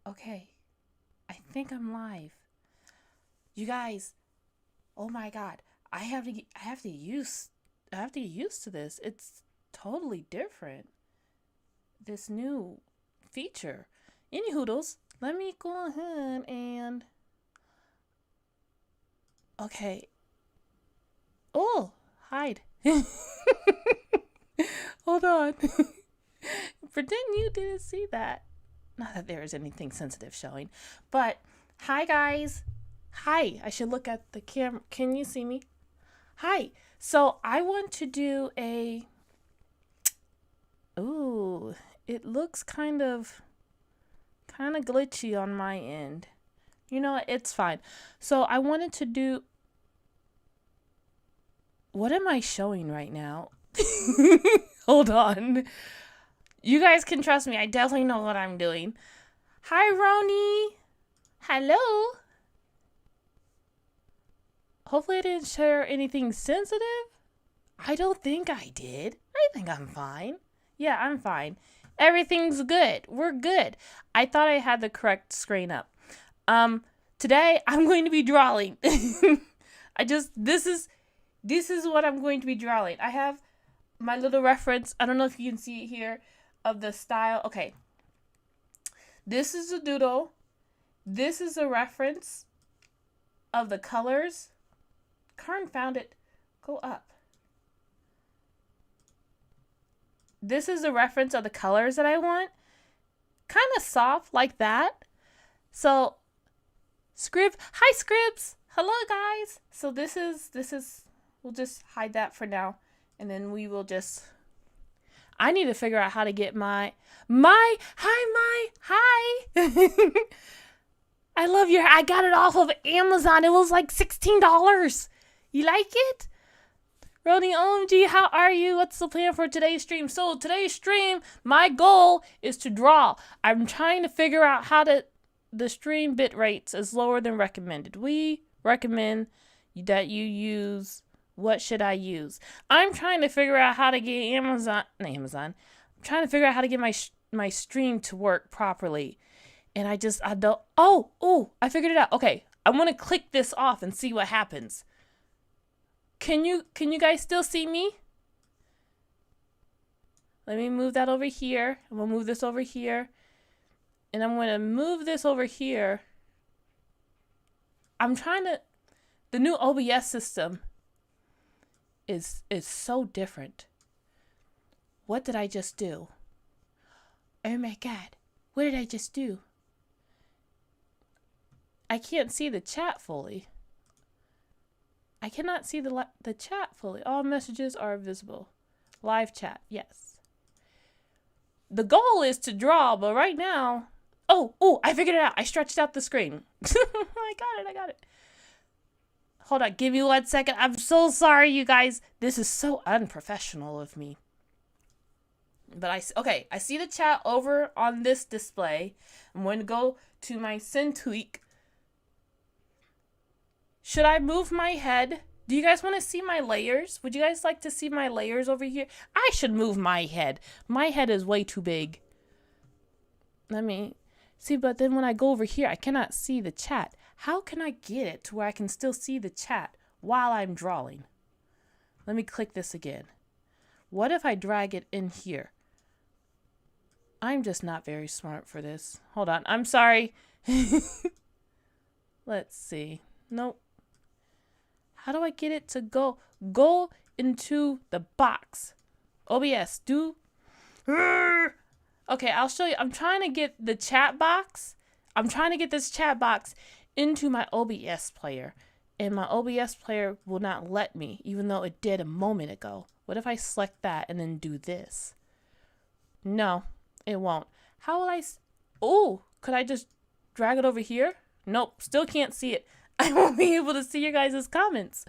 Okay, I think I'm live. You guys, oh my god. I have to get used to this. It's totally different. This new feature. Any hoodles, let me go ahead and okay. Oh, hide. Hold on. Pretend you didn't see that. Not that there is anything sensitive showing, but hi guys. Hi, I should look at the camera. Can you see me? Hi. So I want to do a. Ooh, it looks kind of glitchy on my end. You know, it's fine. So I wanted to do. What am I showing right now? Hold on. You guys can trust me. I definitely know what I'm doing. Hi, Roni. Hello. Hopefully, I didn't share anything sensitive. I don't think I did. I think I'm fine. Yeah, I'm fine. Everything's good. We're good. I thought I had the correct screen up. Today I'm going to be drawing. This is what I'm going to be drawing. I have my little reference. I don't know if you can see it here of the style. Okay. This is a doodle. This is a reference of the colors. Karn found it. Go up. This is a reference of the colors that I want. Kind of soft like that. So, hi Scribs. Hello guys. So this is, we'll just hide that for now. And then we will just, I need to figure out how to get hi. I love I got it off of Amazon. It was like $16. You like it? Roni, OMG, how are you? What's the plan for today's stream? So today's stream, my goal is to draw. I'm trying to figure out how the stream bit rates is lower than recommended. We recommend that you use, what should I use? I'm trying to figure out how to get I'm trying to figure out how to get my stream to work properly. And I don't, I figured it out. Okay, I want to click this off and see what happens. Can you guys still see me? Let me move that over here. I'm going to move this over here. And I'm going to move this over here. The new OBS system is so different. What did I just do? Oh my god. What did I just do? I can't see the chat fully. I cannot see the chat fully. All messages are visible. Live chat, yes. The goal is to draw, but right now... I figured it out. I stretched out the screen. I got it. Hold on, give me 1 second. I'm so sorry, you guys. This is so unprofessional of me. But I see the chat over on this display. I'm going to go to my Centweak. Should I move my head? Do you guys want to see my layers? Would you guys like to see my layers over here? I should move my head. My head is way too big. Let me see, but then when I go over here, I cannot see the chat. How can I get it to where I can still see the chat while I'm drawing? Let me click this again. What if I drag it in here? I'm just not very smart for this. Hold on. I'm sorry. Let's see. Nope. How do I get it to go into the box? OBS, Okay, I'll show you. I'm trying to get the chat box. I'm trying to get this chat box into my OBS player. And my OBS player will not let me, even though it did a moment ago. What if I select that and then do this? No, it won't. How will could I just drag it over here? Nope, still can't see it. I won't be able to see your guys' comments.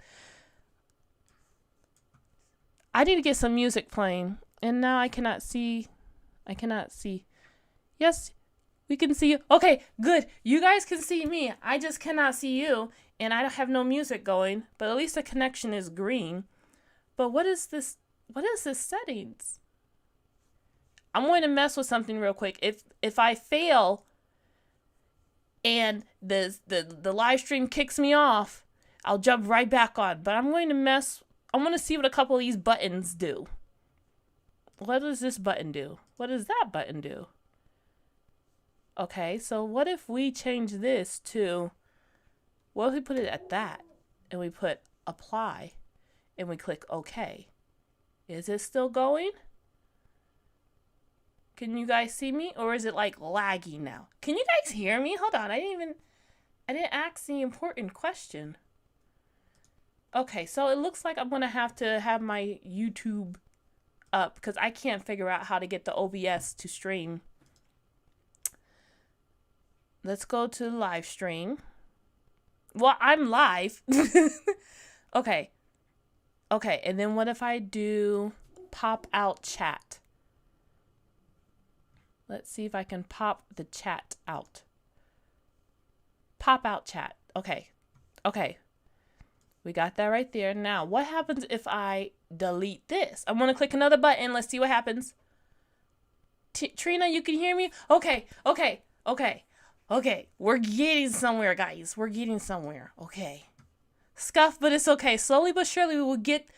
I need to get some music playing. And now I cannot see. Yes, we can see you. Okay, good. You guys can see me. I just cannot see you. And I don't have no music going. But at least the connection is green. But what is this? What is this settings? I'm going to mess with something real quick. If I fail, and the live stream kicks me off, I'll jump right back on. But I'm going to see what a couple of these buttons do. What does this button do? What does that button do? Okay, so what if we change this to, what if we put it at that, and we put apply, and we click OK? Is it still going? Can you guys see me, or is it like laggy now? Can you guys hear me? Hold on, I didn't ask the important question. Okay, so it looks like I'm gonna have to have my YouTube up because I can't figure out how to get the OBS to stream. Let's go to live stream. Well, I'm live. Okay. Okay, and then what if I do pop out chat? Let's see if I can pop the chat out. Pop out chat. Okay. Okay. We got that right there. Now, what happens if I delete this? I'm going to click another button. Let's see what happens. Trina, you can hear me? Okay. Okay. Okay. Okay. We're getting somewhere, guys. We're getting somewhere. Okay. Scuff, but it's okay. Slowly but surely we will get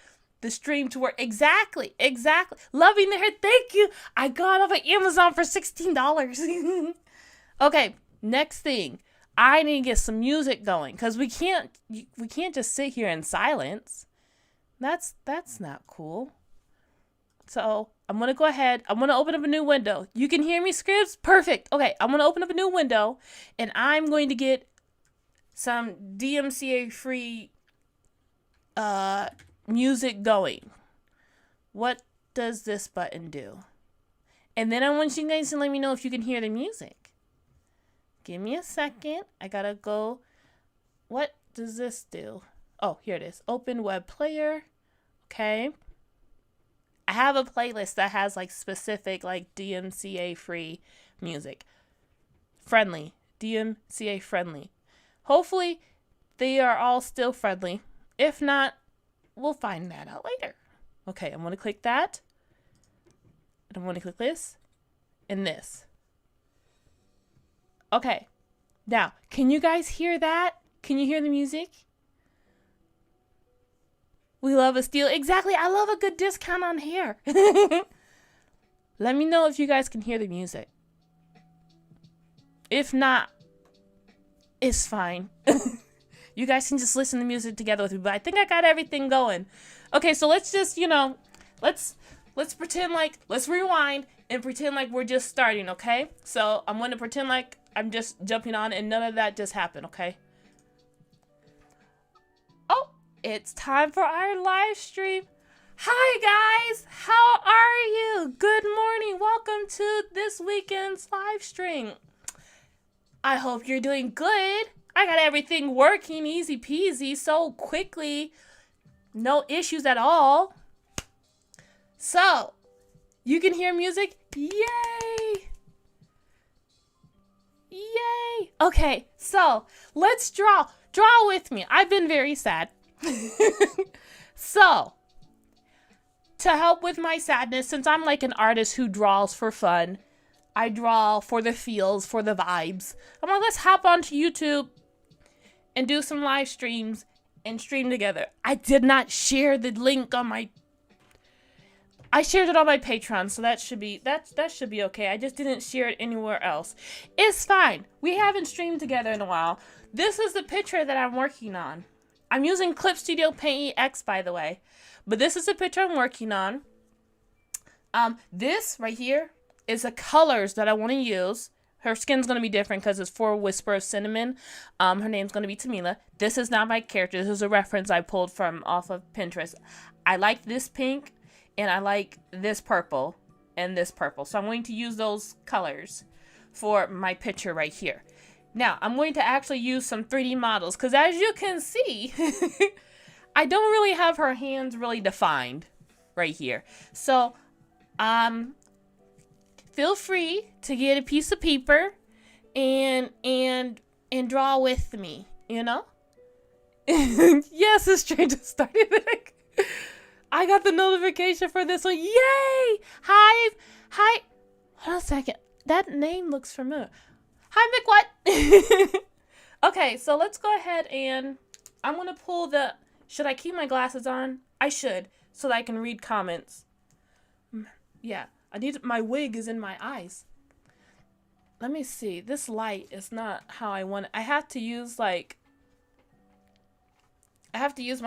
the stream to work. Exactly. Exactly. Loving the hair. Thank you. I got off of Amazon for $16. Okay. Next thing. I need to get some music going because we can't just sit here in silence. That's not cool. So I'm going to go ahead. I'm going to open up a new window. You can hear me, Scribs? Perfect. Okay. I'm going to open up a new window and I'm going to get some DMCA free music going. What does this button do? And then I want you guys to let me know if you can hear the music. Give me a second. I gotta go. What does this do? Oh, here it is. Open web player. Okay. I have a playlist that has like specific like DMCA free music. Friendly. DMCA friendly. Hopefully they are all still friendly. If not, we'll find that out later. Okay, I'm going to click that. And I'm going to click this and this. Okay. Now, can you guys hear that? Can you hear the music? We love a steal. Exactly. I love a good discount on hair. Let me know if you guys can hear the music. If not, it's fine. You guys can just listen to music together with me, but I think I got everything going. Okay, so let's just, let's pretend like, let's rewind and pretend like we're just starting, okay? So I'm going to pretend like I'm just jumping on and none of that just happened, okay? Oh, it's time for our live stream. Hi, guys. How are you? Good morning. Welcome to this weekend's live stream. I hope you're doing good. I got everything working easy peasy so quickly. No issues at all. So, you can hear music? Yay! Yay! Okay, so let's draw. Draw with me. I've been very sad. So, to help with my sadness, since I'm like an artist who draws for fun, I draw for the feels, for the vibes. I'm like, let's hop onto YouTube and do some live streams and stream together. I did not share the link on my... I shared it on my Patreon, so that should be okay. I just didn't share it anywhere else. It's fine. We haven't streamed together in a while. This is the picture that I'm working on. I'm using Clip Studio Paint EX, by the way. But this is the picture I'm working on. This right here is the colors that I want to use. Her skin's going to be different because it's for Whisper of Cinnamon. Her name's going to be Tamila. This is not my character. This is a reference I pulled from off of Pinterest. I like this pink, and I like this purple, and this purple. So I'm going to use those colors for my picture right here. Now, I'm going to actually use some 3D models because as you can see, I don't really have her hands really defined right here. So, feel free to get a piece of paper and draw with me, you know? Yes, it's strange to start it. I got the notification for this one. Yay! Hi. Hold on a second. That name looks familiar. Hi, McWhat. Okay, so let's go ahead and I'm going to pull the... Should I keep my glasses on? I should, so that I can read comments. Yeah, my wig is in my eyes. Let me see. This light is not how I want it. I have to use my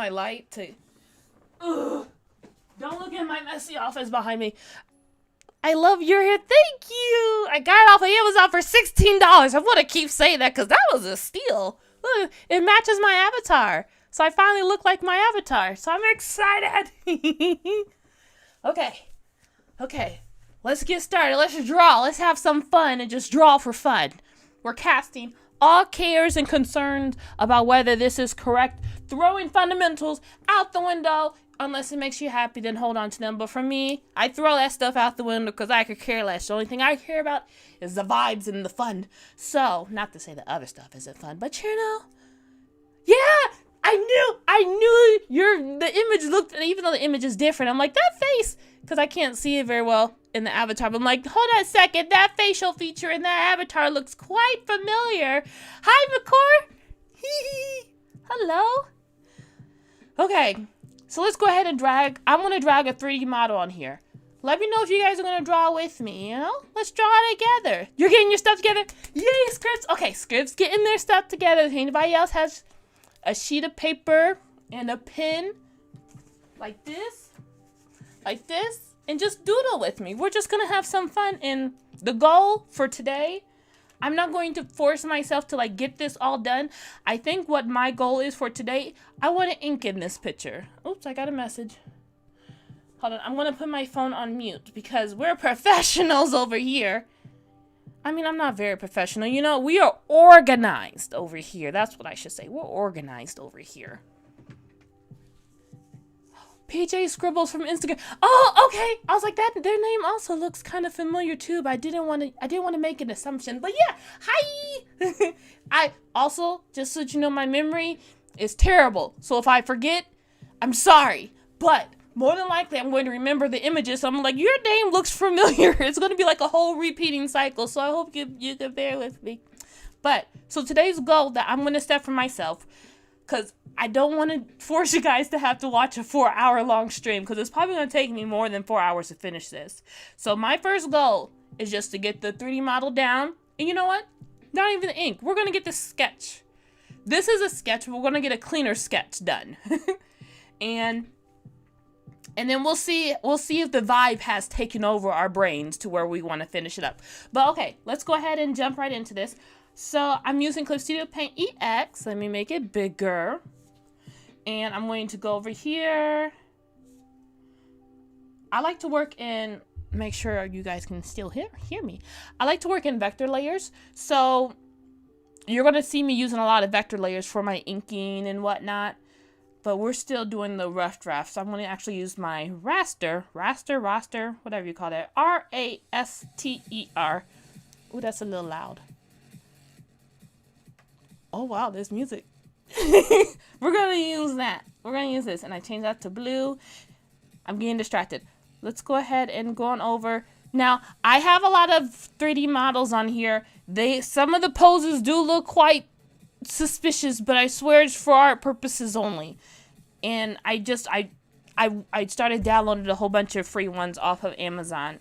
light to... Ugh. Don't look at my messy office behind me. I love your hair. Thank you. I got it off of Amazon for $16. I want to keep saying that because that was a steal. Look, it matches my avatar. So I finally look like my avatar. So I'm excited. Okay. Let's get started. Let's draw. Let's have some fun and just draw for fun. We're casting all cares and concerns about whether this is correct. Throwing fundamentals out the window. Unless it makes you happy, then hold on to them. But for me, I throw that stuff out the window because I could care less. The only thing I care about is the vibes and the fun. So, not to say the other stuff isn't fun, but you know. Yeah! I knew the image looked, even though the image is different, I'm like, that face, because I can't see it very well in the avatar, but I'm like, hold on a second, that facial feature in that avatar looks quite familiar. Hi, McCord! Hello? Okay, so let's go ahead and drag, I'm going to drag a 3D model on here. Let me know if you guys are going to draw with me, you know? Let's draw together. You're getting your stuff together? Yay, Scripts! Okay, Scripts getting their stuff together. If anybody else has a sheet of paper and a pen like this, and just doodle with me. We're just gonna have some fun. And the goal for today, I'm not going to force myself to like get this all done. I think what my goal is for today, I want to ink in this picture. Oops, I got a message. Hold on, I'm gonna put my phone on mute because we're professionals over here. I mean, I'm not very professional. You know, we are organized over here. That's what I should say. We're organized over here. PJ Scribbles from Instagram. Oh, okay. I was like, that their name also looks kind of familiar too, but I didn't want to make an assumption. But yeah, hi. I also, just so you know, my memory is terrible. So if I forget, I'm sorry. But more than likely, I'm going to remember the images. So I'm like, your name looks familiar. It's going to be like a whole repeating cycle. So I hope you can bear with me. But, so today's goal that I'm going to set for myself, because I don't want to force you guys to have to watch a 4-hour-long stream, because it's probably going to take me more than 4 hours to finish this. So my first goal is just to get the 3D model down. And you know what? Not even the ink. We're going to get this sketch. This is a sketch, but we're going to get a cleaner sketch done. And then we'll see if the vibe has taken over our brains to where we want to finish it up. But okay, let's go ahead and jump right into this. So I'm using Clip Studio Paint EX. Let me make it bigger. And I'm going to go over here. I like to work in, make sure you guys can still hear me. I like to work in vector layers. So you're going to see me using a lot of vector layers for my inking and whatnot. But we're still doing the rough draft. So I'm going to actually use my raster, whatever you call that. R-A-S-T-E-R. Ooh, that's a little loud. Oh, wow, there's music. We're going to use that. We're going to use this. And I change that to blue. I'm getting distracted. Let's go ahead and go on over. Now, I have a lot of 3D models on here. Some of the poses do look quite suspicious, but I swear it's for art purposes only. And I started downloading a whole bunch of free ones off of Amazon,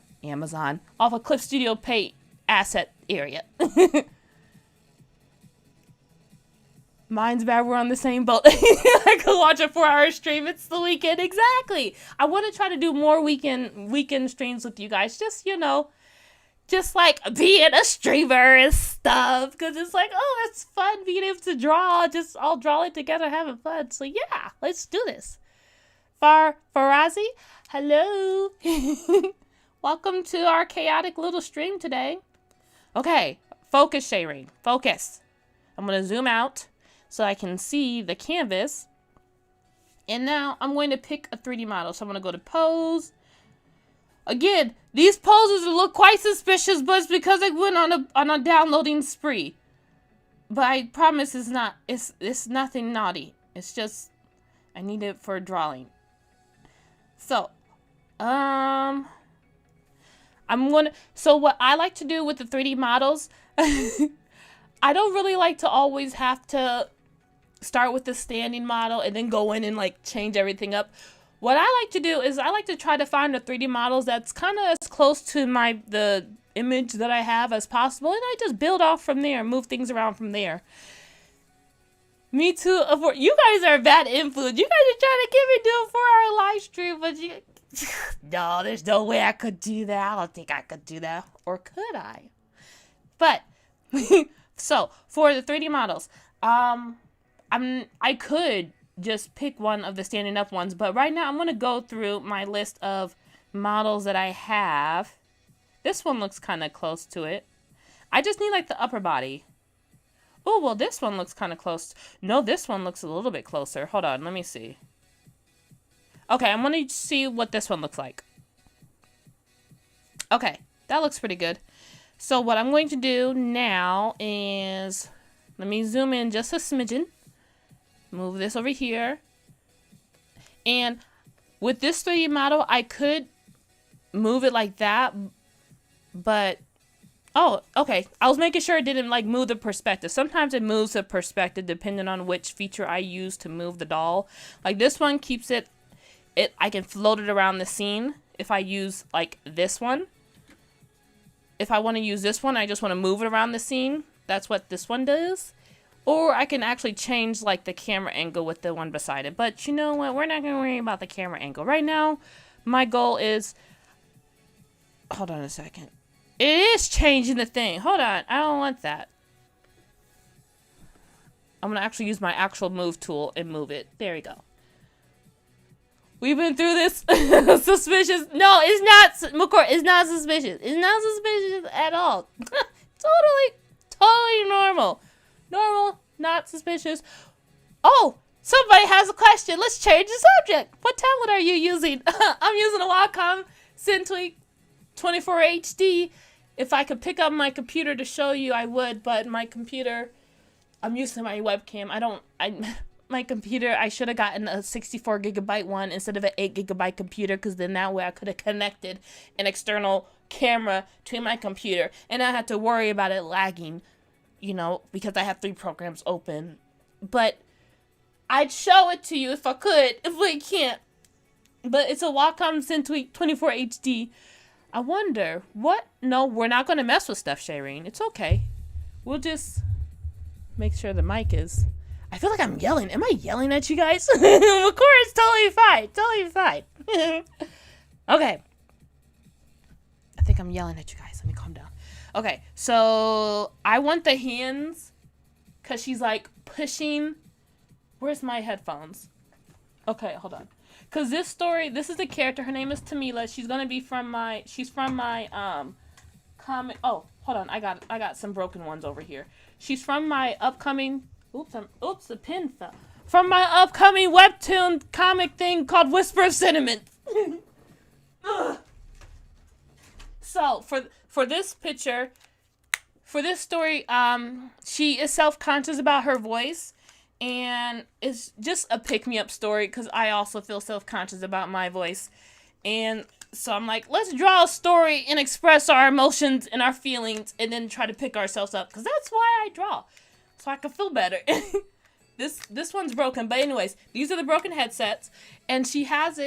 off of Clip Studio Paint asset area. Mine's bad, we're on the same boat. I could watch a 4-hour stream, it's the weekend, exactly. I want to try to do more weekend streams with you guys, just, you know, just like being a streamer and stuff, because it's like, oh, it's fun being able to draw, just all drawing together, having fun. So yeah, let's do this. Farazi, hello. Welcome to our chaotic little stream today. Okay, focus, Sharing, focus. I'm going to zoom out so I can see the canvas. And now I'm going to pick a 3D model. So I'm going to go to pose. Again, these poses look quite suspicious, but it's because I went on a downloading spree. But I promise it's nothing naughty. It's just I need it for drawing. So, so what I like to do with the 3D models, I don't really like to always have to start with the standing model and then go in and like change everything up. What I like to do is I like to try to find the 3D models that's kind of as close to the image that I have as possible, and I just build off from there, move things around from there. Me too. You guys are a bad influence. You guys are trying to get me do a 4-hour live stream, but no, there's no way I could do that. I don't think I could do that, or could I? But so for the 3D models, I could just pick one of the standing up ones, but right now I'm gonna go through my list of models that I have. This one looks kind of close to it. I just need like the upper body. Oh, well, this one looks kind of close. No, this one looks a little bit closer. Hold on, let me see. Okay, I'm gonna see what this one looks like. Okay, that looks pretty good. So what I'm going to do now is, let me zoom in just a smidgen. Move this over here. And with this 3D model, I could move it like that, but oh, okay. I was making sure it didn't like move the perspective. Sometimes it moves the perspective depending on which feature I use to move the doll. Like this one keeps it I can float it around the scene if I use like this one. If I want to use this one, I just want to move it around the scene. That's what this one does. Or I can actually change like the camera angle with the one beside it. But you know what? We're not going to worry about the camera angle. Right now, my goal is, hold on a second. It is changing the thing. Hold on. I don't want that. I'm going to actually use my actual move tool and move it. There we go. We've been through this. Suspicious. No, it's not. McCoy, it's not suspicious. It's not suspicious at all. Totally normal. Normal, not suspicious. Oh, somebody has a question. Let's change the subject. What tablet are you using? I'm using a Wacom Century 24 HD. If I could pick up my computer to show you, I would, but my computer, I'm using my webcam. My computer, I should have gotten a 64 gigabyte one instead of an 8 gigabyte computer, because then that way I could have connected an external camera to my computer, and I had to worry about it lagging, you know, because I have 3 programs open. But I'd show it to you if I could, if I can't. But it's a Wacom Century 24 HD. I wonder what? No, we're not going to mess with stuff, Shireen. It's okay. We'll just make sure the mic is. I feel like I'm yelling. Am I yelling at you guys? Of course, it's totally fine. Totally fine. Okay. I think I'm yelling at you guys. Let me calm down. Okay, so I want the hands because she's like pushing. Where's my headphones? Okay, hold on. Because this story, this is the character. Her name is Tamila. She's going to be from my, comic. Oh, hold on. I got some broken ones over here. She's from my upcoming, oops, the pin fell. From my upcoming Webtoon comic thing called Whisper of Sentiment. So, for this picture, for this story, she is self-conscious about her voice, and it's just a pick-me-up story, because I also feel self-conscious about my voice, and so I'm like, let's draw a story and express our emotions and our feelings, and then try to pick ourselves up, because that's why I draw, so I can feel better. This one's broken, but anyways, these are the broken headsets, and she has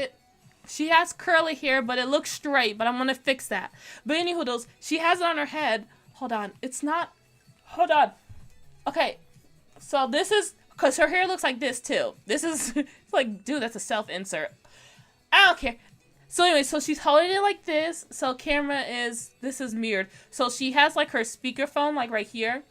curly hair, but it looks straight, but I'm going to fix that. But anywho, she has it on her head. Hold on. It's not. Hold on. Okay. So this is, because her hair looks like this too. This is, it's like, dude, that's a self-insert. I don't care. So anyway, so she's holding it like this. So this is mirrored. So she has like her speakerphone like right here.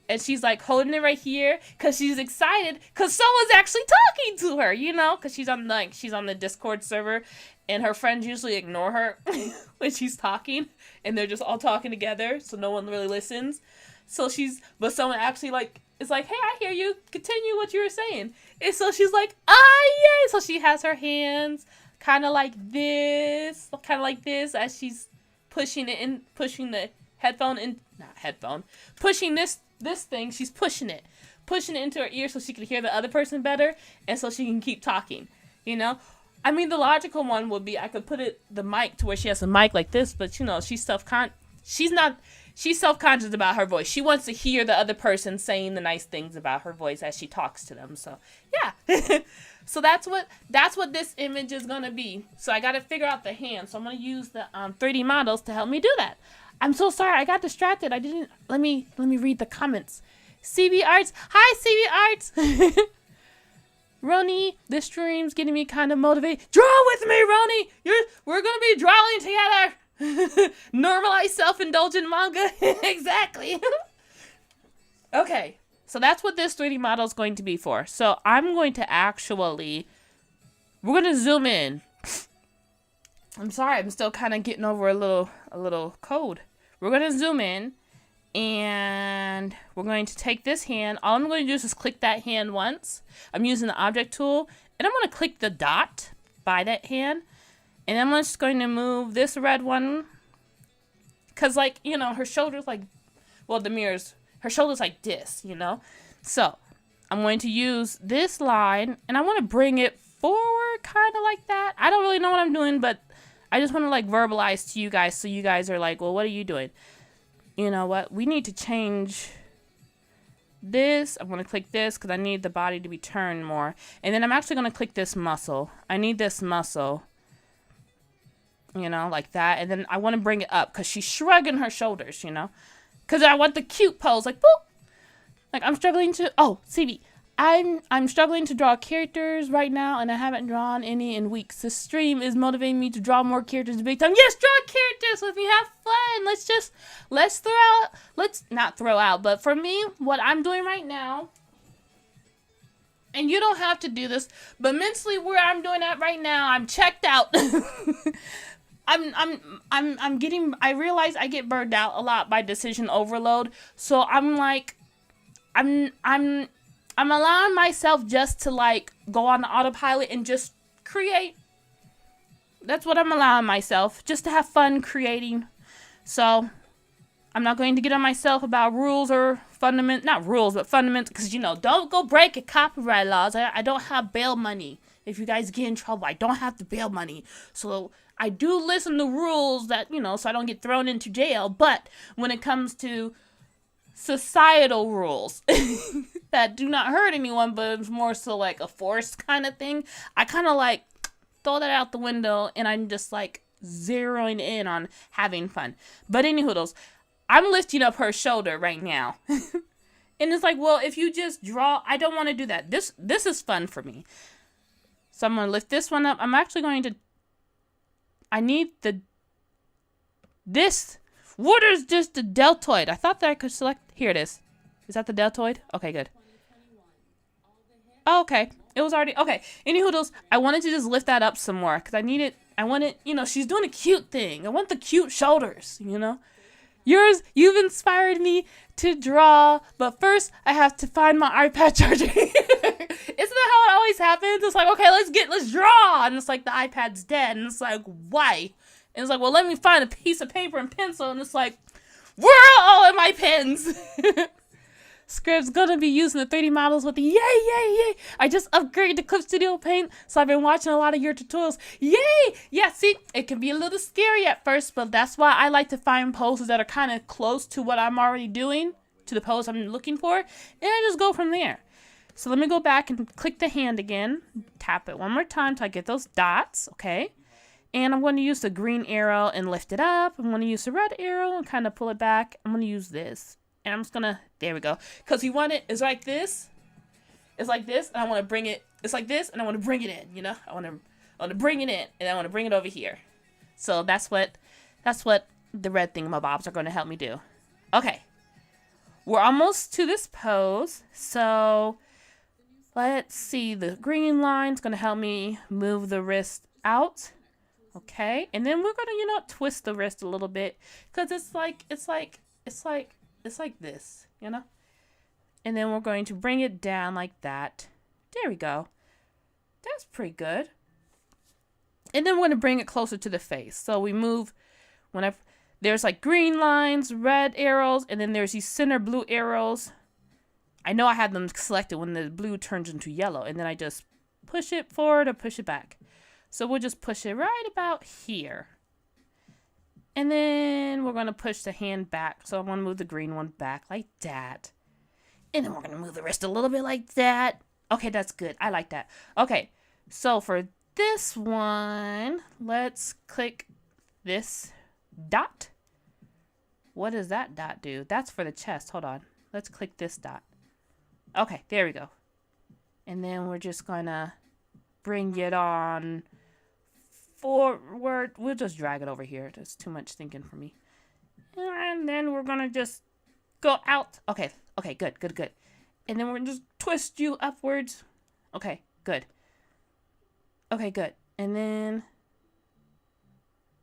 And she's like holding it right here because she's excited because someone's actually talking to her, you know, because she's on the Discord server, and her friends usually ignore her when she's talking, and they're just all talking together, so no one really listens. So but someone actually like is like, hey, I hear you. Continue what you were saying. And so she's like, yay! So she has her hands kind of like this as she's pushing it in, pushing the headphone in, not headphone, pushing this thing, she's pushing it into her ear so she can hear the other person better, and so she can keep talking, you know? I mean, the logical one would be I could put the mic to where she has a mic like this, but you know, she's not, she's self-conscious about her voice. She wants to hear the other person saying the nice things about her voice as she talks to them. So yeah. So that's what this image is gonna be. So I gotta figure out the hand. So I'm gonna use the 3D models to help me do that. I'm so sorry, I got distracted. I didn't let me read the comments. CB Arts, hi CB Arts. Roni, this stream's getting me kind of motivated. Draw with me, Roni. We're gonna be drawing together. Normalize self-indulgent manga. Exactly. Okay, so that's what this 3D model is going to be for. So I'm going to we're going to zoom in. I'm sorry, I'm still kind of getting over a little cold. We're going to zoom in, and we're going to take this hand. All I'm going to do is just click that hand once. I'm using the object tool, and I'm going to click the dot by that hand. And I'm just going to move this red one, because, like, you know, her shoulder's like, well, her shoulder's like this, you know? So I'm going to use this line, and I want to bring it forward kind of like that. I don't really know what I'm doing, but I just want to, like, verbalize to you guys so you guys are like, well, what are you doing? You know what? We need to change this. I'm going to click this because I need the body to be turned more. And then I'm actually going to click this muscle. I need this muscle. You know, like that. And then I want to bring it up because she's shrugging her shoulders, you know. Because I want the cute pose, like, boop. Like, I'm struggling to, CB. I'm struggling to draw characters right now, and I haven't drawn any in weeks. This stream is motivating me to draw more characters big time. Yes, draw characters with me. Have fun. Let's not throw out. But for me, what I'm doing right now, and you don't have to do this, but mentally where I'm doing that right now, I'm checked out. I realize I get burned out a lot by decision overload. So I'm like, I'm allowing myself just to, like, go on autopilot and just create. That's what I'm allowing myself, just to have fun creating. So I'm not going to get on myself about rules or not rules, but fundamentals, because, you know, don't go breaking copyright laws. I don't have bail money. If you guys get in trouble, I don't have the bail money. So I do listen to rules that, you know, so I don't get thrown into jail. But when it comes to societal rules that do not hurt anyone, but it's more so like a forced kind of thing, I kind of like throw that out the window, and I'm just like zeroing in on having fun. But anywho, I'm lifting up her shoulder right now. And it's like, well, if you just draw, I don't want to do that. This is fun for me. So I'm going to lift this one up. I'm actually going to, I need what is this, the deltoid? I thought that I could select, here it is. Is that the deltoid? Okay, good. Oh, okay. It was already, okay. Anywho, I wanted to just lift that up some more, because I wanted, you know, she's doing a cute thing. I want the cute shoulders, you know? You've inspired me to draw, but first I have to find my iPad charger. Isn't that how it always happens? It's like, okay, let's draw. And it's like the iPad's dead. And it's like, why? And it's like, well, let me find a piece of paper and pencil. And it's like, where are all of my pens? Script's gonna be using the 3D models with the yay. I just upgraded to Clip Studio Paint, so I've been watching a lot of your tutorials. Yay! Yeah, see, it can be a little scary at first, but that's why I like to find poses that are kind of close to what I'm already doing, to the pose I'm looking for, and I just go from there. So let me go back and click the hand again, tap it one more time till I get those dots, okay? And I'm going to use the green arrow and lift it up. I'm going to use the red arrow and kind of pull it back. I'm going to use this. And I'm just going to, there we go. Because you want it's like this. It's like this, and I want to bring it, it's like this, and I want to bring it in, you know? I want to bring it in, and I want to bring it over here. So that's what the red thingamabobs are going to help me do. Okay. We're almost to this pose. So let's see. The green line's going to help me move the wrist out. Okay. And then we're going to, you know, twist the wrist a little bit, because it's like this, you know? And then we're going to bring it down like that. There we go. That's pretty good. And then we're going to bring it closer to the face. So we move, there's like green lines, red arrows, and then there's these center blue arrows. I know I have them selected when the blue turns into yellow, and then I just push it forward or push it back. So we'll just push it right about here. And then we're going to push the hand back. So I'm going to move the green one back like that. And then we're going to move the wrist a little bit like that. Okay, that's good. I like that. Okay, so for this one, let's click this dot. What does that dot do? That's for the chest. Hold on. Let's click this dot. Okay, there we go. And then we're just going to bring it on forward. We'll just drag it over here. That's too much thinking for me. And then we're gonna just go out. Okay, good. And then we're gonna just twist you upwards. Okay, good. And then,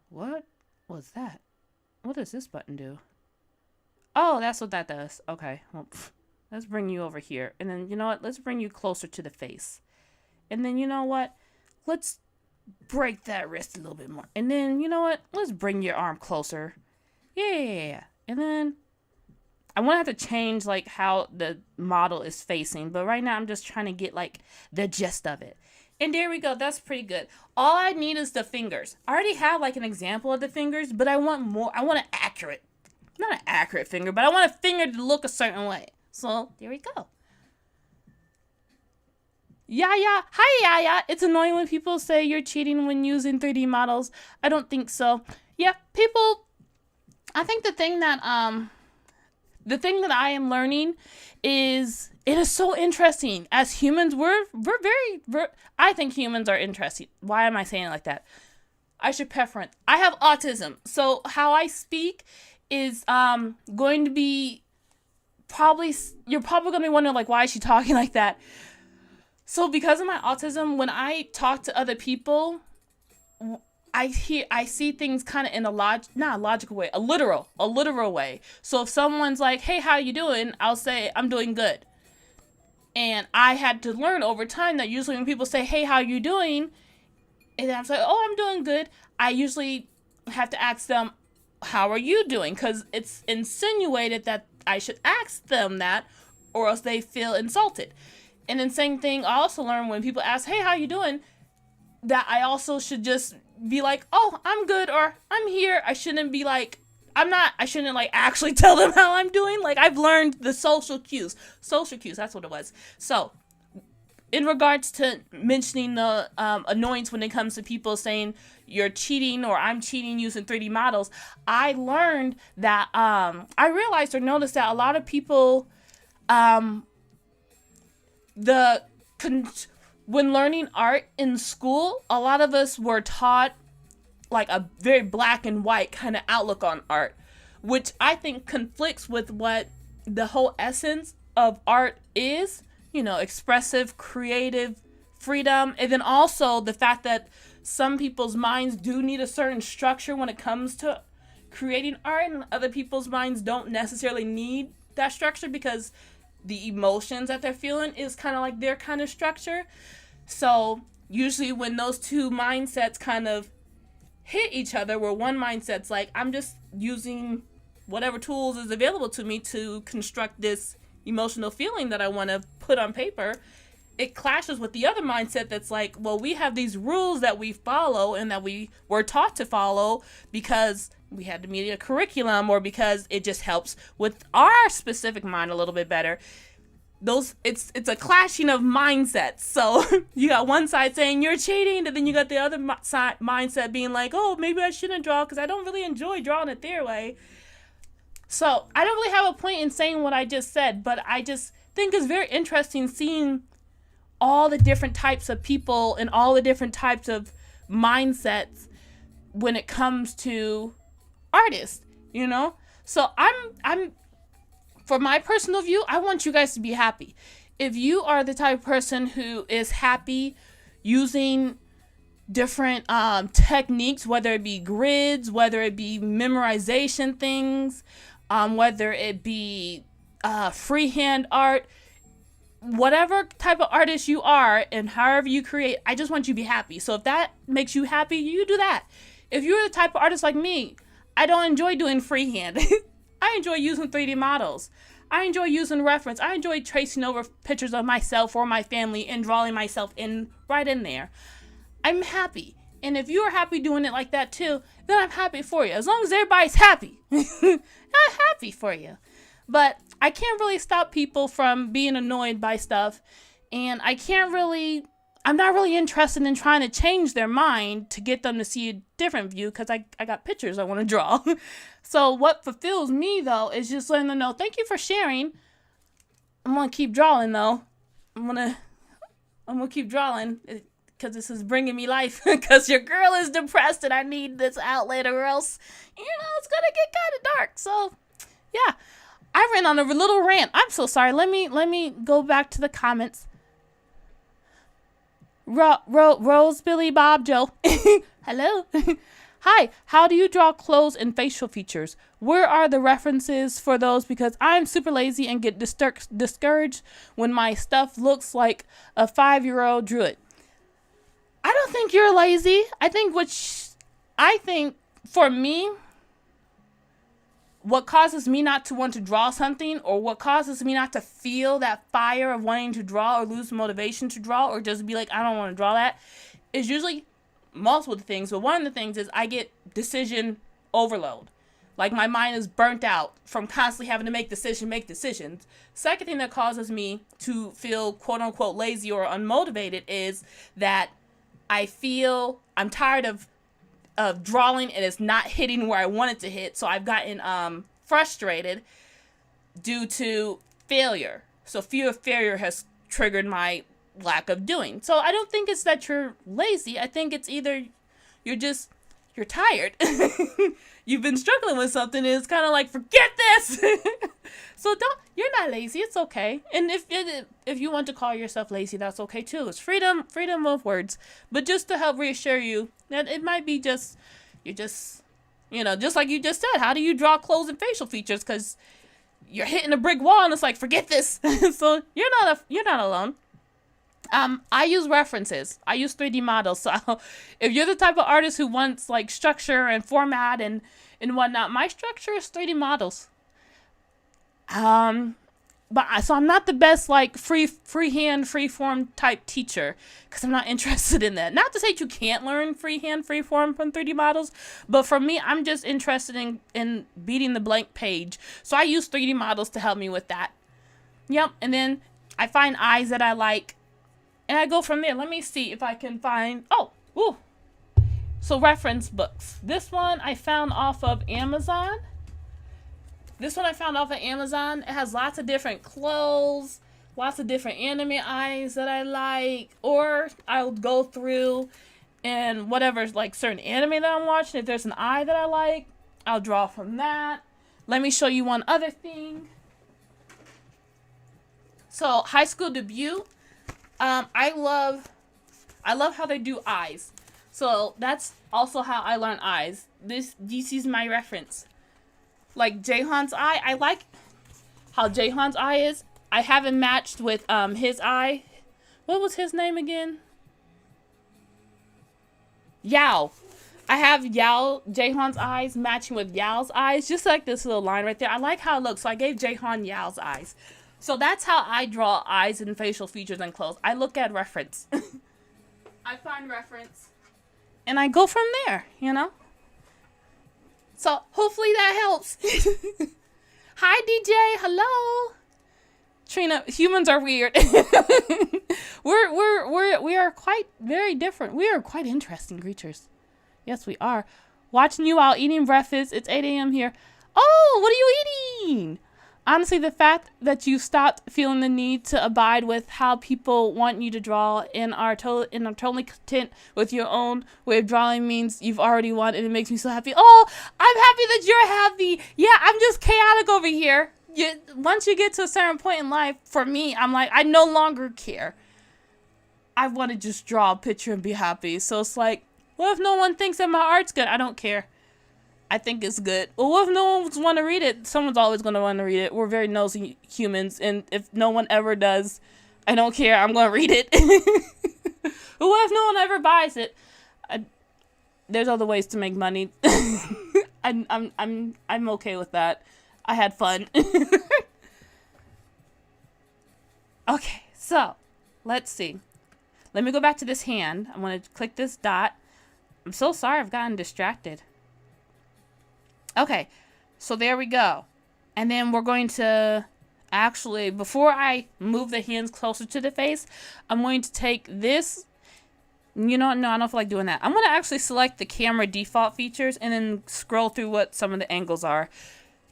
what was that? What does this button do? Oh, that's what that does. Okay, well, let's bring you over here. And then, you know what? Let's bring you closer to the face. And then, you know what? Let's break that wrist a little bit more. And then, you know what? Let's bring your arm closer. Yeah. And then I want to have to change like how the model is facing. But right now I'm just trying to get like the gist of it. And there we go. That's pretty good. All I need is the fingers. I already have like an example of the fingers, but I want more. I want an accurate, not an accurate finger, but I want a finger to look a certain way. So there we go. Yaya. Hi, Yaya. It's annoying when people say you're cheating when using 3D models. I don't think so. Yeah, people, I think the thing that I am learning is it is so interesting. As humans, we're I think humans are interesting. Why am I saying it like that? I should preference. I have autism. So how I speak is going to be you're probably going to be wondering like, why is she talking like that? So because of my autism, when I talk to other people, I see things kind of in a not a logical way, a literal way. So if someone's like, hey, how you doing? I'll say, I'm doing good. And I had to learn over time that usually when people say, hey, how you doing? And I'm like, oh, I'm doing good. I usually have to ask them, how are you doing? Because it's insinuated that I should ask them that or else they feel insulted. And then same thing, I also learned when people ask, hey, how you doing? That I also should just be like, oh, I'm good, or I'm here. I shouldn't be like, I shouldn't like actually tell them how I'm doing. Like I've learned the social cues, that's what it was. So in regards to mentioning the annoyance when it comes to people saying you're cheating or I'm cheating using 3D models, I learned that, I realized or noticed that a lot of people, when learning art in school, a lot of us were taught like a very black and white kind of outlook on art, which I think conflicts with what the whole essence of art is, you know, expressive, creative freedom. And then also the fact that some people's minds do need a certain structure when it comes to creating art, and other people's minds don't necessarily need that structure because the emotions that they're feeling is kind of like their kind of structure. So usually when those two mindsets kind of hit each other, where one mindset's like, I'm just using whatever tools is available to me to construct this emotional feeling that I want to put on paper, it clashes with the other mindset that's like, well, we have these rules that we follow and that we were taught to follow because we had to meet a curriculum or because it just helps with our specific mind a little bit better. It's a clashing of mindsets. So you got one side saying you're cheating, and then you got the other side mindset being like, oh, maybe I shouldn't draw because I don't really enjoy drawing it their way. So I don't really have a point in saying what I just said, but I just think it's very interesting seeing all the different types of people and all the different types of mindsets when it comes to artists, you know? So I'm for my personal view, I want you guys to be happy. If you are the type of person who is happy using different techniques, whether it be grids, whether it be memorization things, whether it be freehand art, whatever type of artist you are and however you create, I just want you to be happy. So if that makes you happy, you do that. If you're the type of artist like me, I don't enjoy doing freehand. I enjoy using 3D models. I enjoy using reference. I enjoy tracing over pictures of myself or my family and drawing myself right in there. I'm happy. And if you are happy doing it like that too, then I'm happy for you. As long as everybody's happy, I'm happy for you. But I can't really stop people from being annoyed by stuff. And I'm not really interested in trying to change their mind to get them to see a different view, because I got pictures I want to draw. So what fulfills me, though, is just letting them know, thank you for sharing. I'm going to keep drawing, though. I'm going to keep drawing, because this is bringing me life, because your girl is depressed and I need this outlet, or else, it's going to get kind of dark. So, yeah, I ran on a little rant. I'm so sorry. Let me go back to the comments. Rose, Billy, Bob, Joe. Hello. Hi, how do you draw clothes and facial features? Where are the references for those? Because I'm super lazy and get discouraged when my stuff looks like a 5-year-old drew it. I don't think you're lazy. I think for me, what causes me not to want to draw something, or what causes me not to feel that fire of wanting to draw, or lose motivation to draw, or just be like, I don't want to draw that, is usually multiple things. But one of the things is I get decision overload. Like, my mind is burnt out from constantly having to make decisions. Second thing that causes me to feel quote unquote lazy or unmotivated is that I feel I'm tired of drawing and it's not hitting where I want it to hit. So I've gotten frustrated due to failure. So fear of failure has triggered my lack of doing. So I don't think it's that you're lazy. I think it's either you're tired. You've been struggling with something and it's kind of like, forget this. So you're not lazy. It's okay. And if you want to call yourself lazy, that's okay too. It's freedom of words. But just to help reassure you that it might be just like you just said, how do you draw clothes and facial features? Because you're hitting a brick wall and it's like, forget this. So you're not alone. I use references. I use 3D models. So if you're the type of artist who wants like structure and format and whatnot, my structure is 3D models. So I'm not the best like freehand, freeform type teacher, because I'm not interested in that. Not to say you can't learn freehand, freeform from 3D models, but for me, I'm just interested in beating the blank page. So I use 3D models to help me with that. Yep, and then I find eyes that I like, and I go from there. Let me see if I can find, so reference books. This one I found off of Amazon. It has lots of different clothes, lots of different anime eyes that I like, or I'll go through and whatever, like certain anime that I'm watching, if there's an eye that I like, I'll draw from that. Let me show you one other thing. So high school debut, I love how they do eyes. So that's also how I learn eyes. This is my reference. Like Jaehoon's eye, I like how Jaehoon's eye is. I haven't matched with his eye. What was his name again? Yao. I have Jaehoon's eyes matching with Yao's eyes, just like this little line right there. I like how it looks, so I gave Jaehoon Yao's eyes. So that's how I draw eyes and facial features and clothes. I look at reference. I find reference, and I go from there, So hopefully that helps. Hi, DJ. Hello. Trina, humans are weird. We are quite very different. We are quite interesting creatures. Yes, we are. Watching you while eating breakfast. It's 8 a.m. here. Oh, what are you eating? Honestly, the fact that you stopped feeling the need to abide with how people want you to draw and are totally content with your own way of drawing means you've already won, and it makes me so happy. Oh, I'm happy that you're happy. Yeah, I'm just chaotic over here. Once you get to a certain point in life, for me, I'm like, I no longer care. I want to just draw a picture and be happy. So it's like, what if no one thinks that my art's good? I don't care. I think it's good. Well, what if no one want to read it? Someone's always going to want to read it. We're very nosy humans, and if no one ever does, I don't care. I'm going to read it. But what if no one ever buys it? There's other ways to make money. I'm okay with that. I had fun. Okay, so let's see. Let me go back to this hand. I'm going to click this dot. I'm so sorry I've gotten distracted. Okay, so there we go. And then we're going to actually, before I move the hands closer to the face, I'm going to take this. You know, no, I don't feel like doing that. I'm going to actually select the camera default features and then scroll through what some of the angles are.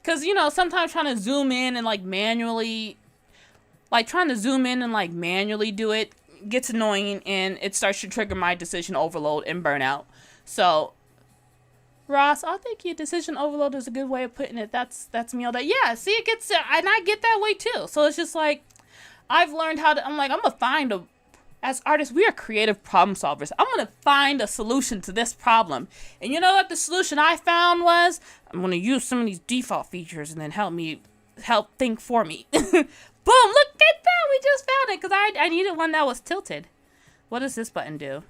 Because, you know, sometimes trying to zoom in and like manually do it gets annoying and it starts to trigger my decision overload and burnout. So, Ross, I think your decision overload is a good way of putting it. That's me all day. Yeah, see, it gets, and I get that way too. So it's just like, I've learned how to, I'm going to find as artists, we are creative problem solvers. I'm going to find a solution to this problem. And you know what the solution I found was? I'm going to use some of these default features and then help think for me. Boom, look at that. We just found it because I needed one that was tilted. What does this button do?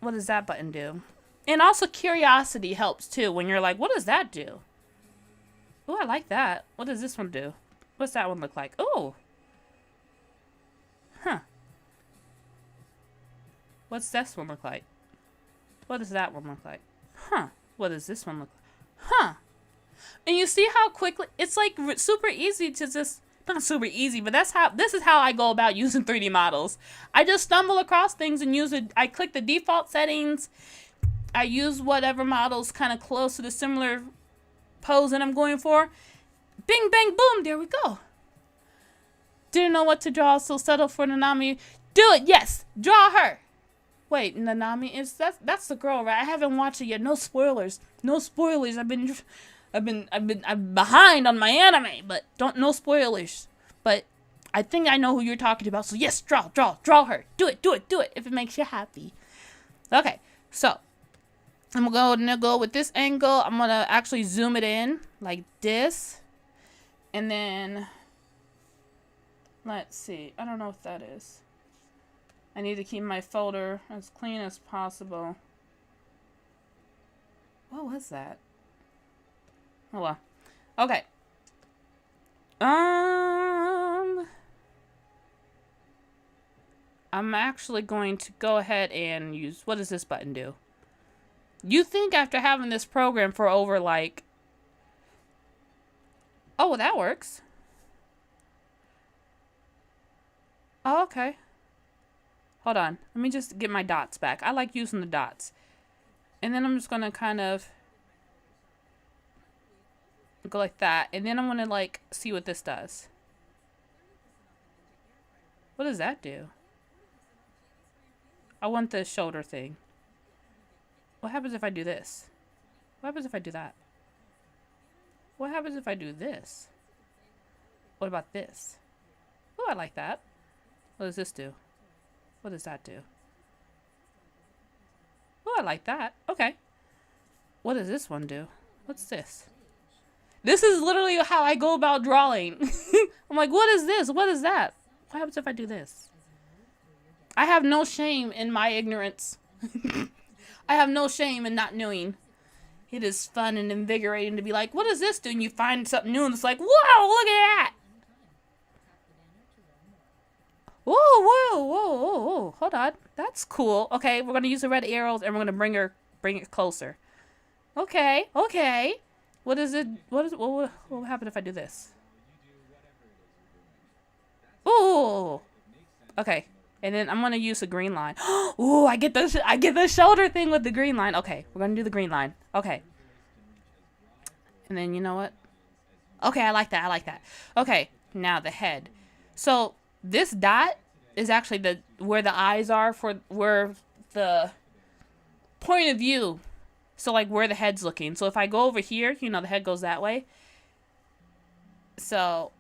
What does that button do? And also curiosity helps too when you're like, what does that do? Oh, I like that. What does this one do? What's that one look like? Oh. Huh. What's this one look like? What does that one look like? Huh. What does this one look like? Huh. And you see how quickly, it's like super easy to just, not super easy, but this is how I go about using 3D models. I just stumble across things and use it. I click the default settings. I use whatever model's kind of close to the similar pose that I'm going for. Bing, bang, boom, there we go. Didn't know what to draw, so settle for Nanami. Do it, yes, draw her. Wait, Nanami is that's the girl, right? I haven't watched it yet. No spoilers. No spoilers. I'm behind on my anime, but no spoilers. But I think I know who you're talking about. So yes, draw her. Do it if it makes you happy. Okay, so I'm gonna go with this angle. I'm gonna actually zoom it in like this, and then let's see. I don't know what that is. I need to keep my folder as clean as possible. What was that? Oh well. Okay. I'm actually going to go ahead and use, what does this button do? You think after having this program for over like, oh, well, that works. Oh, okay. Hold on. Let me just get my dots back. I like using the dots. And then I'm just going to kind of go like that. And then I'm going to like see what this does. What does that do? I want the shoulder thing. What happens if I do this? What happens if I do that? What happens if I do this? What about this? Oh, I like that. What does this do? What does that do? Oh, I like that. Okay. What does this one do? What's this? This is literally how I go about drawing. I'm like, what is this? What is that? What happens if I do this? I have no shame in my ignorance. I have no shame in not knowing. It is fun and invigorating to be like, what does this do? And you find something new and it's like, whoa, look at that. Whoa. Hold on. That's cool. Okay, we're going to use the red arrows and we're going to bring it closer. Okay. What is it? What will happen if I do this? Ooh. Okay. And then I'm going to use a green line. Ooh, I get the shoulder thing with the green line. Okay, we're going to do the green line. Okay. And then you know what? Okay, I like that. Okay, now the head. So this dot is actually where the eyes are for where the point of view. So like where the head's looking. So if I go over here, you know, the head goes that way. So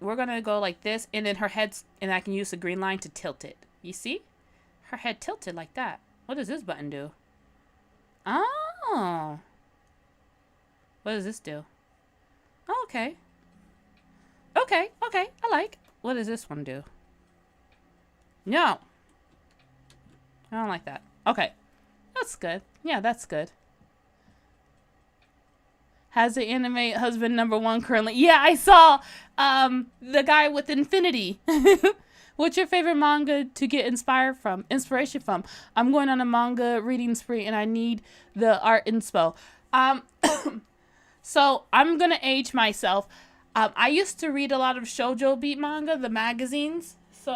we're going to go like this, and then her head's, and I can use the green line to tilt it. You see? Her head tilted like that. What does this button do? Oh. What does this do? Oh, okay. Okay, I like. What does this one do? No. I don't like that. Okay. That's good. Yeah, that's good. Has the anime husband #1 currently? Yeah, I saw the guy with Infinity. What's your favorite manga to get inspiration from? I'm going on a manga reading spree and I need the art inspo. So I'm going to age myself. I used to read a lot of shoujo beat manga, the magazines. So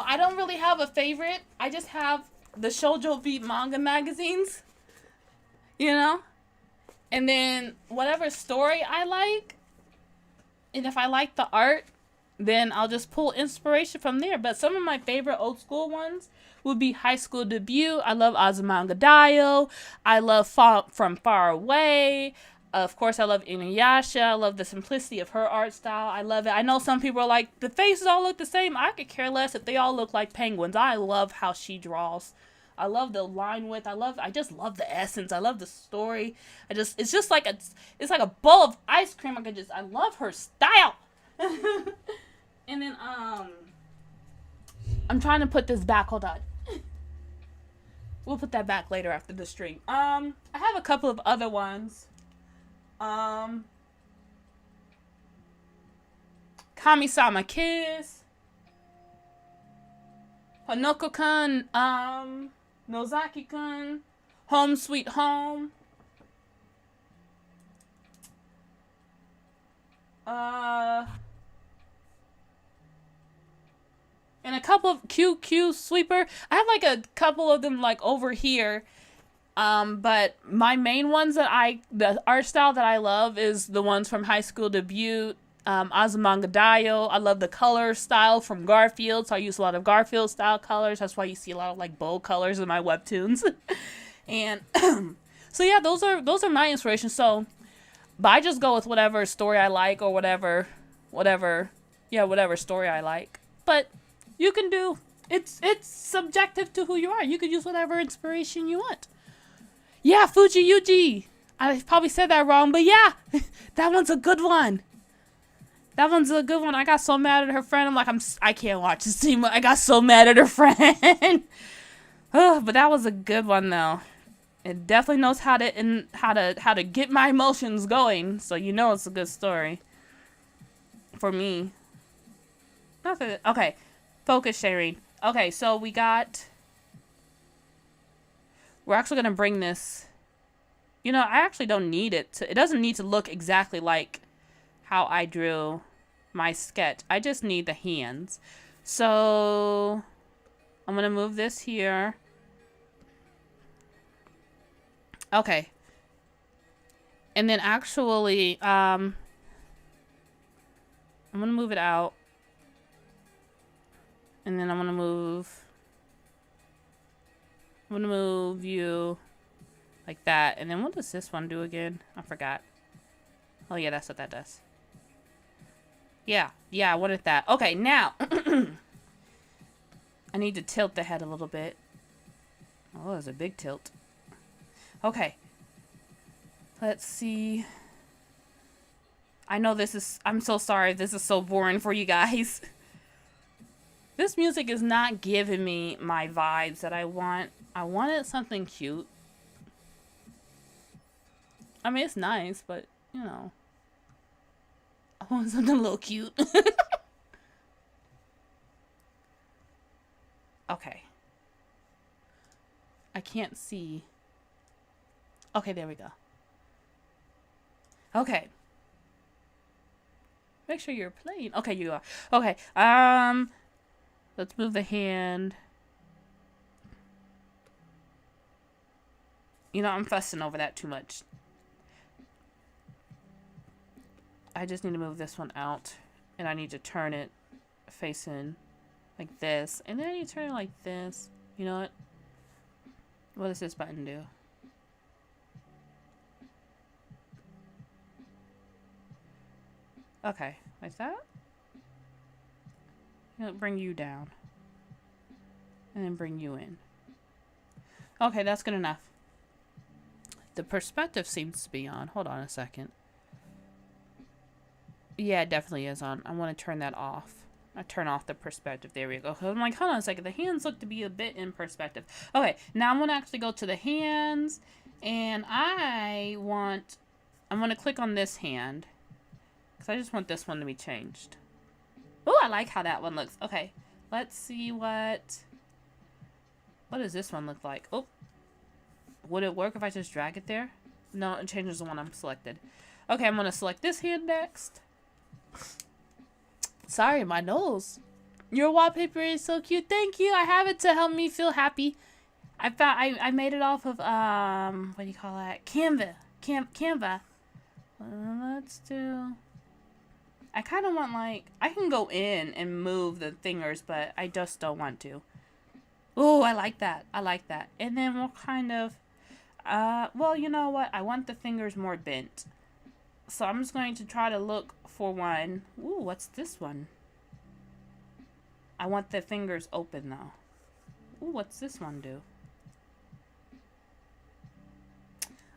I don't really have a favorite. I just have the shoujo beat manga magazines, you know? And then whatever story I like, and if I like the art, then I'll just pull inspiration from there. But some of my favorite old school ones would be High School Debut. I love Azumanga Daioh. I love From Far Away. Of course, I love Inuyasha. I love the simplicity of her art style. I love it. I know some people are like, the faces all look the same. I could care less if they all look like penguins. I love how she draws. I love the line width. I just love the essence. I love the story. It's just like it's like a bowl of ice cream. I love her style. And then I'm trying to put this back. Hold on. We'll put that back later after the stream. I have a couple of other ones. Kami-sama Kiss. Hanoko-kun, Nozaki-kun, Home Sweet Home. And a couple of QQ Sweeper. I have like a couple of them like over here. But my main ones the art style that I love is the ones from High School Debut, Azumanga Daioh. I love the color style from Garfield, so I use a lot of Garfield style colors. That's why you see a lot of like bold colors in my webtoons. And so yeah, those are my inspirations. So, but I just go with whatever story I like or whatever story I like. But you can do it's subjective to who you are. You could use whatever inspiration you want. Yeah, Fuji Yuji. I probably said that wrong, but yeah, that one's a good one. That one's a good one. I got so mad at her friend. I'm like, I can't watch this anymore. I got so mad at her friend. Oh, but that was a good one though. It definitely knows how to get my emotions going. So you know it's a good story. For me. Nothing. Okay. Focus sharing. Okay, so we're actually going to bring this. You know, I actually don't need it. It doesn't need to look exactly like how I drew my sketch. I just need the hands. So I'm going to move this here. Okay. And then actually, I'm going to move it out. And then I'm going to move you like that. And then what does this one do again? I forgot. Oh yeah, that's what that does. Yeah, I wanted that. Okay, now I need to tilt the head a little bit. Oh, there's a big tilt. Okay. Let's see. I know I'm so sorry if this is so boring for you guys. This music is not giving me my vibes that I want. I wanted something cute. I mean, it's nice, but, you know. I want something a little cute. Okay. I can't see. Okay, there we go. Okay. Make sure you're playing. Okay, you are. Okay, let's move the hand. You know, I'm fussing over that too much. I just need to move this one out. And I need to turn it facing like this. And then I need to turn it like this. You know what? What does this button do? Okay, like that. It'll bring you down. And then bring you in. Okay, that's good enough. The perspective seems to be on. Hold on a second. Yeah, it definitely is on. I want to turn that off. I turn off the perspective. There we go. I'm like, hold on a second. The hands look to be a bit in perspective. Okay, now I'm going to actually go to the hands. And I'm going to click on this hand. Because I just want this one to be changed. Oh, I like how that one looks. Okay, let's see what does this one look like? Oh, would it work if I just drag it there? No, it changes the one I'm selected. Okay, I'm gonna select this hand next. Sorry, my nose. Your wallpaper is so cute. Thank you. I have it to help me feel happy. I made it off of what do you call that? Canva. Let's do. I kind of want like I can go in and move the fingers, but I just don't want to. Oh, I like that. I like that. And then we'll kind of. Well, you know what? I want the fingers more bent. So I'm just going to try to look for one. Ooh, what's this one? I want the fingers open though. Ooh, what's this one do?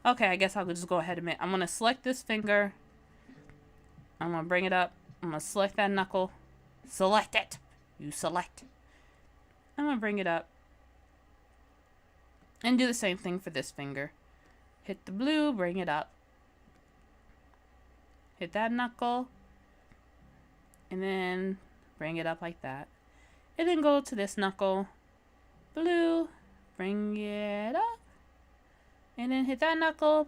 Okay, I guess I'll just go ahead and I'm going to select this finger. I'm going to bring it up. I'm going to select that knuckle. Select it. You select. I'm going to bring it up. And do the same thing for this finger. Hit the blue, bring it up. Hit that knuckle. And then bring it up like that. And then go to this knuckle. Blue, bring it up. And then hit that knuckle.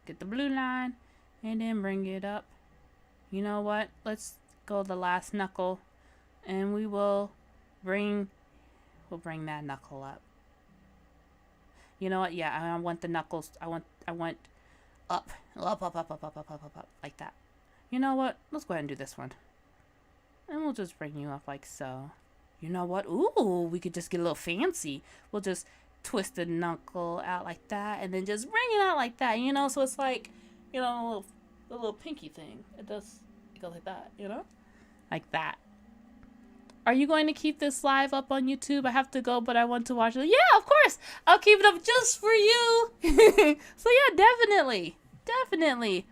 Get the blue line. And then bring it up. You know what? Let's go the last knuckle. And we'll bring that knuckle up. You know what? Yeah, I want the knuckles. I want up, like that. You know what? Let's go ahead and do this one. And we'll just bring you up like so. You know what? Ooh, we could just get a little fancy. We'll just twist the knuckle out like that, and then just bring it out like that. You know, so it's like, you know, a little pinky thing. It goes like that. You know, like that. Are you going to keep this live up on YouTube? I have to go, but I want to watch it. Yeah, of course. I'll keep it up just for you. So yeah, definitely.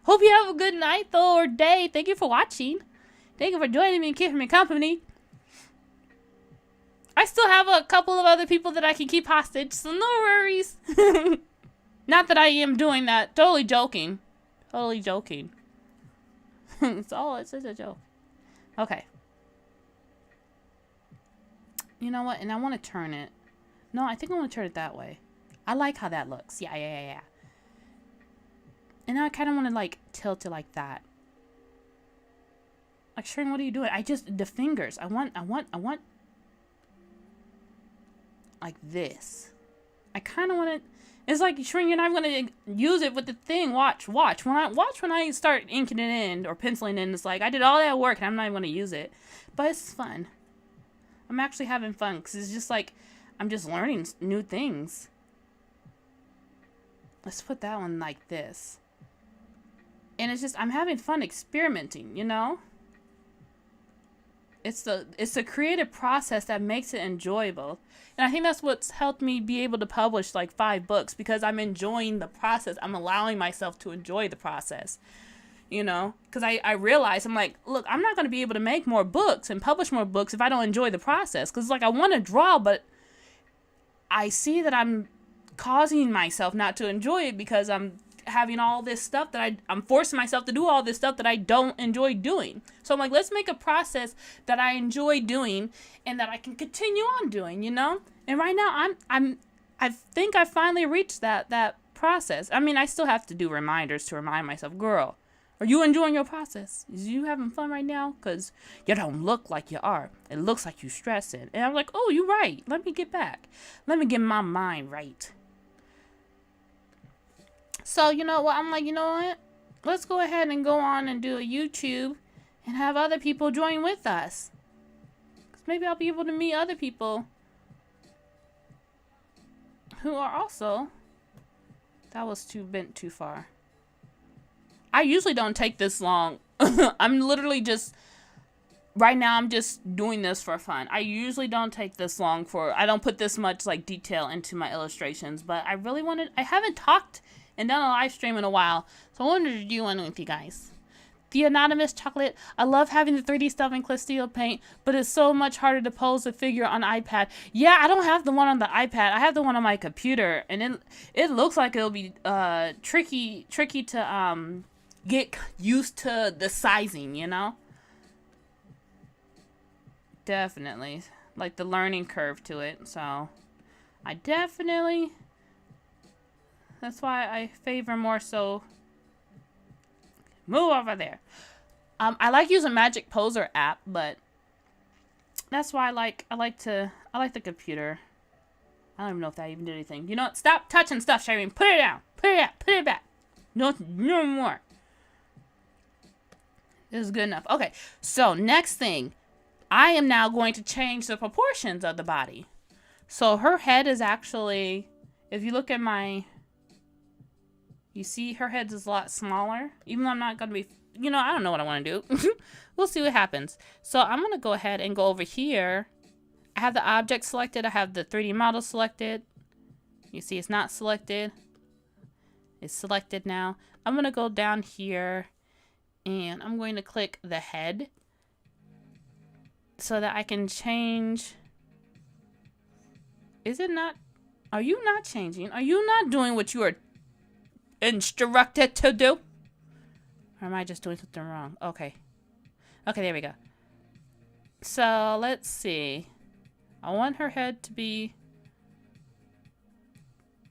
Hope you have a good night, though, or day. Thank you for watching. Thank you for joining me and keeping me company. I still have a couple of other people that I can keep hostage, so no worries. Not that I am doing that. Totally joking. It's just a joke. Okay. You know what? And I want to turn it. No, I think I want to turn it that way. I like how that looks. Yeah. And now I kind of want to like tilt it like that. Like, Shrin, what are you doing? The fingers. I want like this. I kind of want to. It's like, Shrin, you're not going to use it with the thing. Watch. When I start inking it in or penciling in, it's like I did all that work and I'm not even going to use it. But it's fun. I'm actually having fun because it's just like I'm just learning new things. Let's put that one like this. And it's just I'm having fun experimenting, you know? It's the creative process that makes it enjoyable. And I think that's what's helped me be able to publish like 5 books, because I'm enjoying the process. I'm allowing myself to enjoy the process. You know, because I realize, I'm like, look, I'm not going to be able to make more books and publish more books if I don't enjoy the process. Because, like, I want to draw, but I see that I'm causing myself not to enjoy it because I'm having all this stuff that I'm forcing myself to do all this stuff that I don't enjoy doing. So I'm like, let's make a process that I enjoy doing and that I can continue on doing, you know? And right now, I think I finally reached that process. I mean, I still have to do reminders to remind myself, girl, are you enjoying your process? Is you having fun right now? Because you don't look like you are. It looks like you stressing. And I'm like, oh, you're right. Let me get back. Let me get my mind right. So, you know what? I'm like, you know what? Let's go ahead and go on and do a YouTube and have other people join with us. Because maybe I'll be able to meet other people who are also... That was bent too far. I usually don't take this long. I'm literally just, right now I'm just doing this for fun. I usually don't take this long I don't put this much like detail into my illustrations, but I haven't talked and done a live stream in a while, so I wanted to do one with you guys. The Anonymous Chocolate, I love having the 3D stuff in Castile Paint, but it's so much harder to pose a figure on iPad. Yeah, I don't have the one on the iPad. I have the one on my computer, and it looks like it'll be tricky to get used to the sizing, you know? Definitely. Like the learning curve to it. So I definitely, that's why I favor more so. Move over there. I like using Magic Poser app, but that's why I like the computer. I don't even know if that even did anything. You know what? Stop touching stuff, Shireen. Put it down. Put it out. Put it back. No more. This is good enough. Okay, so next thing. I am now going to change the proportions of the body. So her head is actually, if you look at you see her head is a lot smaller. Even though I'm not going to be, I don't know what I want to do. We'll see what happens. So I'm going to go ahead and go over here. I have the object selected. I have the 3D model selected. You see it's not selected. It's selected now. I'm going to go down here and I'm going to click the head so that I can change. Is it not? Are you not changing? Are you not doing what you are instructed to do? Or am I just doing something wrong? Okay. Okay, there we go. So let's see. I want her head to be,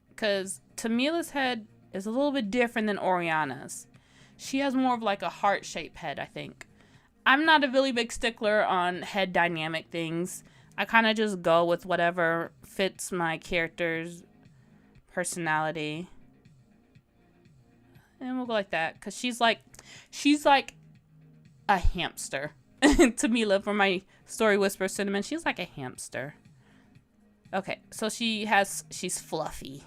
because Tamila's head is a little bit different than Oriana's. She has more of like a heart-shaped head, I think. I'm not a really big stickler on head dynamic things. I kind of just go with whatever fits my character's personality. And we'll go like that, because she's like a hamster. Tamila, for my Story Whisper Cinnamon, she's like a hamster. Okay, so she's fluffy.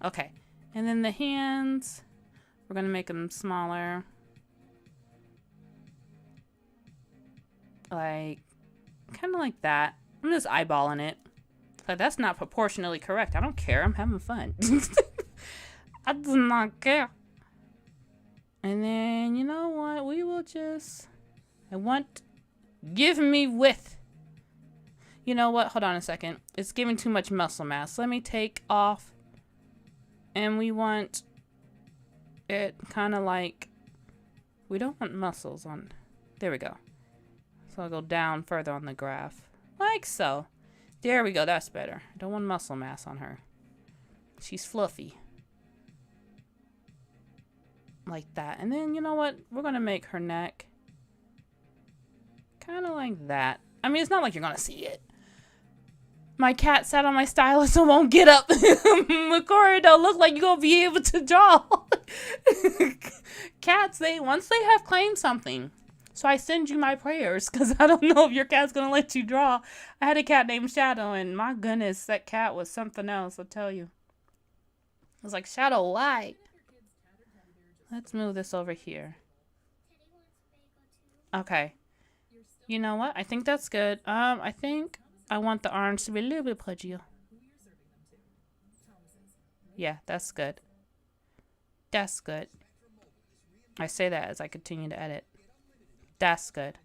Okay, and then the hands, we're gonna make them smaller. Like, kind of like that. I'm just eyeballing it. Like, that's not proportionally correct. I don't care. I'm having fun. I do not care. And then, you know what? We will just... Give me width. You know what? Hold on a second. It's giving too much muscle mass. Let me take off. And we want it kind of like... We don't want muscles on... There we go. So I'll go down further on the graph. Like so. There we go. That's better. I don't want muscle mass on her. She's fluffy. Like that. And then, you know what? We're going to make her neck kind of like that. I mean, it's not like you're going to see it. My cat sat on my stylus and won't get up. Makori don't look like you're going to be able to draw. Cats, once they have claimed something. So I send you my prayers, because I don't know if your cat's going to let you draw. I had a cat named Shadow, and my goodness, that cat was something else, I'll tell you. I was like, Shadow, why? Let's move this over here. Okay. You know what? I think that's good. I think I want the arms to be a little bit pudgier. Yeah, that's good. That's good. I say that as I continue to edit. That's good.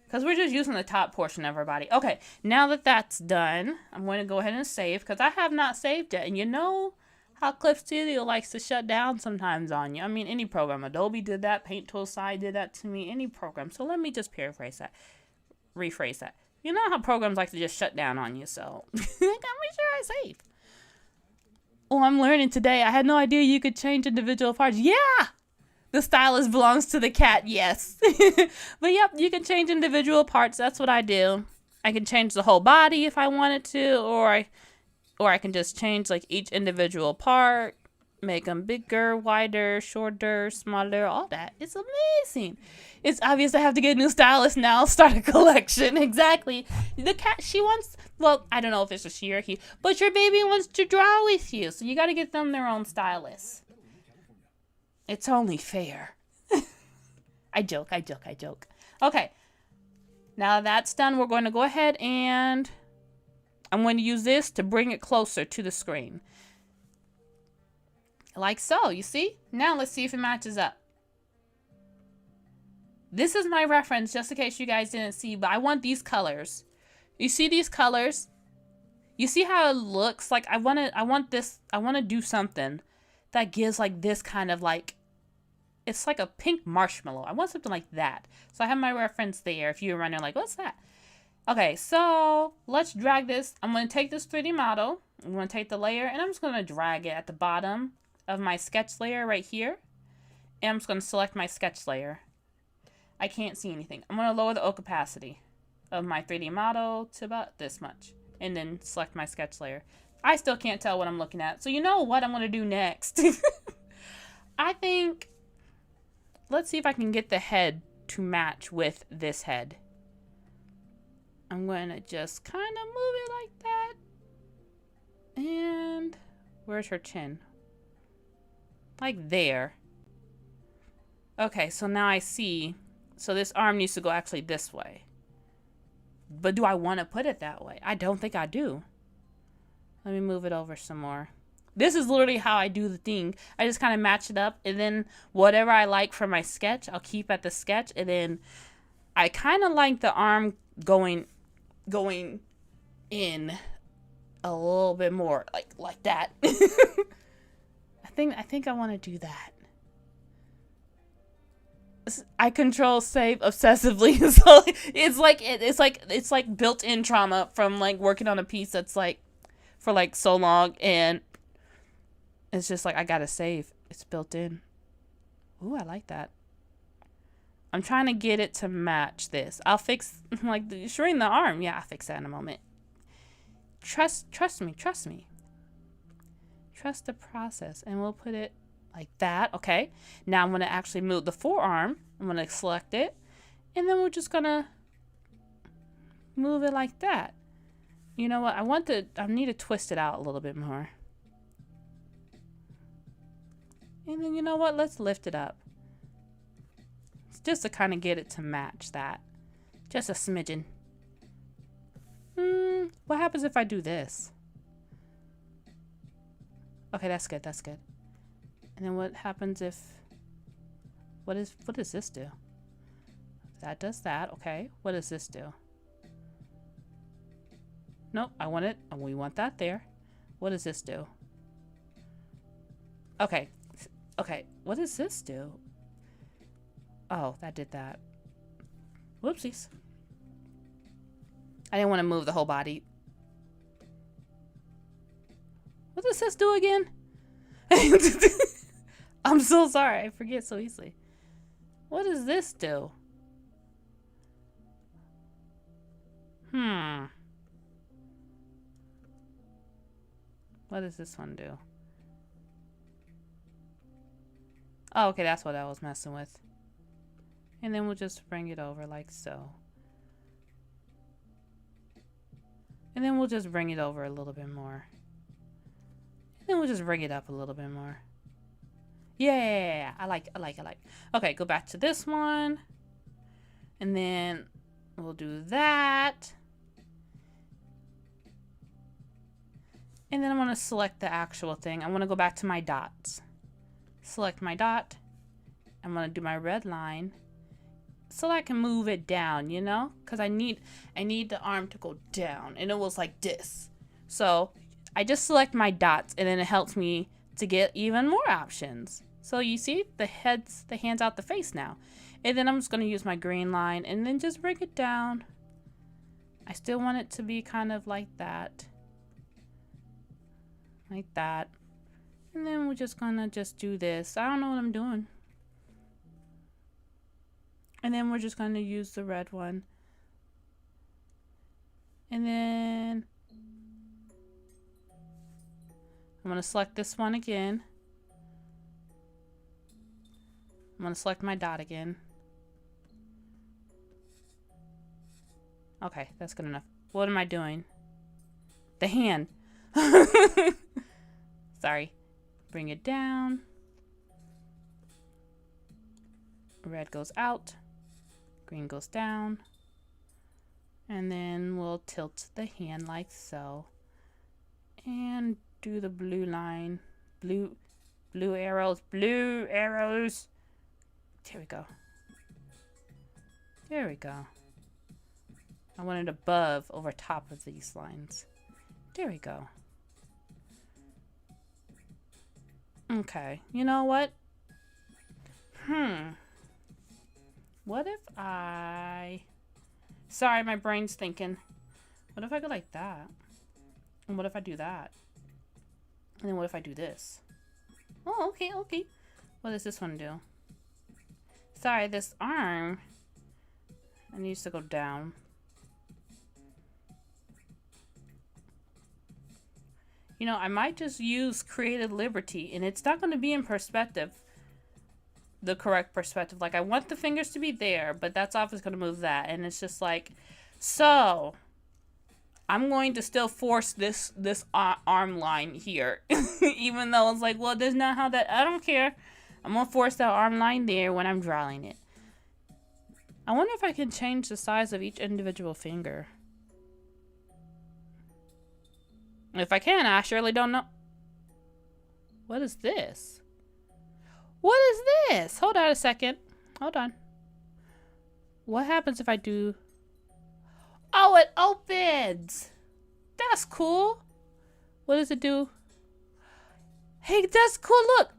Because we're just using the top portion of our body. Okay, now that that's done, I'm going to go ahead and save, because I have not saved yet. And you know how Clip Studio likes to shut down sometimes on you. I mean, any program. Adobe did that. Paint Tool Side did that to me. Any program. So let me just rephrase that. You know how programs like to just shut down on you, so I'm sure I save. Oh, I'm learning today. I had no idea you could change individual parts. Yeah! The stylus belongs to the cat, yes. But yep, you can change individual parts. That's what I do. I can change the whole body if I wanted to, or I can just change like each individual part, make them bigger, wider, shorter, smaller, all that. It's amazing. It's obvious I have to get a new stylus now, start a collection. Exactly. The cat, she wants, well, I don't know if it's a she or he, but your baby wants to draw with you, so you got to get them their own stylus. It's only fair. I joke. Okay. Now that's done, we're going to go ahead and I'm going to use this to bring it closer to the screen. Like so, you see? Now let's see if it matches up. This is my reference, just in case you guys didn't see, but I want these colors. You see these colors? You see how it looks? Like I want to do something that gives like this kind of like, it's like a pink marshmallow. I want something like that. So I have my reference there if you're running like, what's that? Okay, so let's drag this. I'm going to take this 3D model. I'm going to take the layer and I'm just going to drag it at the bottom of my sketch layer right here. And I'm just going to select my sketch layer. I can't see anything. I'm going to lower the opacity of my 3D model to about this much. And then select my sketch layer. I still can't tell what I'm looking at. So you know what I'm going to do next? I think, let's see if I can get the head to match with this head. I'm going to just kind of move it like that. And where's her chin? Like there. Okay, so now I see. So this arm needs to go actually this way. But do I want to put it that way? I don't think I do. Let me move it over some more. This is literally how I do the thing. I just kind of match it up. And then whatever I like for my sketch, I'll keep at the sketch. And then I kind of like the arm going in a little bit more. Like that. I think I want to do that. I control save obsessively, so it's like built-in trauma from like working on a piece that's like for like so long, and it's just like I gotta save. It's built in. Ooh, I like that. I'm trying to get it to match this. I'll fix like showing the arm. Yeah, I'll fix that in a moment. Trust me. Trust the process, and we'll put it like that. Okay, now I'm going to actually move the forearm. I'm going to select it, and then we're just going to move it like that. You know what? I need to twist it out a little bit more. And then you know what? Let's lift it up. It's just to kind of get it to match that. Just a smidgen. What happens if I do this? Okay, that's good. That's good. And then what happens if... What does this do? That does that. Okay. What does this do? Nope. We want that there. What does this do? Okay. Okay. What does this do? Oh, that did that. Whoopsies. I didn't want to move the whole body. What does this do again? I'm so sorry. I forget so easily. What does this do? What does this one do? Oh, okay, that's what I was messing with. And then we'll just bring it over like so. And then we'll just bring it over a little bit more. And then we'll just bring it up a little bit more. Yeah, I like. Okay, go back to this one. And then we'll do that. And then I'm going to select the actual thing. I want to go back to my dots. Select my dot. I'm going to do my red line. So that I can move it down, you know? Because I need the arm to go down. And it was like this. So I just select my dots. And then it helps me to get even more options. So you see the hands out the face now. And then I'm just going to use my green line. And then just bring it down. I still want it to be kind of like that. Like that. And then we're just going to just do this. I don't know what I'm doing. And then we're just going to use the red one. And then I'm going to select this one again. I'm going to select my dot again. Okay, that's good enough. What am I doing? The hand. Sorry. Bring it down. Red goes out. Green goes down. And then we'll tilt the hand like so. And do the blue line. Blue arrows. Blue arrows. There we go. There we go. I want it above, over top of these lines. There we go. Okay, you know what? What if I... Sorry, my brain's thinking. What if I go like that? And what if I do that? And then what if I do this? Oh, okay, okay. What does this one do? Sorry, this arm... It needs to go down. You know, I might just use creative liberty, and it's not going to be in perspective. The correct perspective. Like, I want the fingers to be there, but that's obviously going to move that. And it's just like, so I'm going to still force this arm line here. Even though it's like, well, there's not how that, I don't care. I'm going to force that arm line there when I'm drawing it. I wonder if I can change the size of each individual finger. If I can, I surely don't know. What is this? What is this? Hold on a second. Hold on. What happens if I do... Oh, it opens! That's cool. What does it do? Hey, that's cool, look!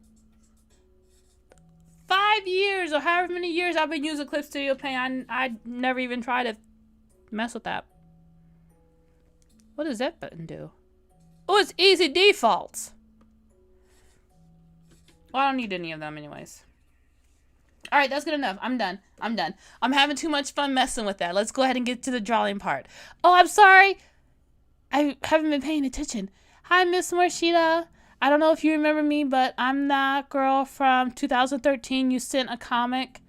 5 years or however many years I've been using Clip Studio Paint. I never even tried to mess with that. What does that button do? Oh, it's easy defaults. Well, I don't need any of them anyways. All right, that's good enough. I'm done. I'm done. I'm having too much fun messing with that. Let's go ahead and get to the drawing part. Oh, I'm sorry. I haven't been paying attention. Hi, Miss Morishita. I don't know if you remember me, but I'm that girl from 2013. You sent a comic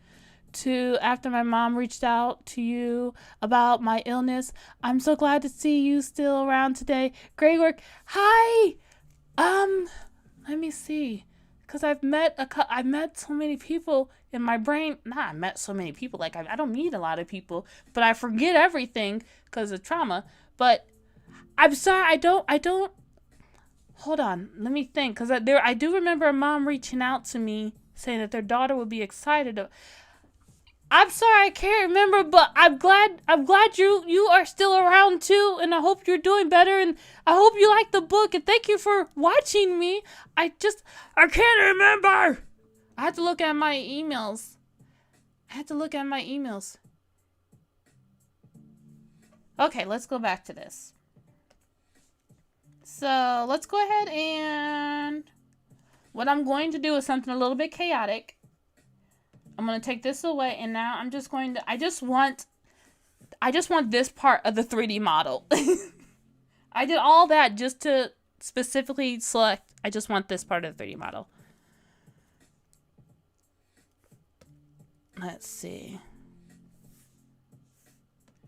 to after my mom reached out to you about my illness. I'm so glad to see you still around today. Great work. Hi. Let me see. Because I've met so many people in my brain. I met so many people. Like, I don't meet a lot of people, but I forget everything because of trauma. But I'm sorry, I don't. Hold on, let me think. Because I do remember a mom reaching out to me saying that their daughter would be excited. I'm sorry, I can't remember, but I'm glad you are still around too, and I hope you're doing better, and I hope you like the book, and thank you for watching me. I can't remember. I had to look at my emails. Okay, let's go back to this. So, let's go ahead and what I'm going to do is something a little bit chaotic. I'm going to take this away, and now I'm just going to, I just want this part of the 3D model. I did all that just to specifically select, I just want this part of the 3D model. Let's see.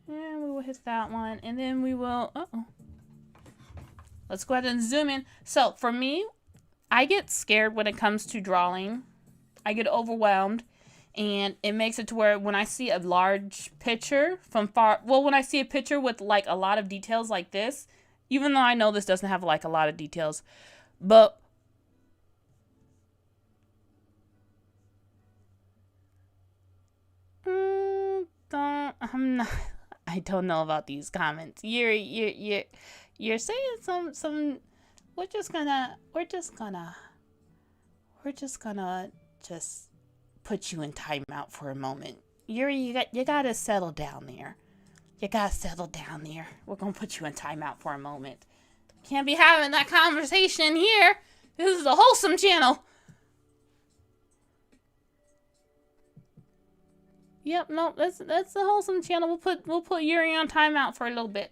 And we will hit that one, and then we will, let's go ahead and zoom in. So, for me, I get scared when it comes to drawing. I get overwhelmed. And it makes it to where when I see a large picture from far, well, when I see a picture with like a lot of details like this, even though I know this doesn't have like a lot of details, but I don't know about these comments. You're saying some, we're just gonna put you in timeout for a moment. You gotta settle down there. We're gonna put you in timeout for a moment. Can't be having that conversation here. This is a wholesome channel. Yep, no, that's a wholesome channel. We'll put Yuri on timeout for a little bit.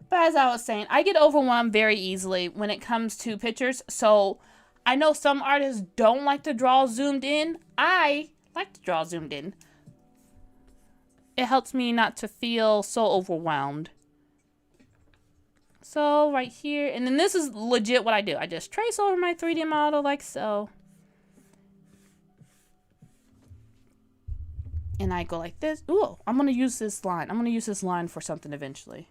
But as I was saying, I get overwhelmed very easily when it comes to pictures. So I know some artists don't like to draw zoomed in. I like to draw zoomed in. It helps me not to feel so overwhelmed. So right here, and then this is legit what I do. I just trace over my 3D model like so. And I go like this. Ooh, I'm going to use this line. I'm going to use this line for something eventually.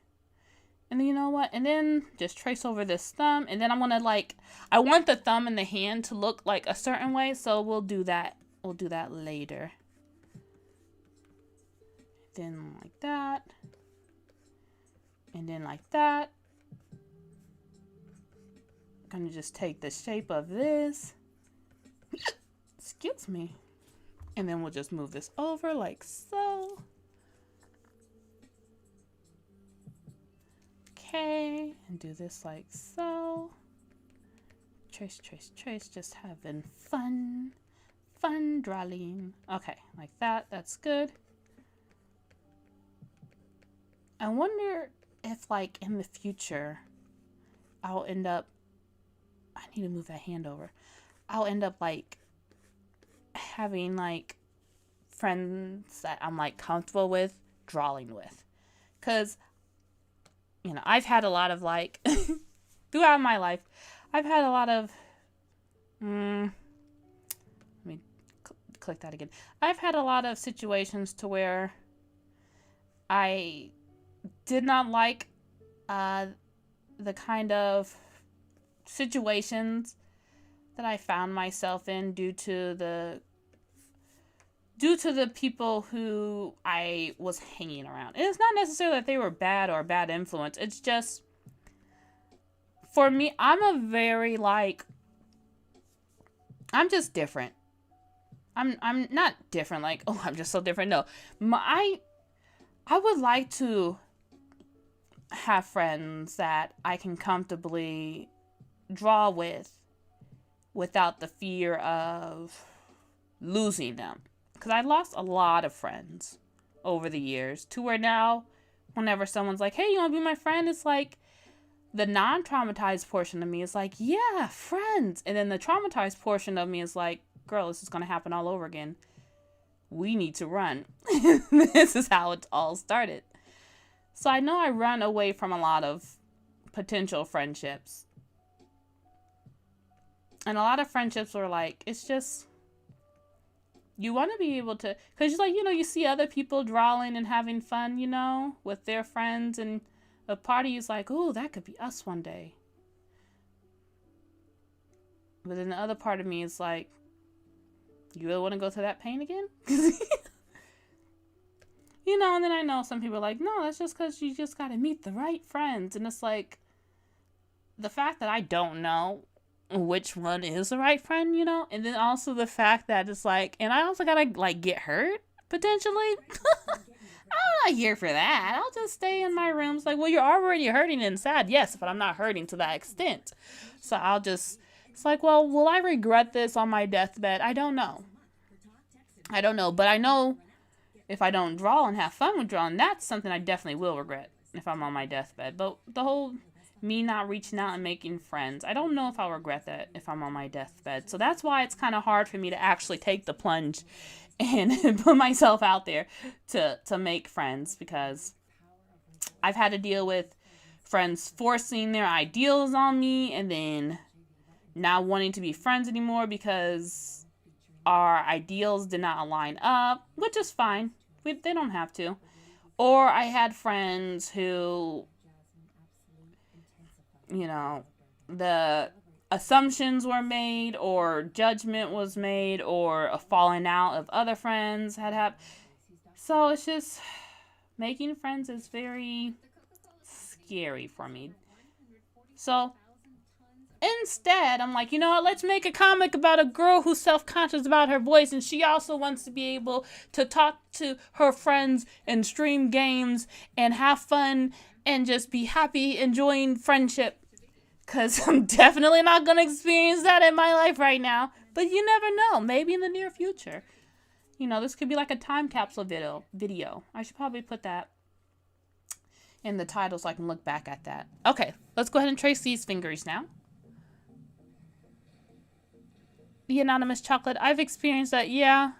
And then you know what? And then just trace over this thumb. And then I'm going to like, I want the thumb and the hand to look like a certain way. So we'll do that. We'll do that later. Then like that. And then like that. gonna just take the shape of this. Excuse me. And then we'll just move this over like so. Okay, and do this like so. Trace, trace, trace, just having fun. Fun drawing. Okay, like that, that's good. I wonder if like in the future, I'll end up, I need to move that hand over. I'll end up like having like friends that I'm like comfortable with drawing with. Cause, you know, I've had a lot of like, throughout my life, I've had a lot of, let me click that again. I've had a lot of situations to where I did not like the kind of situations that I found myself in due to the people who I was hanging around. And it's not necessarily that they were bad or a bad influence. It's just, for me, I'm just different. I'm not different, like, oh, I'm just so different. No, I would like to have friends that I can comfortably draw with without the fear of losing them. Because I lost a lot of friends over the years to where now, whenever someone's like, hey, you want to be my friend? It's like, the non-traumatized portion of me is like, yeah, friends. And then the traumatized portion of me is like, girl, this is going to happen all over again. We need to run. This is how it all started. So I know I run away from a lot of potential friendships. And a lot of friendships were like, it's just, you want to be able to, because like, you know, you see other people drawing and having fun, you know, with their friends, and a part of you is like, oh, that could be us one day. But then the other part of me is like, you really want to go through that pain again? You know, and then I know some people are like, no, that's just because you just got to meet the right friends. And it's like, the fact that I don't know which one is the right friend, you know? And then also the fact that it's like, and I also got to like get hurt, potentially. I'm not here for that. I'll just stay in my room. It's like, well, you're already hurting inside. Yes, but I'm not hurting to that extent. So I'll just, it's like, well, will I regret this on my deathbed? I don't know. I don't know. But I know if I don't draw and have fun with drawing, that's something I definitely will regret if I'm on my deathbed. But the whole me not reaching out and making friends, I don't know if I'll regret that if I'm on my deathbed. So that's why it's kind of hard for me to actually take the plunge and put myself out there to make friends, because I've had to deal with friends forcing their ideals on me and then not wanting to be friends anymore because our ideals did not align up, which is fine. They don't have to. Or I had friends who, you know, the assumptions were made or judgment was made or a falling out of other friends had happened. So it's just, making friends is very scary for me. So instead, I'm like, you know what, let's make a comic about a girl who's self-conscious about her voice, and she also wants to be able to talk to her friends and stream games and have fun and just be happy enjoying friendship. Because I'm definitely not going to experience that in my life right now. But you never know. Maybe in the near future. You know, this could be like a time capsule video. I should probably put that in the title so I can look back at that. Okay, let's go ahead and trace these fingers now. The Anonymous Chocolate. I've experienced that, yeah.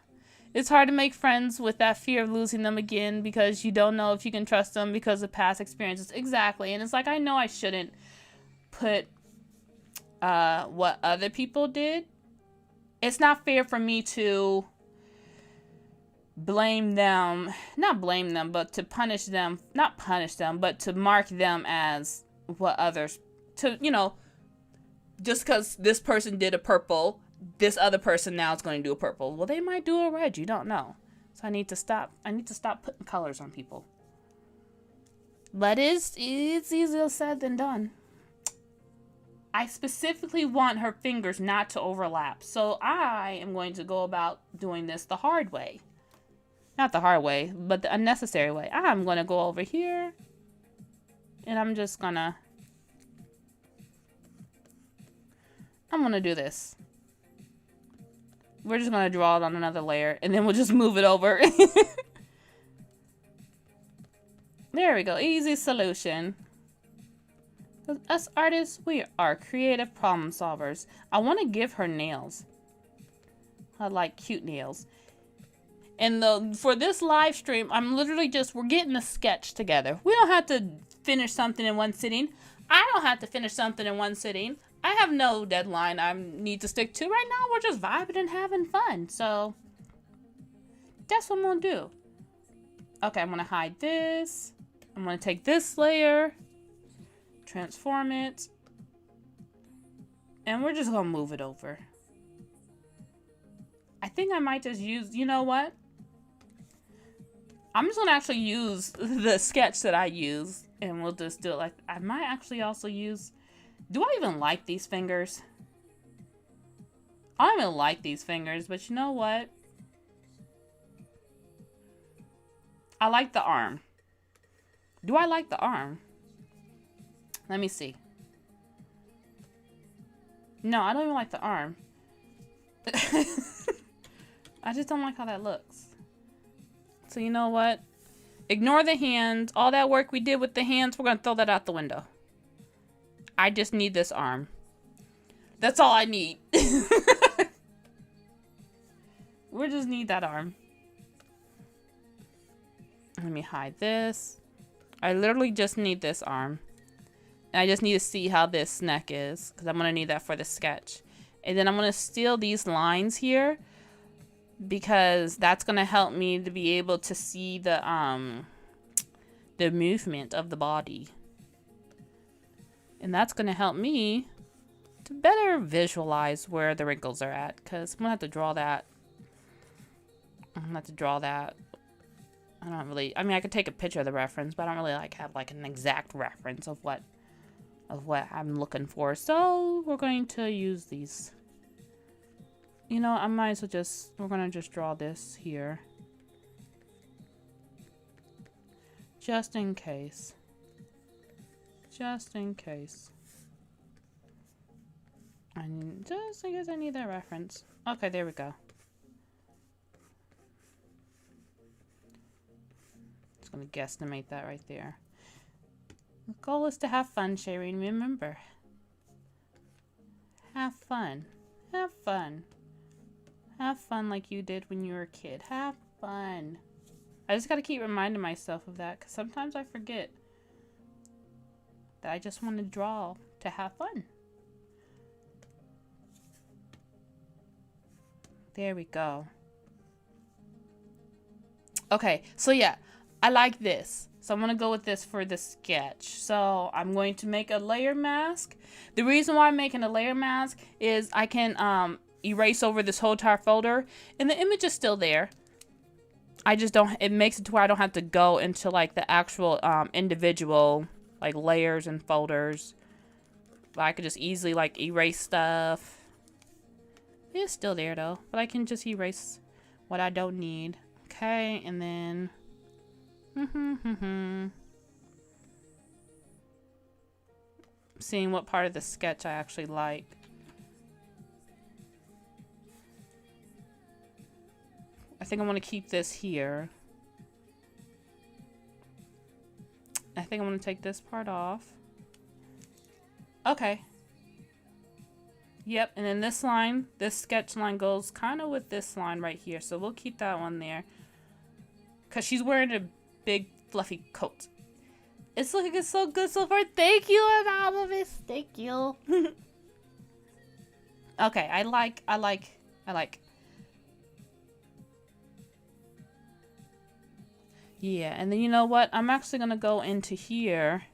It's hard to make friends with that fear of losing them again because you don't know if you can trust them because of past experiences. Exactly. And it's like, I know I shouldn't put what other people did. It's not fair for me to blame them, not blame them, but to punish them, not punish them, but to mark them as what others, to, you know, just because this person did a purple, this other person now is going to do a purple. Well, they might do a red, you don't know. So I need to stop putting colors on people. But it's easier said than done. I specifically want her fingers not to overlap. So I am going to go about doing this the hard way. Not the hard way, but the unnecessary way. I'm going to go over here. And I'm just going to... I'm going to do this. We're just going to draw it on another layer. And then we'll just move it over. There we go. Easy solution. Us artists, we are creative problem solvers. I want to give her nails. I like cute nails. And for this live stream, I'm literally just, we're getting a sketch together. We don't have to finish something in one sitting. I don't have to finish something in one sitting. I have no deadline I need to stick to. Right now, we're just vibing and having fun. So, that's what I'm going to do. Okay, I'm going to hide this. I'm going to take this layer. Transform it. And we're just going to move it over. I think I might just use, you know what? I'm just going to actually use the sketch that I use. And we'll just do it like, I might actually also use, do I even like these fingers? I don't even like these fingers, but you know what? I like the arm. Do I like the arm? Let me see. No, I don't even like the arm. I just don't like how that looks. So you know what? Ignore the hands. All that work we did with the hands, we're going to throw that out the window. I just need this arm. That's all I need. We just need that arm. Let me hide this. I literally just need this arm. And I just need to see how this neck is, because I'm going to need that for the sketch. And then I'm going to steal these lines here, because that's going to help me to be able to see the movement of the body. And that's going to help me to better visualize where the wrinkles are at, because I'm going to have to draw that. I'm going to have to draw that. I don't really, I mean, I could take a picture of the reference, but I don't really like have like an exact reference of what I'm looking for. So we're going to use these. You know, I might as well just, we're going to just draw this here. Just in case. Just in case. Just in case I need that reference. Okay, there we go. Just going to guesstimate that right there. The goal is to have fun, Shireen. Remember. Have fun. Have fun. Have fun like you did when you were a kid. Have fun. I just got to keep reminding myself of that, because sometimes I forget that I just want to draw to have fun. There we go. Okay, so yeah, I like this. So I'm going to go with this for the sketch. So I'm going to make a layer mask. The reason why I'm making a layer mask is I can erase over this whole entire folder. And the image is still there. I just don't, it makes it to where I don't have to go into like the actual individual like layers and folders. But I could just easily like erase stuff. It's still there though. But I can just erase what I don't need. Okay, and then... seeing what part of the sketch I actually like. I think I want to keep this here. I think I'm going to take this part off. Okay. Yep, and then this line, this sketch line goes kind of with this line right here. So we'll keep that one there. Because she's wearing a big fluffy coat. It's looking so good so far. Thank you, Anonymous. Thank you. Okay, I like. Yeah, and then you know what? I'm actually going to go into here.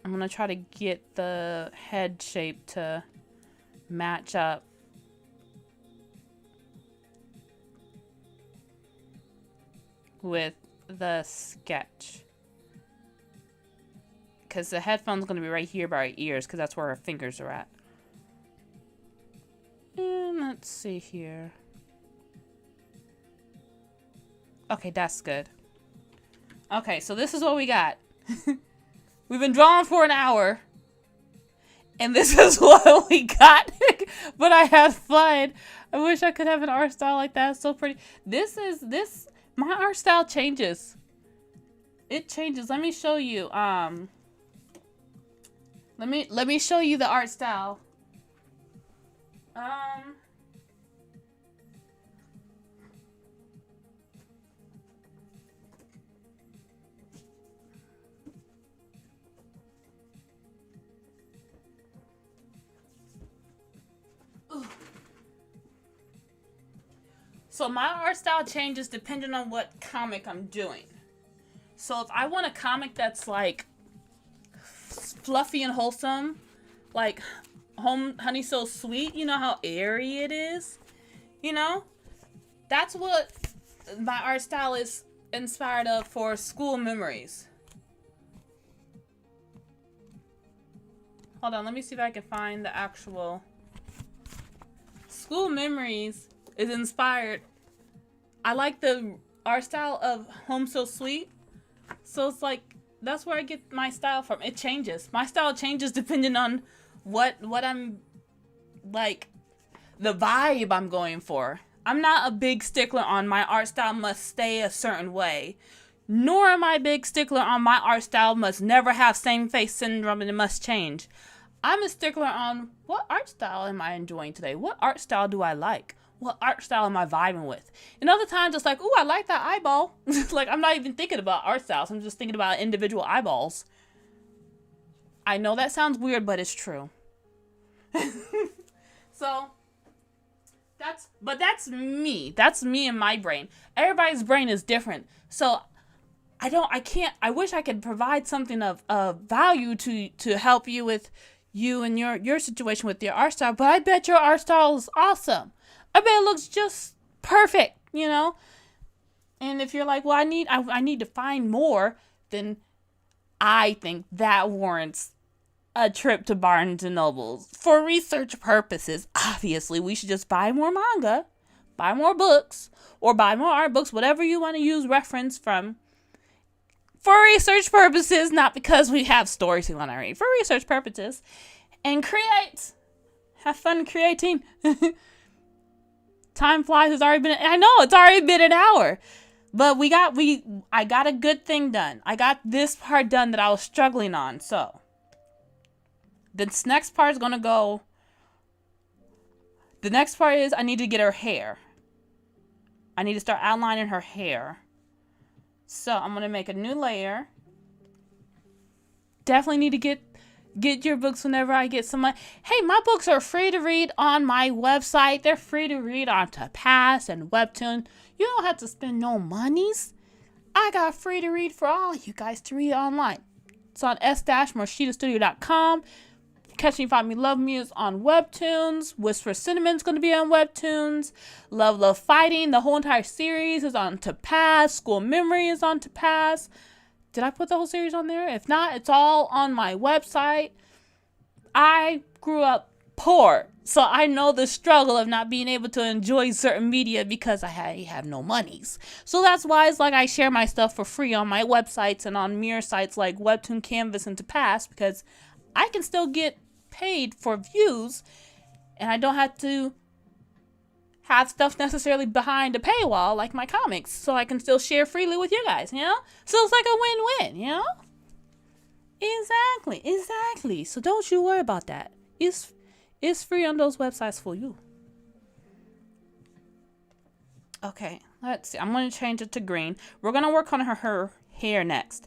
I'm going to try to get the head shape to match up. With the sketch. because the headphone's going to be right here by our ears, because that's where our fingers are at. And let's see here. Okay, that's good. Okay, so this is what we got. We've been drawing for an hour. And this is what we got. But I had fun. I wish I could have an art style like that. It's so pretty. My art style changes. It changes. Let me show you. Let me show you the art style. So my art style changes depending on what comic I'm doing. So if I want a comic that's like fluffy and wholesome, like Honey So Sweet, you know how airy it is? You know? That's what my art style is inspired of for School Memories. Hold on, let me see if I can find the actual... School Memories is inspired. I like the art style of Home So Sweet. So it's like, that's where I get my style from. It changes. My style changes depending on what I'm, like, the vibe I'm going for. I'm not a big stickler on my art style must stay a certain way. Nor am I a big stickler on my art style must never have same face syndrome and it must change. I'm a stickler on what art style am I enjoying today? What art style do I like? What art style am I vibing with? And other times it's like, ooh, I like that eyeball. Like, I'm not even thinking about art styles. I'm just thinking about individual eyeballs. I know that sounds weird, but it's true. So, that's me. That's me and my brain. Everybody's brain is different. So, I wish I could provide something of value to help you with you and your situation with your art style, but I bet your art style is awesome. I bet it looks just perfect, you know? And if you're like, well, I need to find more, then I think that warrants a trip to Barnes & Nobles. For research purposes, obviously, we should just buy more manga, buy more books, or buy more art books, whatever you want to use reference from. For research purposes, not because we have stories we want to read. For research purposes. And create. Have fun creating. Time flies. It's already been, I know, it's already been an hour. But I got a good thing done. I got this part done that I was struggling on. So, this next part is going to go, the next part is I need to get her hair. I need to start outlining her hair. So, I'm going to make a new layer. Definitely need to get your books whenever I get some money. Hey, my books are free to read on my website. They're free to read on Pass and Webtoon. You don't have to spend no monies. I got free to read for all of you guys to read online. It's on s-morishitastudio.com. Catch Me, Find Me, Love Me is on Webtoons. Whisper Cinnamon's going to be on Webtoons. Love, Love, Fighting, the whole entire series is on Pass. School Memory is on Pass. Did I put the whole series on there? If not, it's all on my website. I grew up poor, so I know the struggle of not being able to enjoy certain media because I have no monies. So that's why it's like I share my stuff for free on my websites and on mirror sites like Webtoon, Canvas, and Pass, because I can still get paid for views and I don't have to have stuff necessarily behind a paywall like my comics, so I can still share freely with you guys, you know? So it's like a win-win, you know? Exactly. So don't you worry about that. It's free on those websites for you. Okay, let's see. I'm going to change it to green. We're going to work on her hair next.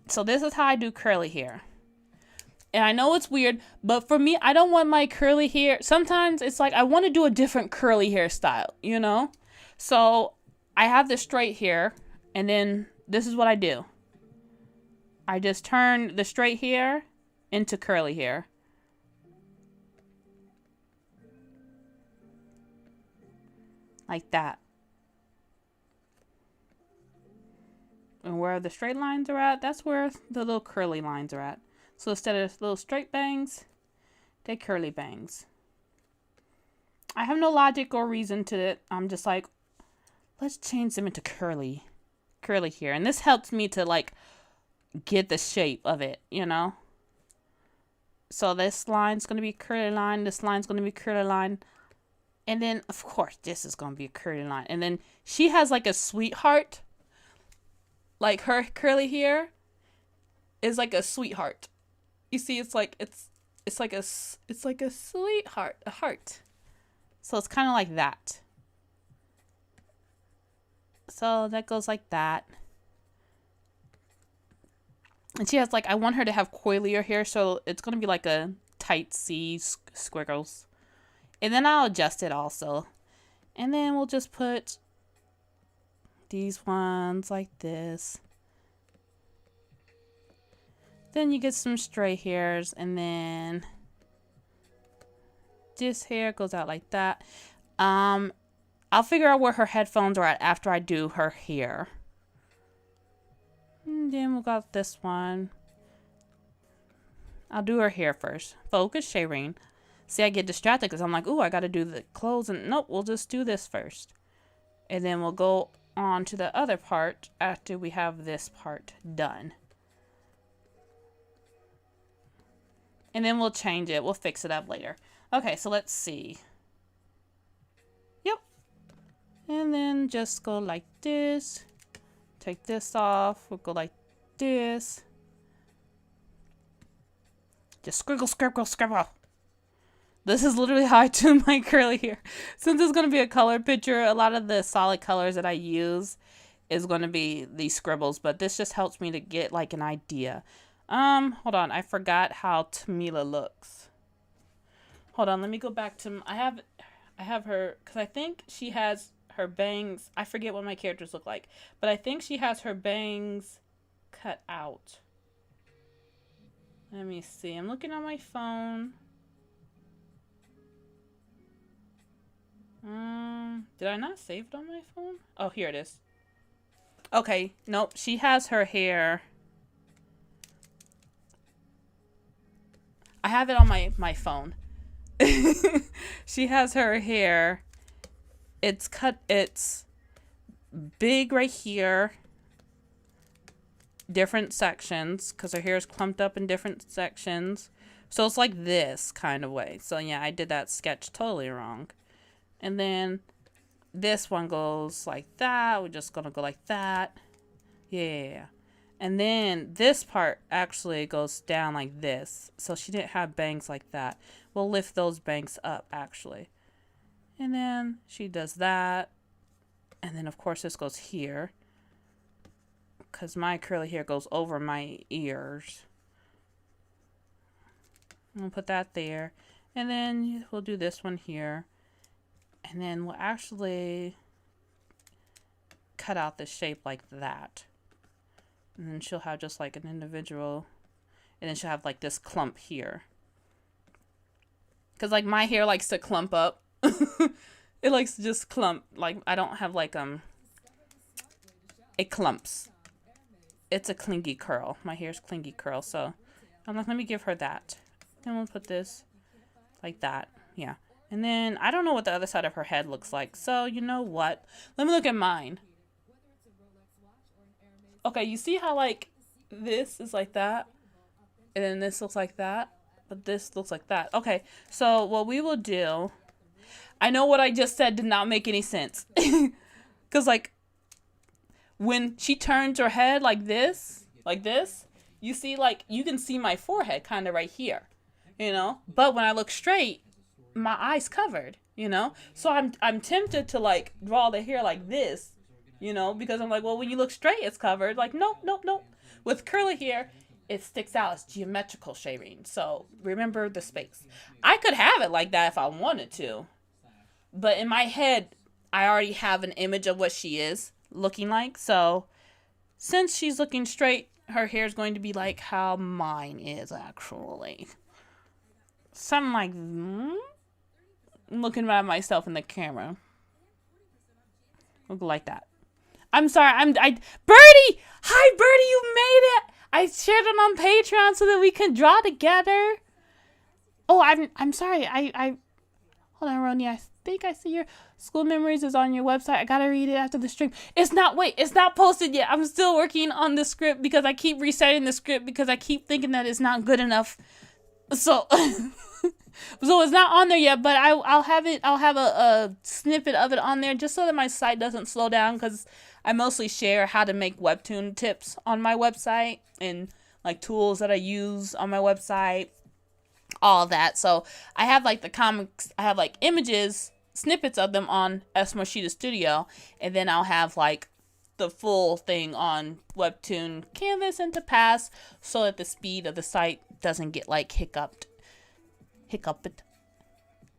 So this is how I do curly hair. And I know it's weird, but for me, I don't want my curly hair. Sometimes it's like I want to do a different curly hairstyle, you know? So I have the straight hair, and then this is what I do. I just turn the straight hair into curly hair. Like that. And where the straight lines are at, that's where the little curly lines are at. So instead of little straight bangs, they're curly bangs. I have no logic or reason to it. I'm just like, let's change them into curly here. And this helps me to like get the shape of it, you know? So this line's going to be curly line. This line's going to be curly line. And then, of course, this is going to be a curly line. And then she has like a sweetheart. Like her curly hair is like a sweetheart. You see, it's like a sweetheart, a heart. So it's kind of like that. So that goes like that. And she has like, I want her to have coilier hair, so it's going to be like a tight C squiggles. And then I'll adjust it also. And then we'll just put these ones like this. Then you get some stray hairs, and then this hair goes out like that. I'll figure out where her headphones are at after I do her hair. And then we got this one. I'll do her hair first. Focus, Shireen. See, I get distracted because I'm like, ooh, I got to do the clothes. And nope, we'll just do this first. And then we'll go on to the other part after we have this part done. And then we'll change it. We'll fix it up later. Okay, so let's see. Yep. And then just go like this. Take this off. We'll go like this. Just scribble, scribble, scribble. This is literally how I do my curly hair. Since it's going to be a color picture, a lot of the solid colors that I use is going to be these scribbles. But this just helps me to get like an idea. Hold on. I forgot how Tamila looks. Hold on. Let me go back to... I have her... Because I think she has her bangs... I forget what my characters look like. But I think she has her bangs cut out. Let me see. I'm looking on my phone. Did I not save it on my phone? Oh, here it is. Okay. Nope. She has her hair... I have it on my phone. She has her hair. It's cut. It's big right here. Different sections. Because her hair is clumped up in different sections. So it's like this kind of way. So yeah, I did that sketch totally wrong. And then this one goes like that. We're just going to go like that. Yeah. And then this part actually goes down like this. So she didn't have bangs like that. We'll lift those bangs up actually. And then she does that. And then of course this goes here. Because my curly hair goes over my ears. We'll put that there. And then we'll do this one here. And then we'll actually cut out the shape like that. And then she'll have just like an individual. And then she'll have like this clump here. Because like my hair likes to clump up. It likes to just clump. Like I don't have like it clumps. It's a clingy curl. My hair's clingy curl. So I'm like, let me give her that. Then we'll put this like that. Yeah. And then I don't know what the other side of her head looks like. So you know what? Let me look at mine. Okay, you see how like this is like that? And then this looks like that? But this looks like that. Okay, so what we will do... I know what I just said did not make any sense. Because like when she turns her head like this, you see like, you can see my forehead kind of right here, you know? But when I look straight, my eyes covered, you know? So I'm tempted to like draw the hair like this. You know, because I'm like, well, when you look straight, it's covered. Like, nope, nope, nope. With curly hair, it sticks out. It's geometrical shading. So remember the space. I could have it like that if I wanted to. But in my head, I already have an image of what she is looking like. So since she's looking straight, her hair is going to be like how mine is actually. Something like, I'm looking at myself in the camera. Look like that. I'm sorry. Birdie! Hi, Birdie, you made it! I shared it on Patreon so that we can draw together. Oh, I'm sorry. Hold on, Roni. I think I see your school memories is on your website. I gotta read it after the stream. It's not posted yet. I'm still working on the script because I keep resetting the script because I keep thinking that it's not good enough. So, so it's not on there yet, but I'll have it. I'll have a snippet of it on there just so that my site doesn't slow down, because I mostly share how to make Webtoon tips on my website and like tools that I use on my website, all of that. So I have like the comics, I have like images, snippets of them on S-Morishita Studio, and then I'll have like the full thing on Webtoon Canvas and to pass, so that the speed of the site doesn't get like hiccuped.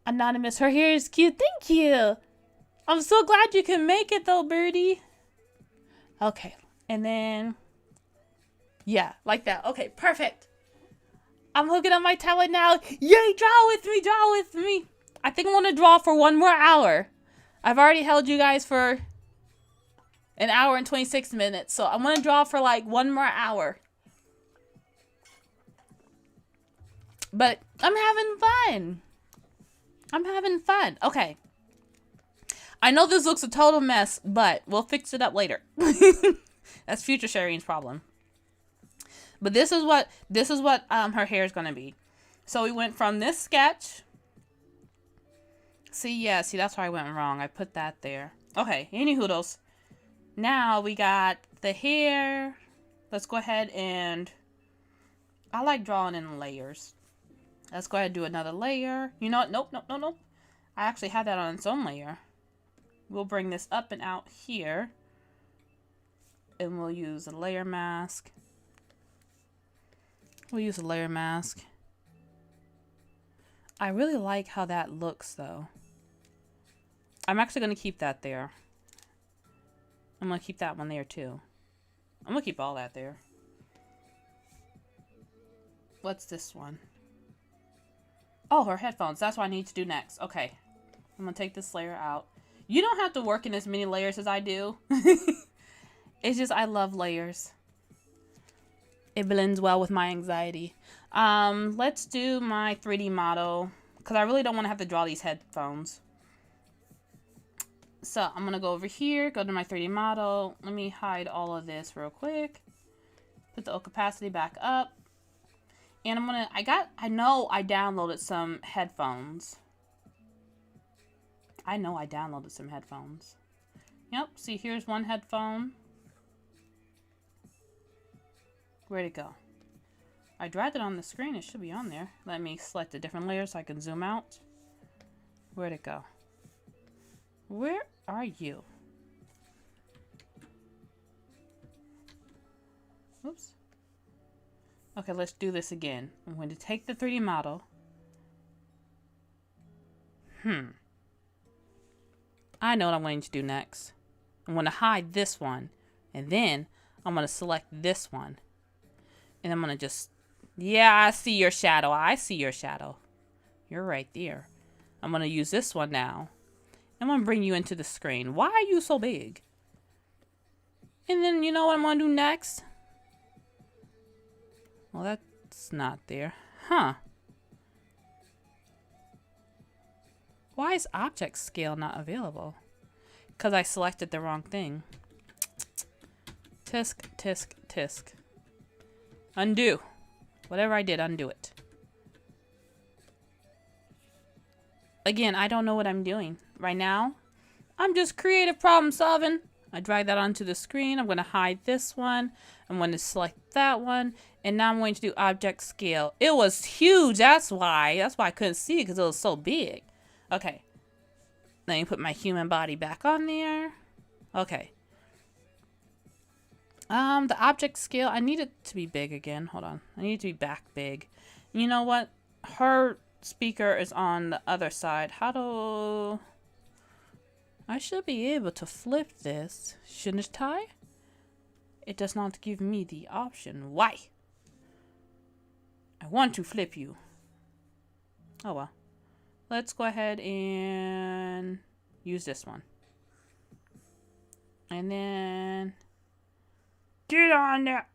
Anonymous, her hair is cute. Thank you. I'm so glad you can make it though, Birdie. Okay, and then yeah, like that. Okay, perfect. I'm hooking up my tablet now. Yay, draw with me. I think I want to draw for 1 more hour. I've already held you guys for 1 hour and 26 minutes, so I'm gonna draw for like 1 more hour. But I'm having fun. Okay. I know this looks a total mess, but we'll fix it up later. That's future Shireen's problem. But this is what her hair is gonna be. So we went from this sketch. See, that's where I went wrong. I put that there. Okay, any hoodles. Now we got the hair. Let's go ahead and I like drawing in layers. Let's go ahead and do another layer. You know what? Nope. I actually had that on its own layer. We'll bring this up and out here. And we'll use a layer mask. I really like how that looks though. I'm actually going to keep that there. I'm going to keep that one there too. I'm going to keep all that there. What's this one? Oh, her headphones. That's what I need to do next. Okay. I'm going to take this layer out. You don't have to work in as many layers as I do. It's just I love layers. It blends well with my anxiety. Let's do my 3D model, because I really don't want to have to draw these headphones. So I'm going to go over here, go to my 3D model. Let me hide all of this real quick. Put the opacity back up. And I know I downloaded some headphones. Yep, see, here's one headphone. Where'd it go? I dragged it on the screen. It should be on there. Let me select a different layer so I can zoom out. Where'd it go? Where are you? Oops. Okay, let's do this again. I'm going to take the 3D model. I know what I'm going to do next. I'm going to hide this one. And then I'm going to select this one. And I'm going to just... Yeah, I see your shadow. You're right there. I'm going to use this one now. I'm going to bring you into the screen. Why are you so big? And then you know what I'm going to do next? Well, that's not there. Huh. Why is object scale not available? Because I selected the wrong thing. Tisk. Undo. Whatever I did, undo it. Again, I don't know what I'm doing. Right now, I'm just creative problem solving. I drag that onto the screen. I'm going to hide this one. I'm going to select that one. And now I'm going to do object scale. It was huge. That's why I couldn't see it, because it was so big. Okay. Let me put my human body back on there. Okay. The object scale, I need it to be big again. Hold on. I need it to be back big. You know what? Her speaker is on the other side. I should be able to flip this, shouldn't I? It does not give me the option. Why? I want to flip you. Oh well. Let's go ahead and use this one. And then get on there.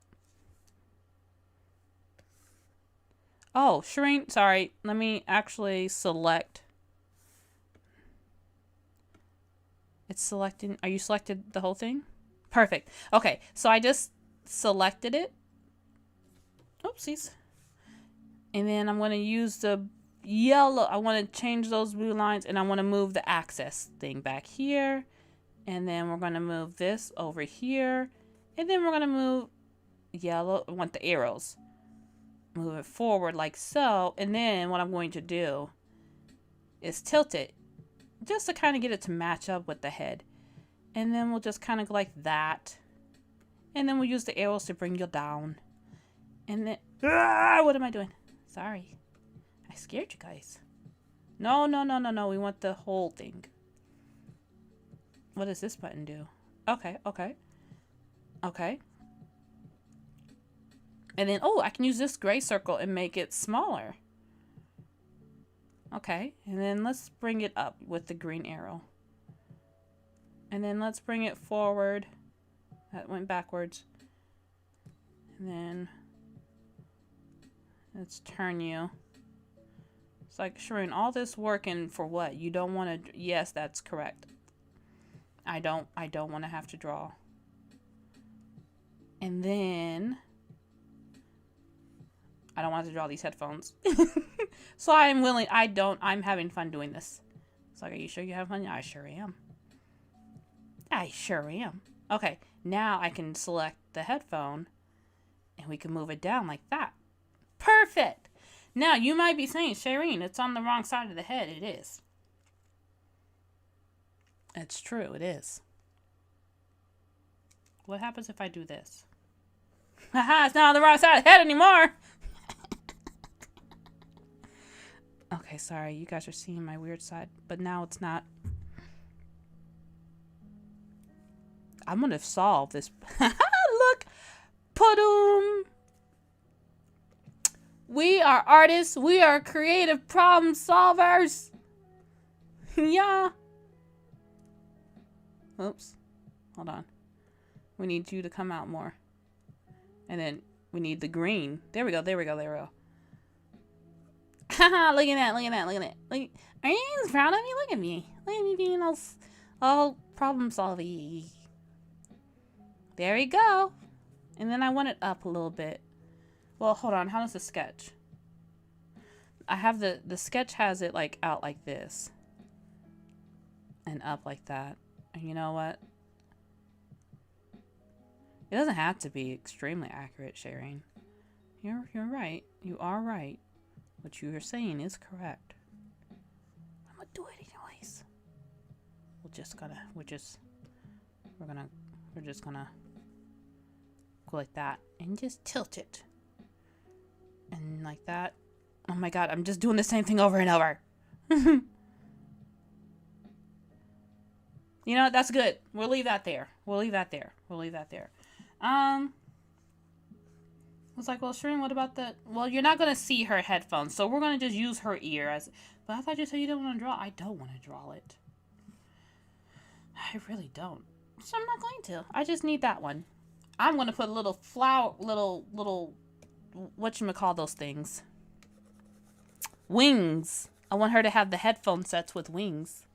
Oh, Shireen, sorry. Let me actually select. It's selecting. Are you selected the whole thing? Perfect. Okay, so I just selected it. Oopsies. And then I'm going to use the yellow. I want to change those blue lines, and I want to move the access thing back here. And then we're going to move this over here. And then we're going to move yellow. I want the arrows. Move it forward like so. And then what I'm going to do is tilt it just to kind of get it to match up with the head. And then we'll just kind of go like that. And then we'll use the arrows to bring you down. And then, what am I doing? Sorry. I scared you guys. No. We want the whole thing. What does this button do? Okay. And then, I can use this gray circle and make it smaller. Okay. And then let's bring it up with the green arrow. And then let's bring it forward. That went backwards. And then let's turn you. It's like, Shireen, all this working for what? You don't want to... Yes, that's correct. I don't want to have to draw. And then I don't want to draw these headphones. So I'm having fun doing this. It's like, are you sure you have fun? I sure am. Okay, now I can select the headphone and we can move it down like that. Perfect. Now you might be saying, Shireen, it's on the wrong side of the head. It is. It's true, it is. What happens if I do this? Haha, it's not on the wrong side of the head anymore. Okay, sorry, you guys are seeing my weird side, but now it's not. I'm gonna solve this. Look, Padum. We are artists. We are creative problem solvers. Yeah. Oops. Hold on. We need you to come out more. And then we need the green. There we go. Haha, look at that. Look, are you proud of me? Look at me. Look at me being all problem solving. There we go. And then I want it up a little bit. Well, hold on. How does the sketch? I have the sketch has it like out like this. And up like that. And you know what? It doesn't have to be extremely accurate, Shireen. You're right. You are right. What you are saying is correct. I'm gonna do it anyways. We're just gonna go like that and just tilt it. And like that. Oh my god, I'm just doing the same thing over and over. You know, that's good. We'll leave that there. It's like, well, Shireen, what about the... Well, you're not going to see her headphones, so we're going to just use her ear as... But I thought you said you didn't want to draw. I don't want to draw it. I really don't. So I'm not going to. I just need that one. I'm going to put a little flower... Little... Whatchamacall those things? Wings. I want her to have the headphone sets with wings.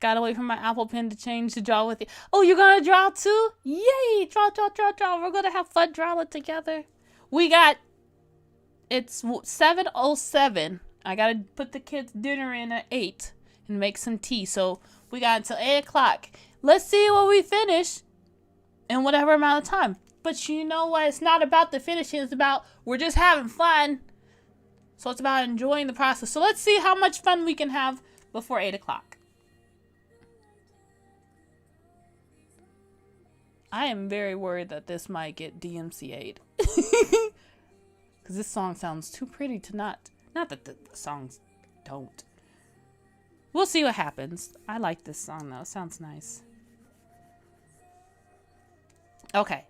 Gotta wait for my Apple Pen to change to draw with you. Oh, you're gonna draw too? Yay! Draw. We're gonna have fun drawing together. It's 7:07. I gotta put the kids' dinner in at 8 and make some tea. So we got until 8 o'clock. Let's see what we finish in whatever amount of time. But you know what? It's not about the finishing. It's about we're just having fun. So it's about enjoying the process. So let's see how much fun we can have before 8 o'clock. I am very worried that this might get DMCA'd. Because this song sounds too pretty to not that the songs don't. We'll see what happens. I like this song though. It sounds nice. Okay.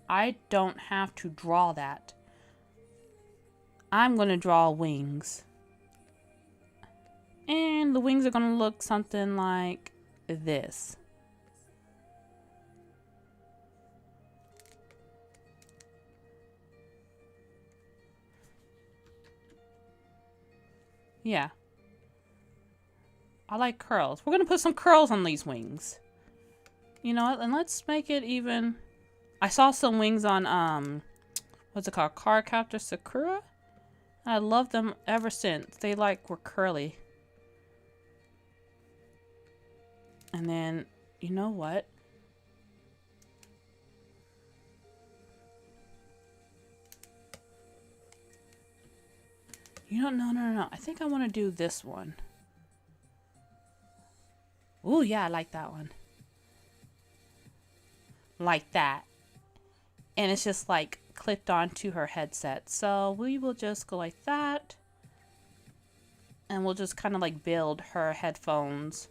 I don't have to draw that. I'm going to draw wings. And the wings are going to look something like this. Yeah. I like curls. We're going to put some curls on these wings. You know what? And let's make it even... I saw some wings on, what's it called? Cardcaptor Sakura? I love them ever since. They, like, were curly. And then, you know what? You don't know, no. I think I want to do this one. Ooh, yeah, I like that one. Like that. And it's just like clipped onto her headset. So we will just go like that. And we'll just kind of like build her headphones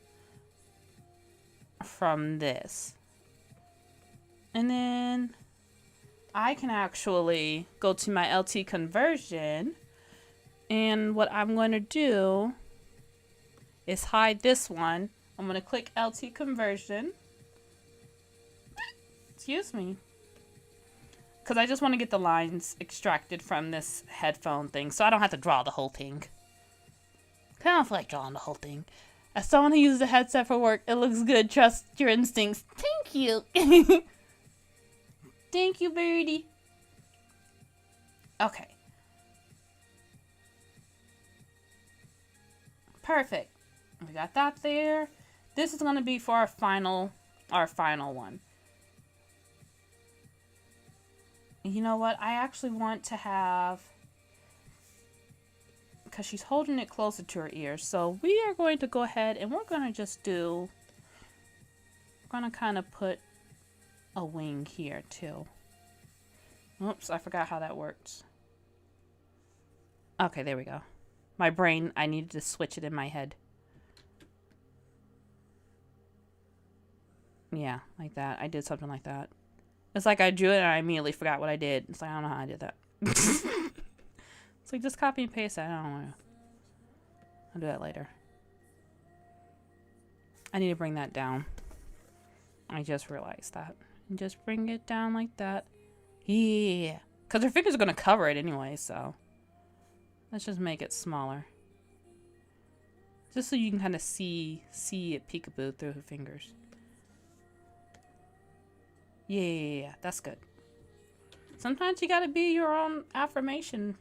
from this. And then I can actually go to my LT conversion. And what I'm going to do is hide this one. I'm going to click LT conversion. Excuse me. Because I just want to get the lines extracted from this headphone thing so I don't have to draw the whole thing. I don't feel like drawing the whole thing. As someone who uses a headset for work, it looks good. Trust your instincts. Thank you. Thank you, Birdie. Okay. Perfect. We got that there. This is going to be for our final one. You know what? I actually want to have, because she's holding it closer to her ears. So we are going to go ahead and we're going to just do, we're going to kind of put a wing here too. Oops, I forgot how that works. Okay, there we go. My brain, I needed to switch it in my head. Yeah, like that. I did something like that. It's like I drew it and I immediately forgot what I did. It's like, I don't know how I did that. It's like, just copy and paste that. I don't know. I'll do that later. I need to bring that down. I just realized that. And just bring it down like that. Yeah. Because her fingers are going to cover it anyway, so. Let's just make it smaller. Just so you can kind of see it peekaboo through her fingers. Yeah, that's good. Sometimes you gotta be your own affirmation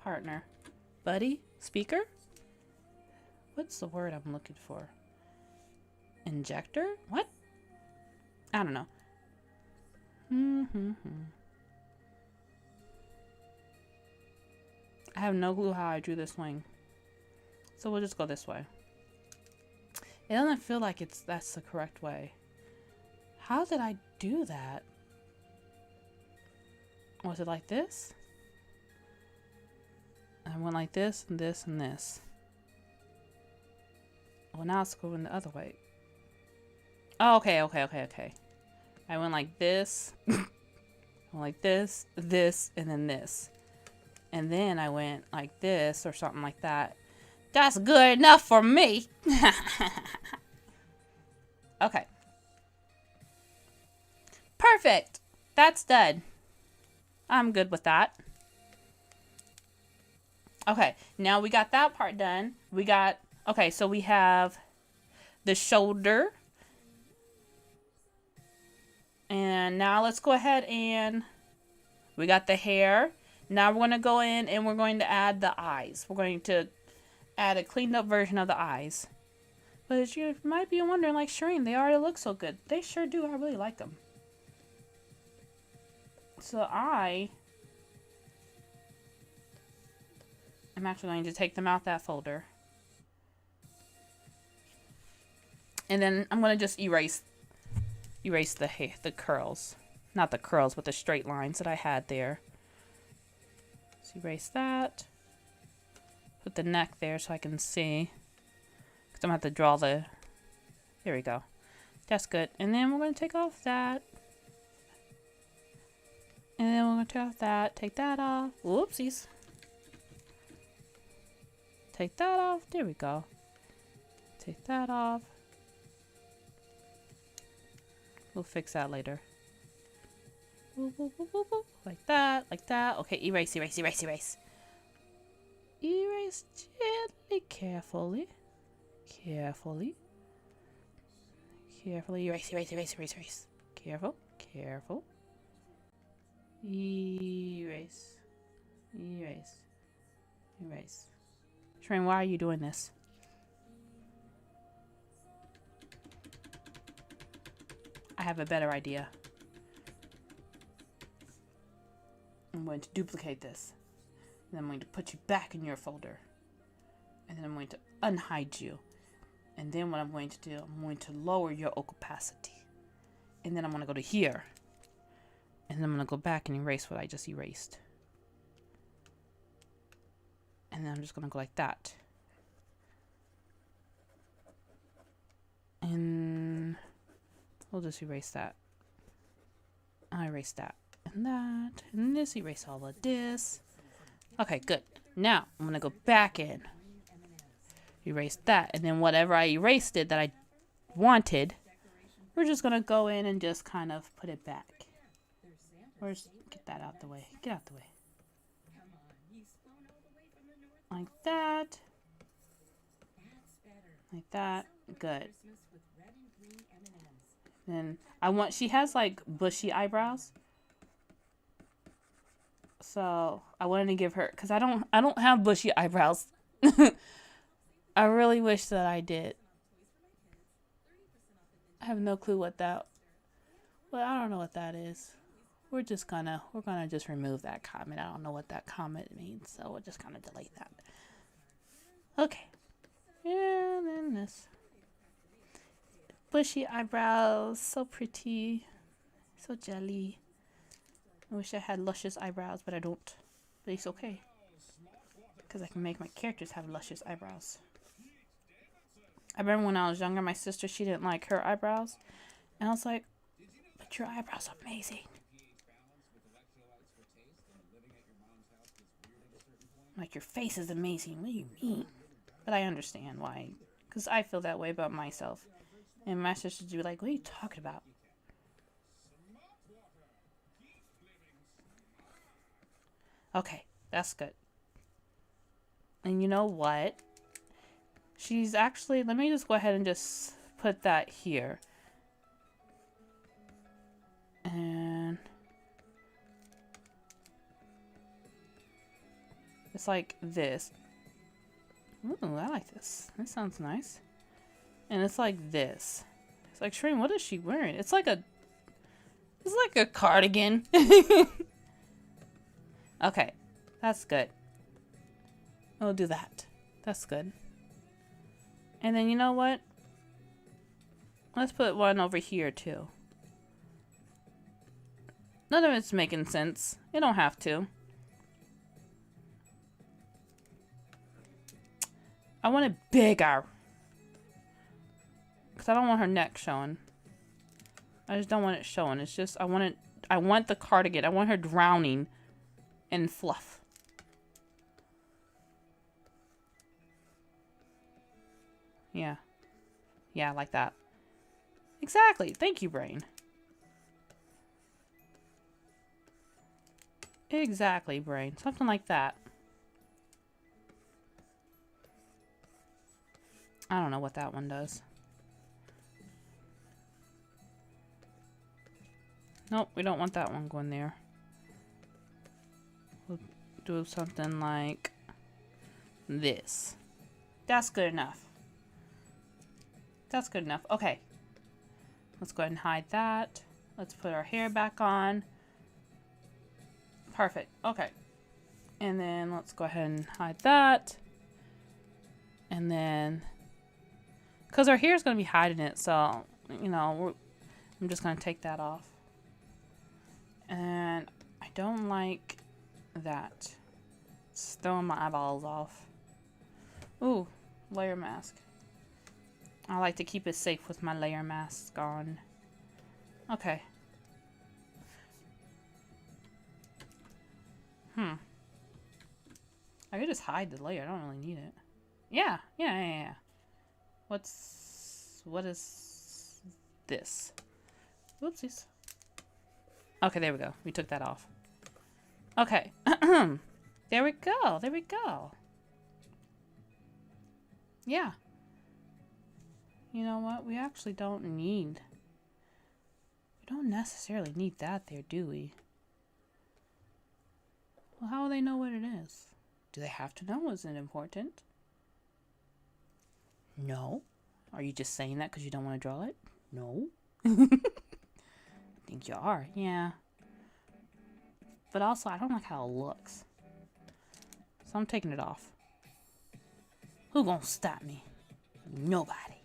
partner. Buddy? Speaker? What's the word I'm looking for? Injector? What? I don't know. I have no clue how I drew this wing. So we'll just go this way. It doesn't feel like that's the correct way. How did I do that? Was it like this? I went like this and this and this. Well, now it's going the other way. Oh, okay. I went like this, like this, this, and then this. And then I went like this or something like that. That's good enough for me. Okay. Perfect. That's done. I'm good with that. Okay, now we got that part done. Okay, so we have the shoulder. And now let's go ahead and we got the hair. Now we're going to go in and we're going to add the eyes. We're going to add a cleaned up version of the eyes. But as you might be wondering, like Shireen, they already look so good. They sure do. I really like them. So I'm actually going to take them out that folder. And then I'm going to just erase the curls. Not the curls, but the straight lines that I had there. So erase that. Put the neck there so I can see. Because I'm going to have to draw the... There we go. That's good. And then we're going to take off that. And then we're going to take off that. Take that off. Whoopsies. Take that off. There we go. Take that off. We'll fix that later. Like that, like that. Okay, erase, erase, erase, erase. Erase gently, carefully. Carefully. Carefully. Erase, erase, erase, erase, erase. Careful, careful. Erase. Erase. Erase. Shrine, why are you doing this? I have a better idea. I'm going to duplicate this. And I'm going to put you back in your folder. And then I'm going to unhide you. And then what I'm going to do, I'm going to lower your opacity. And then I'm going to go to here. And then I'm going to go back and erase what I just erased. And then I'm just going to go like that. And we'll just erase that. I'll erase that. And that, and this, erase all of this. Okay, good. Now, I'm going to go back in. Erase that. And then whatever I erased it that I wanted, we're just going to go in and just kind of put it back. Or just get that out the way. Get out the way. Like that. Like that. Good. Then she has like bushy eyebrows. So I wanted to give her, because I don't have bushy eyebrows. I really wish that I did. I have no clue what that, well, I don't know what that is. We're gonna just remove that comment. I don't know what that comment means, so we're just gonna delete that. Okay. And then this. Bushy eyebrows, so pretty, so jelly. I wish I had luscious eyebrows, but I don't. But it's okay, because I can make my characters have luscious eyebrows. I remember when I was younger, my sister, she didn't like her eyebrows. And I was like, but your eyebrows are amazing. Like, your face is amazing. What do you mean? But I understand why. Because I feel that way about myself. And my sister would be like, what are you talking about? Okay, that's good. And you know what? She's actually, let me just go ahead and just put that here. And it's like this. Ooh, I like this. This sounds nice. And it's like this. It's like, Shreen, what is she wearing? It's like a cardigan. Okay, that's good. I'll do that. That's good. And then you know what? Let's put one over here too. None of it's making sense. You don't have to. I want it bigger. Because I don't want her neck showing. I just don't want it showing. It's just, I want the cardigan. I want her drowning in fluff. Yeah. Yeah, like that. Exactly. Thank you, brain. Exactly, brain. Something like that. I don't know what that one does. Nope, we don't want that one going there. We'll do something like this. That's good enough. That's good enough. Okay. Let's go ahead and hide that. Let's put our hair back on. Perfect. Okay. And then let's go ahead and hide that. And then, because our hair is going to be hiding it, so, you know, I'm just going to take that off. And I don't like that. It's throwing my eyeballs off. Ooh, layer mask. I like to keep it safe with my layer mask on. Okay. I could just hide the layer. I don't really need it. Yeah. What is this? Whoopsies. Okay, there we go. We took that off. Okay. There we go. There we go. Yeah. You know what? We actually don't need... We don't necessarily need that there, do we? Well, how will they know what it is? Do they have to know? Is it important? No. Are you just saying that because you don't want to draw it? No. I think you are. Yeah. But also, I don't like how it looks. So I'm taking it off. Who gonna stop me? Nobody.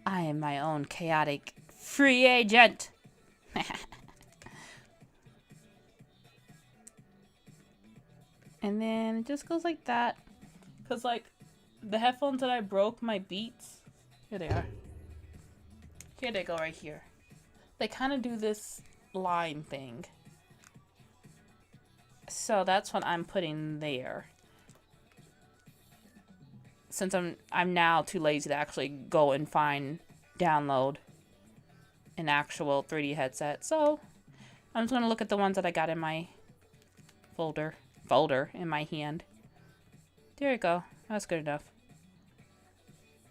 I am my own chaotic free agent. And then it just goes like that. Because, like, the headphones that I broke, my Beats, here they are. Here they go right here. They kind of do this line thing. So that's what I'm putting there. Since I'm now too lazy to actually go and download an actual 3D headset. So I'm just going to look at the ones that I got in my folder in my hand. There you go. That's good enough.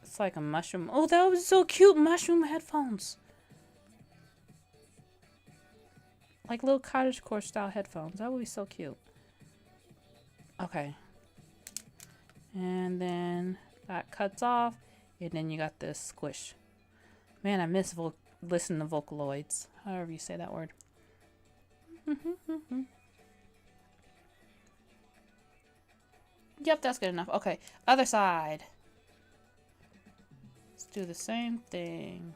It's like a mushroom. Oh, that was so cute. Mushroom headphones. Like little cottagecore style headphones. That would be so cute. Okay. And then that cuts off. And then you got this squish. Man, I miss listening to Vocaloids. However you say that word. Yep, that's good enough. Okay, other side. Let's do the same thing.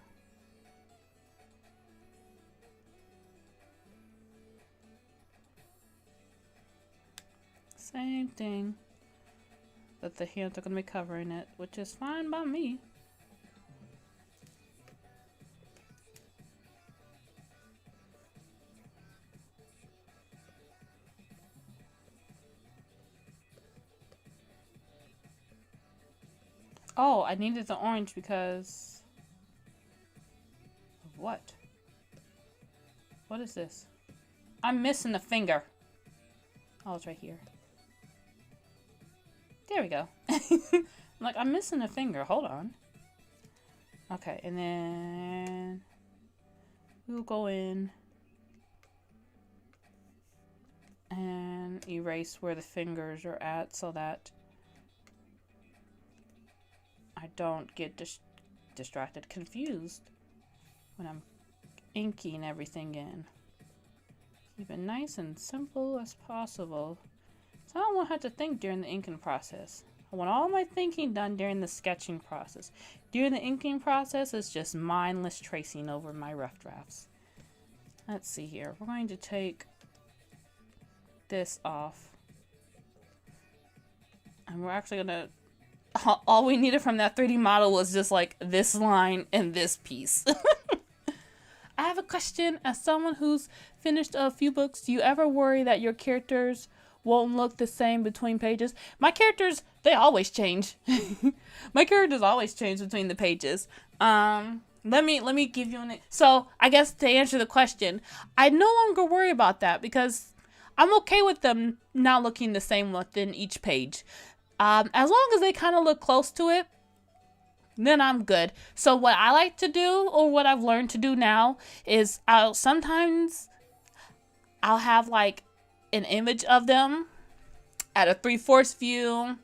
Same thing. But the hands are going to be covering it, which is fine by me. Oh, I needed the orange because... of what? What is this? I'm missing the finger. Oh, it's right here. There we go. I'm like, I'm missing a finger. Hold on. Okay, and then we'll go in and erase where the fingers are at so that I don't get distracted, confused when I'm inking everything in. Keep it nice and simple as possible. So I don't want to have to think during the inking process. I want all my thinking done during the sketching process. During the inking process, it's just mindless tracing over my rough drafts. Let's see here. We're going to take this off. And we're actually going to... all we needed from that 3D model was just like this line and this piece. I have a question. As someone who's finished a few books, do you ever worry that your characters won't look the same between pages? My characters, they always change. My characters always change between the pages. Let me give you so I guess to answer the question, I no longer worry about that because I'm okay with them not looking the same within each page. As long as they kind of look close to it, then I'm good. So what I like to do, or what I've learned to do now, is sometimes I'll have like an image of them at a 3/4 view,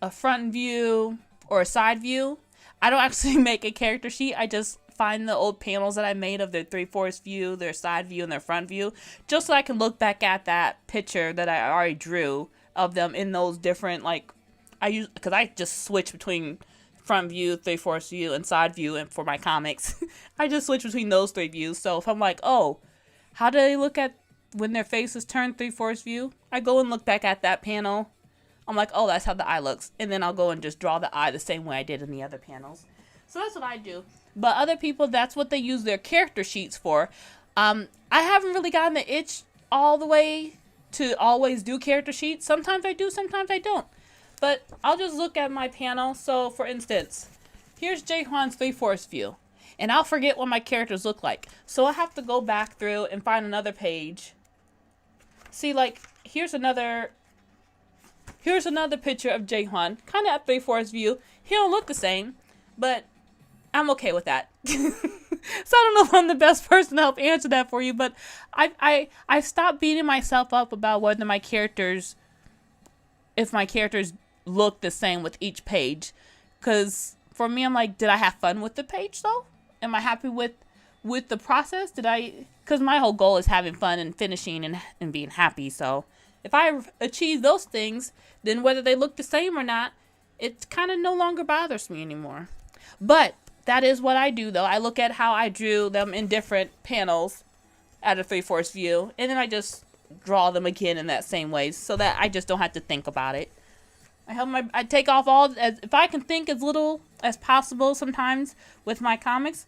a front view, or a side view. I don't actually make a character sheet. I just find the old panels that I made of their 3/4 view, their side view, and their front view, just so I can look back at that picture that I already drew of them in those different, like, because I just switch between front view, 3/4 view, and side view, and for my comics, I just switch between those three views. So if I'm like, oh, how do they look at when their face is turned 3/4 view? I go and look back at that panel. I'm like, oh, that's how the eye looks. And then I'll go and just draw the eye the same way I did in the other panels. So that's what I do. But other people, that's what they use their character sheets for. I haven't really gotten the itch all the way to always do character sheets. Sometimes I do, sometimes I don't. But I'll just look at my panel. So for instance, here's Jaehwan's 3/4 view. And I'll forget what my characters look like. So I have to go back through and find another page. See, like, here's another picture of Jaehwan, kind of at 3/4 view. He don't look the same, but I'm okay with that. So I don't know if I'm the best person to help answer that for you, but I stopped beating myself up about whether if my characters look the same with each page. Because for me, I'm like, did I have fun with the page though? Am I happy with the process? Because my whole goal is having fun and finishing and being happy. So if I achieve those things, then whether they look the same or not, it kind of no longer bothers me anymore. But that is what I do, though. I look at how I drew them in different panels at a 3/4 view, and then I just draw them again in that same way so that I just don't have to think about it. I take off if I can think as little as possible sometimes with my comics,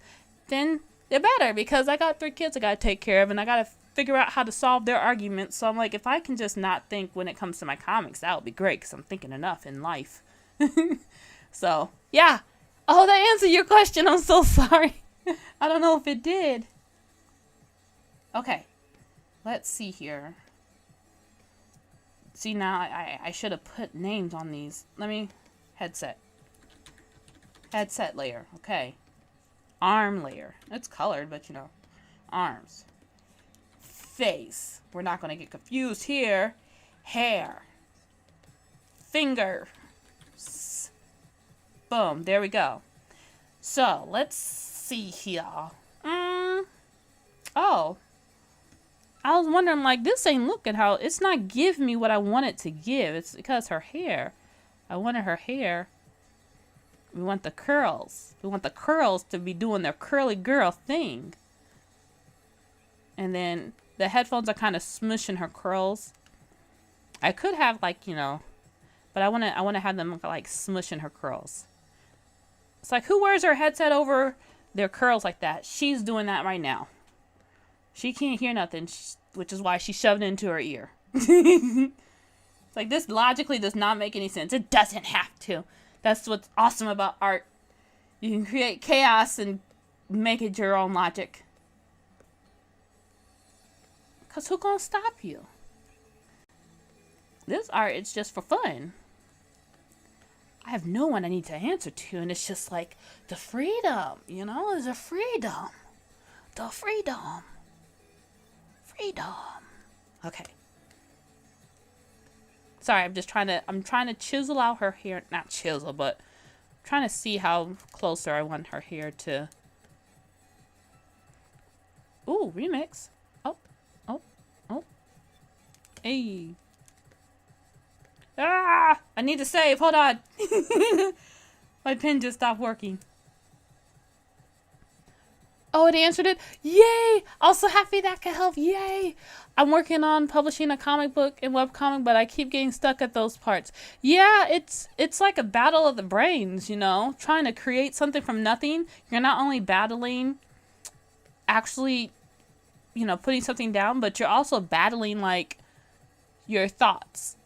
then they're better, because I got 3 kids I gotta take care of, and I gotta figure out how to solve their arguments. So I'm like, if I can just not think when it comes to my comics, that would be great, because I'm thinking enough in life. So, yeah. Oh, that answered your question. I'm so sorry. I don't know if it did. Okay. Let's see here. See, now I should have put names on these. Let me... Headset layer. Okay. Arm layer. It's colored, but you know. Arms. Face. We're not going to get confused here. Hair. Finger. Boom. There we go. So, let's see here. Oh. I was wondering, like, this ain't looking how... It's not giving me what I want it to give. It's because her hair. I wanted her hair. We want the curls. We want the curls to be doing their curly girl thing. And then the headphones are kind of smushing her curls. I could have, like, you know... But I want to have them, like, smushing her curls. It's like, who wears her headset over their curls like that? She's doing that right now. She can't hear nothing, which is why she shoved it into her ear. It's like, this logically does not make any sense. It doesn't have to. That's what's awesome about art. You can create chaos and make it your own logic. Because who gonna stop you? This art is just for fun. I have no one I need to answer to, and it's just like, the freedom, you know? There's a freedom. The freedom. Freedom. Okay. Sorry, I'm trying to chisel out her hair. Not chisel, but I'm trying to see how closer I want her hair to. Ooh, remix. Oh. Hey. Ah! I need to save. Hold on. My pen just stopped working. Oh, it answered it. Yay! Also happy that could help. Yay! I'm working on publishing a comic book and webcomic, but I keep getting stuck at those parts. Yeah, it's like a battle of the brains, you know? Trying to create something from nothing. You're not only battling actually, you know, putting something down, but you're also battling, like, your thoughts.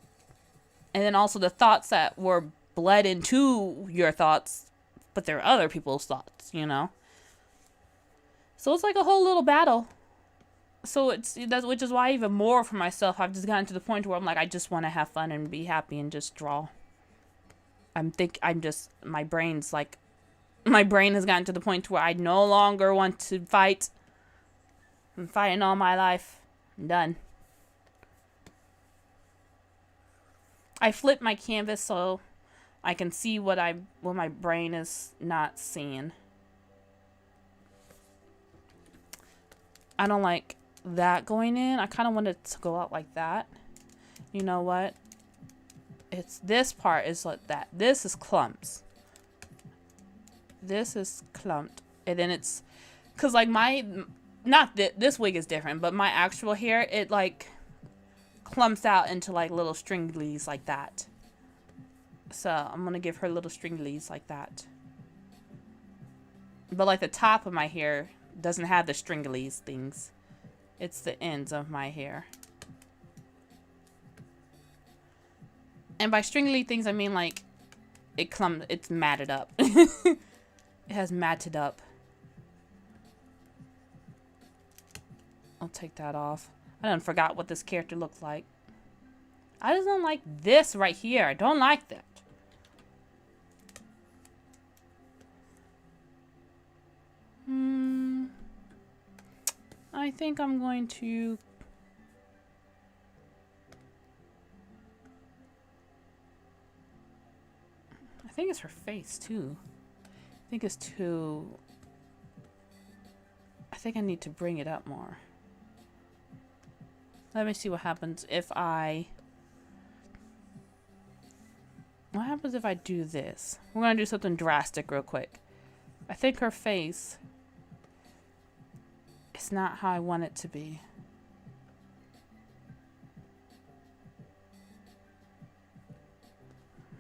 And then also the thoughts that were bled into your thoughts, but they're other people's thoughts, you know? So it's like a whole little battle. So which is why even more for myself, I've just gotten to the point where I'm like, I just want to have fun and be happy and just draw. My brain has gotten to the point where I no longer want to fight. I'm fighting all my life. I'm done. I flip my canvas so I can see what my brain is not seeing. I don't like that going in. I kind of want it to go out like that. You know what? This part is like that. This is clumps. This is clumped. And then it's... Because like this wig is different, but my actual hair, it like clumps out into like little stringlies like that. So I'm going to give her little stringlies like that. But like the top of my hair doesn't have the stringlies things. It's the ends of my hair. And by stringly things, I mean like it's matted up. It has matted up. I'll take that off. I done forgot what this character looked like. I just don't like this right here. I don't like that. I think I'm going to... I think it's her face too. I think it's too... I think I need to bring it up more. Let me see what happens if I... What happens if I do this? We're gonna do something drastic real quick. I think her face... It's not how I want it to be.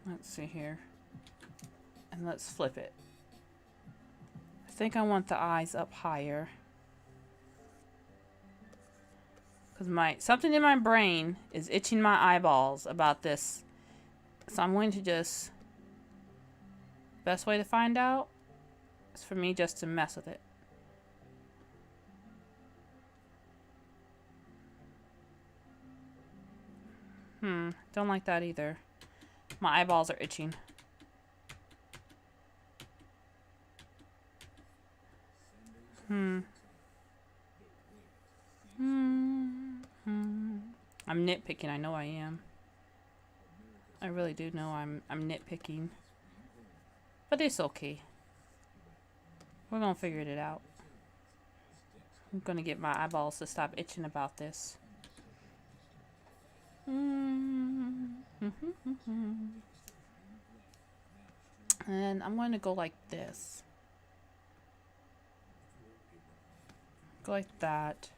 Let's see here. And let's flip it. I think I want the eyes up higher. Because something in my brain is itching my eyeballs about this. So I'm going to just... Best way to find out is for me just to mess with it. Don't like that either. My eyeballs are itching. I'm nitpicking. I know I am. I really do know I'm nitpicking. But it's okay. We're gonna figure it out. I'm gonna get my eyeballs to stop itching about this. And I'm going to go like this. Go like that.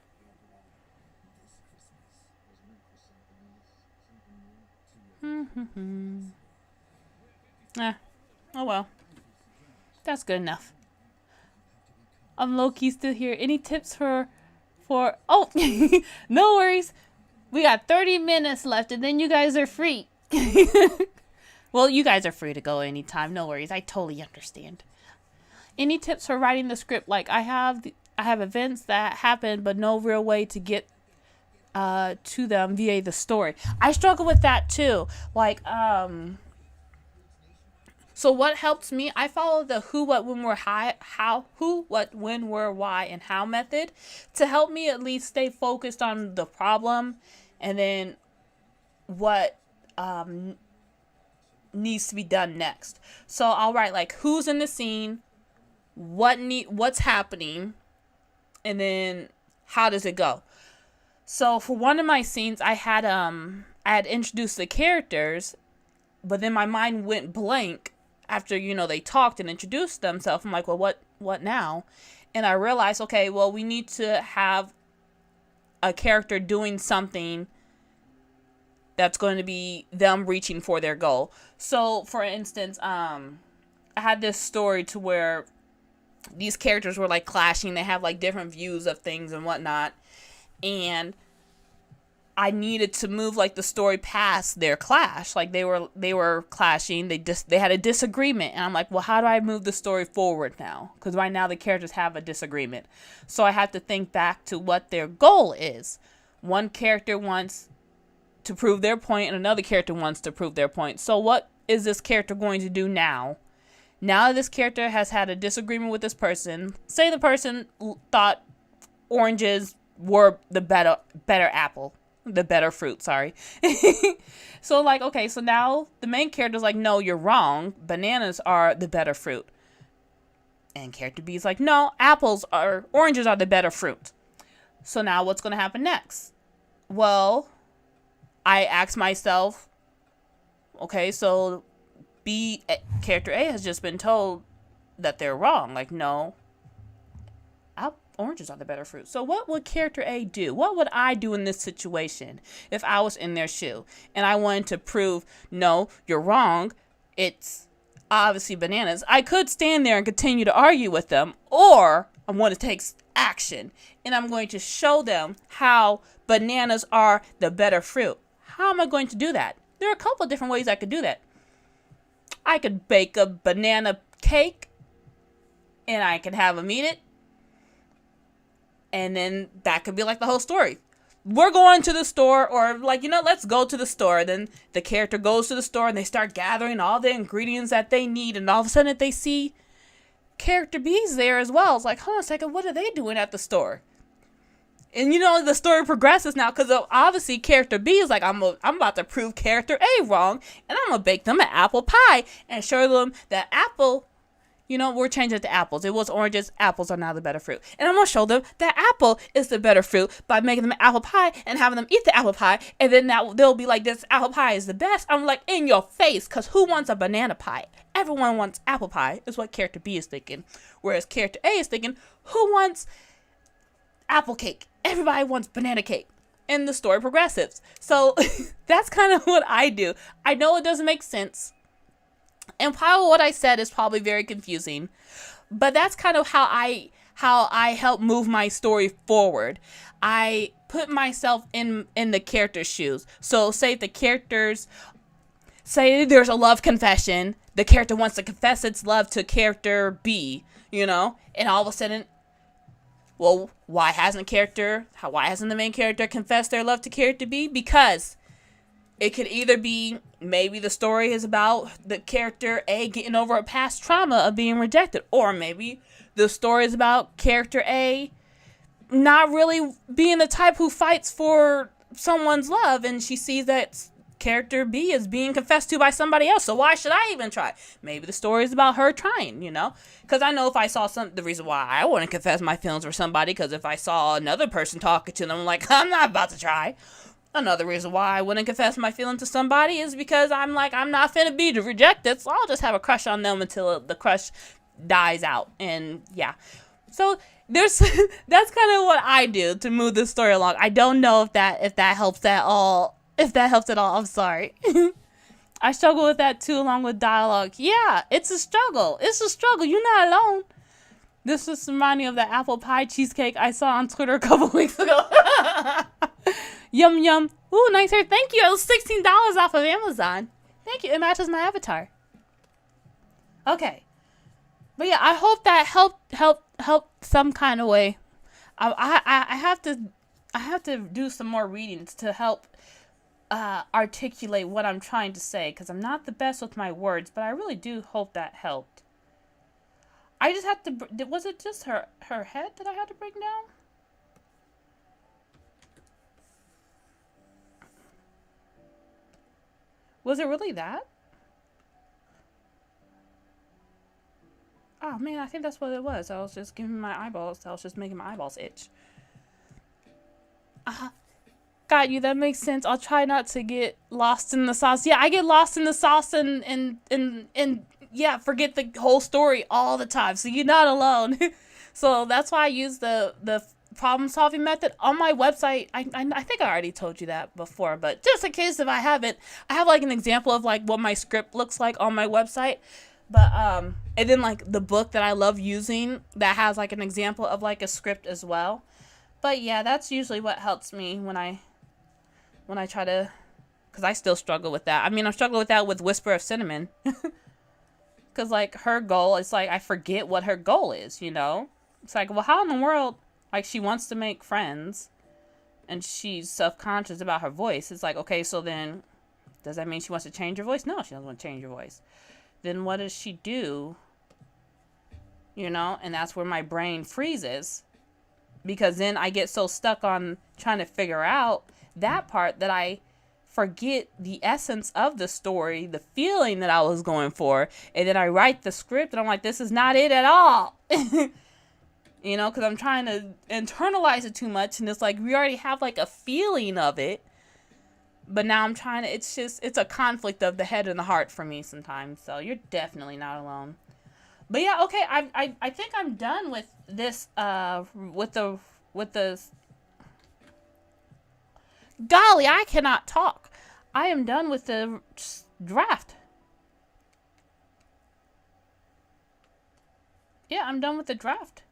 Oh well. That's good enough. I'm low-key still here. Any tips for oh, no worries. We got 30 minutes left and then you guys are free. Well, you guys are free to go anytime. No worries. I totally understand. Any tips for writing the script? Like I have events that happen but no real way to get to them via the story. I struggle with that too. Like so what helps me, I follow the who, what, when, where, how, who, what, when, where, why, and how method to help me at least stay focused on the problem and then what needs to be done next. So I'll write like who's in the scene, what's happening, and then how does it go. So for one of my scenes, I had introduced the characters, but then my mind went blank after, they talked and introduced themselves. I'm like, well, what now? And I realized, okay, well, we need to have a character doing something that's going to be them reaching for their goal. So, for instance, I had this story to where these characters were like clashing. They have like different views of things and whatnot. And I needed to move like the story past their clash. Like they were clashing. They had a disagreement, and I'm like, well, how do I move the story forward now? Because right now the characters have a disagreement. So I have to think back to what their goal is. One character wants to prove their point, and another character wants to prove their point. So what is this character going to do now? Now that this character has had a disagreement with this person, say the person thought oranges were the better apple. The better fruit, sorry. So like, okay, so now the main character's like, no, you're wrong. Bananas are the better fruit. And character B is like, no, oranges are the better fruit. So now what's going to happen next? Well, I ask myself, okay, so character A has just been told that they're wrong. Like, no, oranges are the better fruit. So what would character A do? What would I do in this situation if I was in their shoe and I wanted to prove, no, you're wrong, it's obviously bananas? I could stand there and continue to argue with them, or I want to take action and I'm going to show them how bananas are the better fruit. How am I going to do that? there are a couple of different ways I could do that. I could bake a banana cake and I could have them eat it. And then that could be like the whole story. We're going to the store, or like, let's go to the store. Then the character goes to the store and they start gathering all the ingredients that they need. And all of a sudden they see character B's there as well. It's like, hold on a second, what are they doing at the store? And the story progresses now, because obviously character B is like, I'm about to prove character A wrong, and I'm going to bake them an apple pie and show them that apple, we're changing it to apples. It was oranges. Apples are now the better fruit. And I'm going to show them that apple is the better fruit by making them an apple pie and having them eat the apple pie. And then they'll be like, this apple pie is the best. I'm like, in your face, because who wants a banana pie? Everyone wants apple pie, is what character B is thinking. Whereas character A is thinking, who wants apple cake? Everybody wants banana cake. And the story progresses. So that's kind of what I do. I know it doesn't make sense. And probably what I said is probably very confusing, but that's kind of how I help move my story forward. I put myself in the character's shoes. So say there's a love confession. The character wants to confess its love to character B, and all of a sudden, well, why hasn't the main character confessed their love to character B? Because it could either be maybe the story is about the character A getting over a past trauma of being rejected, or maybe the story is about character A not really being the type who fights for someone's love, and she sees that character B is being confessed to by somebody else, so why should I even try? Maybe the story is about her trying, because I know if I saw the reason why I wouldn't confess my feelings for somebody, because if I saw another person talking to them, I'm like, I'm not about to try. Another reason why I wouldn't confess my feeling to somebody is because I'm like, I'm not finna be rejected, so I'll just have a crush on them until the crush dies out. And yeah, so that's kind of what I do to move this story along. I don't know if that helps at all. I'm sorry. I struggle with that too, along with dialogue. Yeah, it's a struggle. You're not alone. This just reminded me of the apple pie cheesecake I saw on Twitter a couple weeks ago. Yum, yum. Ooh, nice hair. Thank you. It was $16 off of Amazon. Thank you. It matches my avatar. Okay. But yeah, I hope that helped some kind of way. I have to do some more readings to help articulate what I'm trying to say, because I'm not the best with my words, but I really do hope that helped. I just have to, was it just her head that I had to bring down? Was it really that? Oh man, I think that's what it was. I was just giving my eyeballs. I was just making my eyeballs itch. Got you. That makes sense. I'll try not to get lost in the sauce. Yeah, I get lost in the sauce and yeah, forget the whole story all the time. So you're not alone. So that's why I use the problem solving method on my website. I think I already told you that before, but just in case if I haven't, I have like an example of like what my script looks like on my website. But and then like the book that I love using that has like an example of like a script as well. But yeah, that's usually what helps me when I try to, because I still struggle with that. I mean, I'm struggling with that with Whisper of Cinnamon. Because like her goal, it's like I forget what her goal is, you know? It's like, well, how in the world, like she wants to make friends and she's self-conscious about her voice. It's like, okay, so then does that mean she wants to change her voice? No, she doesn't want to change her voice. Then what does she do? You know, and that's where my brain freezes, because then I get so stuck on trying to figure out that part that I forget the essence of the story, the feeling that I was going for, and then I write the script and I'm like, this is not it at all. You know, because I'm trying to internalize it too much, and it's like we already have like a feeling of it, but now I'm trying to, it's a conflict of the head and the heart for me sometimes. So you're definitely not alone. But yeah, okay, I think I'm done with this, with the golly, I cannot talk. I am done with the draft. Yeah, I'm done with the draft.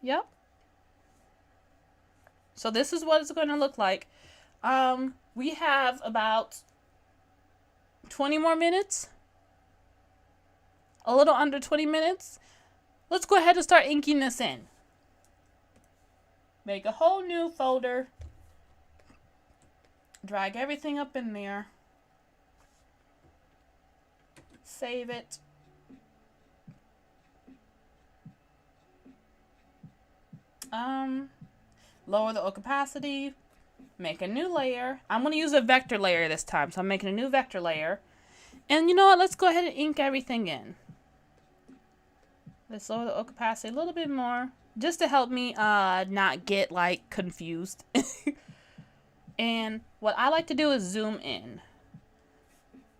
Yep. So this is what it's going to look like. We have about 20 more minutes. A little under 20 minutes. Let's go ahead and start inking this in. Make a whole new folder. Drag everything up in there. Save it. Lower the opacity. Make a new layer. I'm going to use a vector layer this time, so I'm making a new vector layer. And you know what? Let's go ahead and ink everything in. Let's lower the opacity a little bit more, just to help me not get like confused. And what I like to do is zoom in,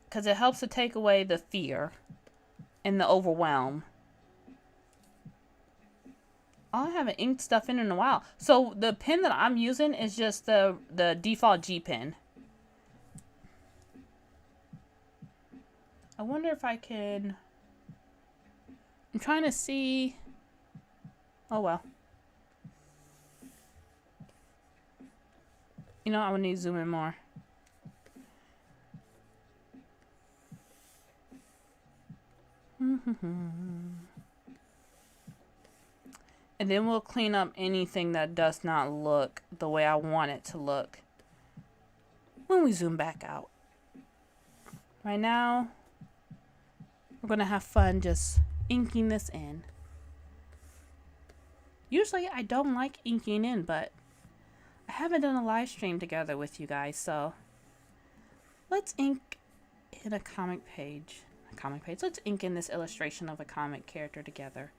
because it helps to take away the fear and the overwhelm. I haven't inked stuff in a while. So the pen that I'm using is just the default G pen. I wonder if I can... I'm trying to see... Oh well. You know, I would need to zoom in more. And then we'll clean up anything that does not look the way I want it to look when we zoom back out. Right now, we're going to have fun just inking this in. Usually I don't like inking in, but I haven't done a live stream together with you guys, so let's ink in a comic page. Let's ink in this illustration of a comic character together.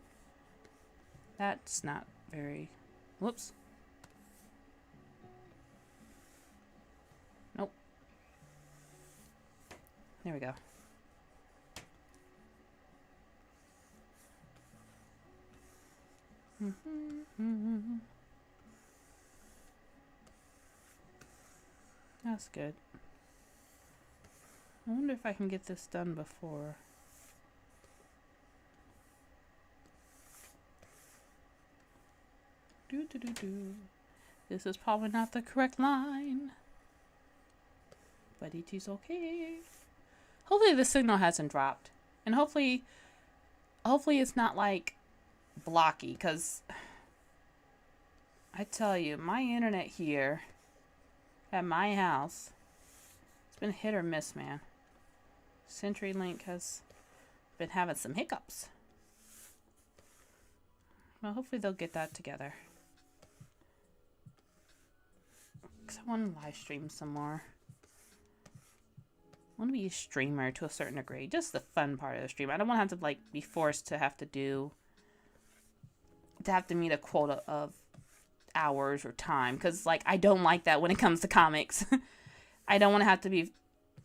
That's not very... Whoops. Nope. There we go. That's good. I wonder if I can get this done before... This is probably not the correct line, but it is okay. Hopefully the signal hasn't dropped, and hopefully it's not like blocky, because I tell you, my internet here at my house, it's been hit or miss, man. CenturyLink has been having some hiccups. Well, hopefully they'll get that together. Because I want to live stream some more. I want to be a streamer to a certain degree. Just the fun part of the stream. I don't want to have to like be forced to have to meet a quota of hours or time. Because like I don't like that when it comes to comics. I don't want to have to be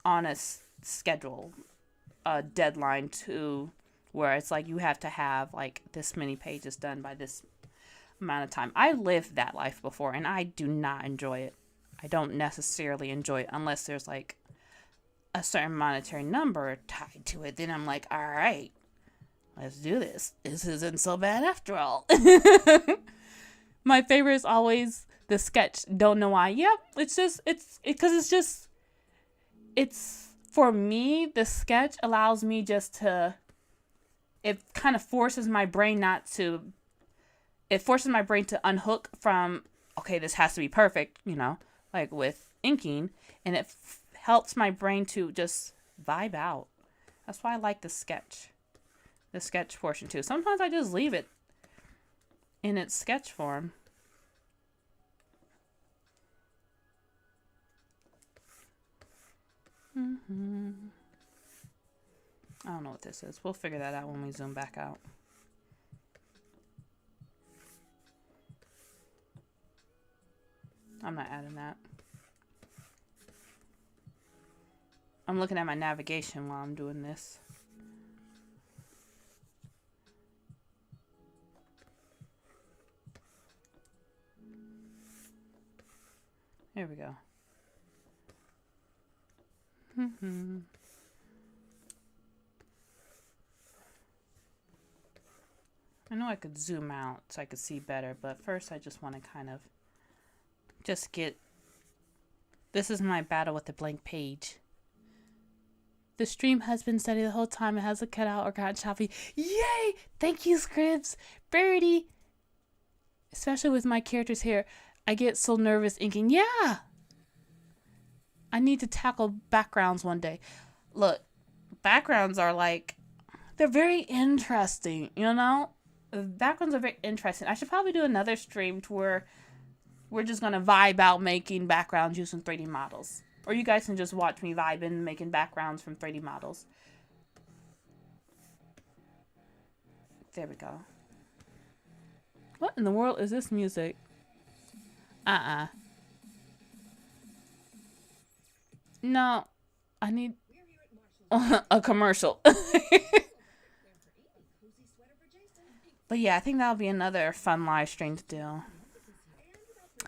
on a schedule, a deadline to where it's like you have to have like this many pages done by this amount of time. I lived that life before and I do not enjoy it. I don't necessarily enjoy it unless there's like a certain monetary number tied to it. Then I'm like, all right, let's do this. This isn't so bad after all. My favorite is always the sketch. Don't know why. Yep. It's for me, the sketch allows me just to, it kind of forces my brain to unhook from, okay, this has to be perfect, you know, like with inking, and it helps my brain to just vibe out. That's why I like the sketch portion too. Sometimes I just leave it in its sketch form. I don't know what this is. We'll figure that out when we zoom back out. I'm not adding that. I'm looking at my navigation while I'm doing this. There we go. I know I could zoom out so I could see better, but first I just want to kind of just get This is my battle with the blank page. The stream has been steady the whole time. It hasn't cut out or gotten choppy. Yay! Thank you, Scribs. Birdie. Especially with my characters here. I get so nervous inking. Yeah! I need to tackle backgrounds one day. Look, backgrounds are like, they're very interesting, you know? Backgrounds are very interesting. I should probably do another stream to where we're just going to vibe out making backgrounds using 3D models. Or you guys can just watch me vibe and making backgrounds from 3D models. There we go. What in the world is this music? No, I need a commercial. But yeah, I think that'll be another fun live stream to do.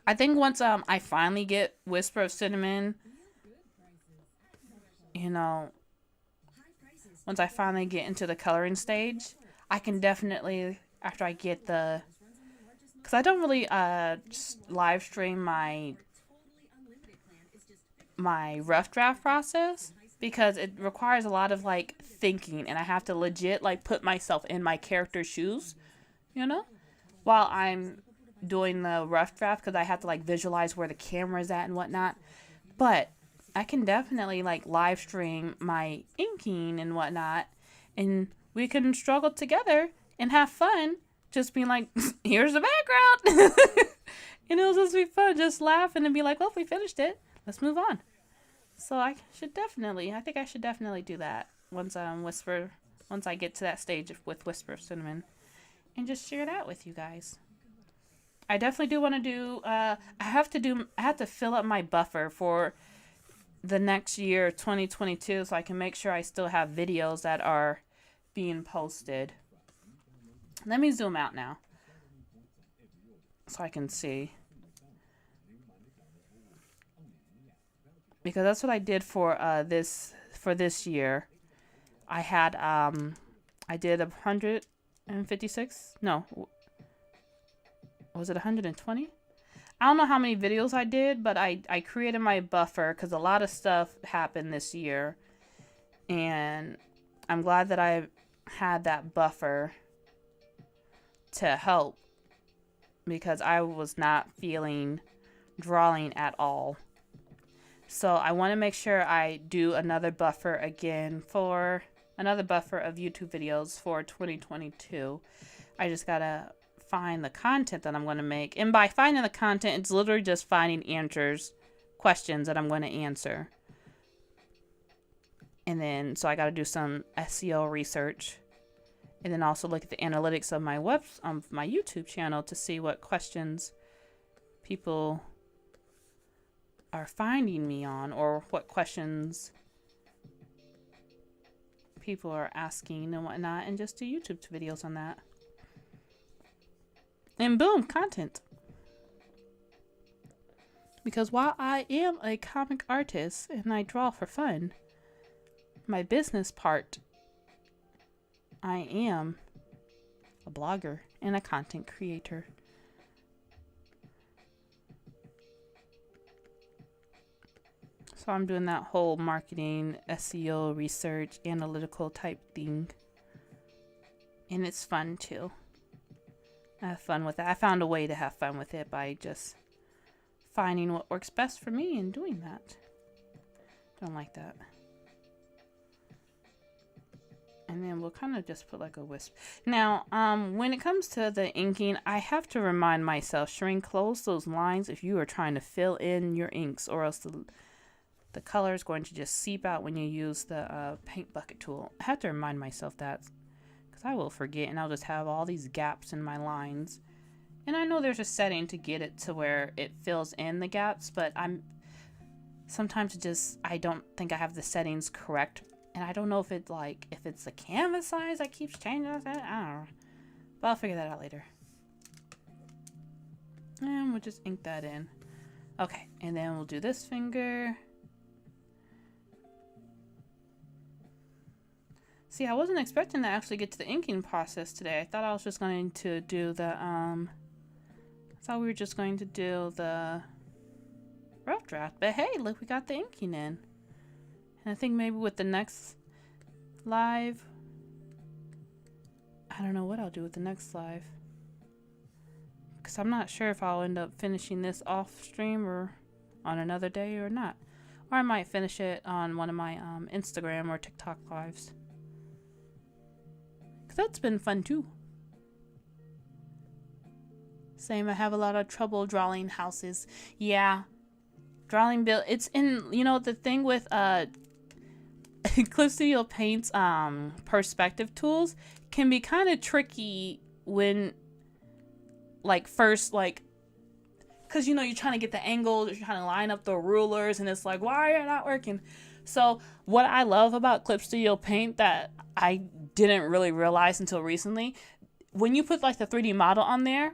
I think once I finally get Whisper of Cinnamon, you know, once I finally get into the coloring stage, I can definitely, after I get the, because I don't really live stream my rough draft process because it requires a lot of like thinking, and I have to legit like put myself in my character's shoes, you know, while I'm doing the rough draft, because I have to like visualize where the camera is at and whatnot. But I can definitely like live stream my inking and whatnot, and we can struggle together and have fun just being like, here's the background. And it'll just be fun, just laughing and be like, well, we finished it, let's move on. So I think I should definitely do that once I get to that stage with Whisper of Cinnamon, and just share it out with you guys. I definitely do want to do, I have to fill up my buffer for the next year, 2022, so I can make sure I still have videos that are being posted. Let me zoom out now so I can see. Because that's what I did for this year. I had I did 156. No, was it 120? I don't know how many videos I did, but I created my buffer because a lot of stuff happened this year, and I'm glad that I had that buffer to help, because I was not feeling drawing at all. So I want to make sure I do another buffer again, for another buffer of YouTube videos for 2022. I just gotta find the content that I'm going to make. And by finding the content, it's literally just finding questions that I'm going to answer. And then, so I got to do some SEO research. And then also look at the analytics of my my YouTube channel to see what questions people are finding me on, or what questions people are asking and whatnot, and just do YouTube videos on that. And boom, content. Because while I am a comic artist and I draw for fun, my business part, I am a blogger and a content creator. So I'm doing that whole marketing, SEO, research, analytical type thing. And it's fun too. I have fun with it. I found a way to have fun with it by just finding what works best for me and doing that. Don't like that. And then we'll kind of just put like a wisp. Now, when it comes to the inking, I have to remind myself, Shireen, close those lines if you are trying to fill in your inks, or else the color is going to just seep out when you use the paint bucket tool. I have to remind myself that, because I will forget and I'll just have all these gaps in my lines. And I know there's a setting to get it to where it fills in the gaps, but sometimes I don't think I have the settings correct. And I don't know if it's the canvas size that keeps changing. I don't know. But I'll figure that out later. And we'll just ink that in. Okay, and then we'll do this finger. See, I wasn't expecting to actually get to the inking process today. I thought I was just going to do the, I thought we were just going to do the rough draft. But hey, look, we got the inking in. And I think maybe with the next live, I don't know what I'll do with the next live. Because I'm not sure if I'll end up finishing this off stream or on another day or not. Or I might finish it on one of my Instagram or TikTok lives. Because that's been fun too. Same, I have a lot of trouble drawing houses. Yeah. Drawing build, it's in, you know, the thing with Clip Studio Paint's perspective tools can be kind of tricky when, like, first, like, because, you know, you're trying to get the angles, you're trying to line up the rulers, and it's like, why are you not working? So what I love about Clip Studio Paint that I didn't really realize until recently, when you put, like, the 3D model on there,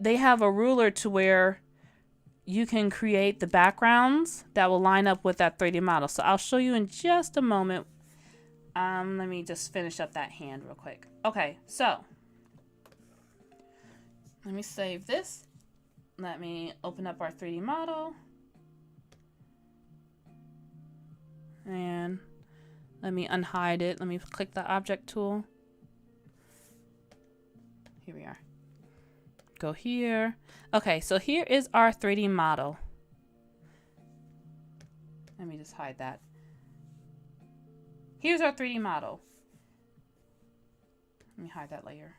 they have a ruler to where you can create the backgrounds that will line up with that 3D model. So I'll show you in just a moment. Let me just finish up that hand real quick. Okay, so let me save this. Let me open up our 3D model. And let me unhide it. Let me click the object tool. Here we are. Go here. Okay, so here is our 3D model. Let me just hide that. Here's our 3D model. Let me hide that layer.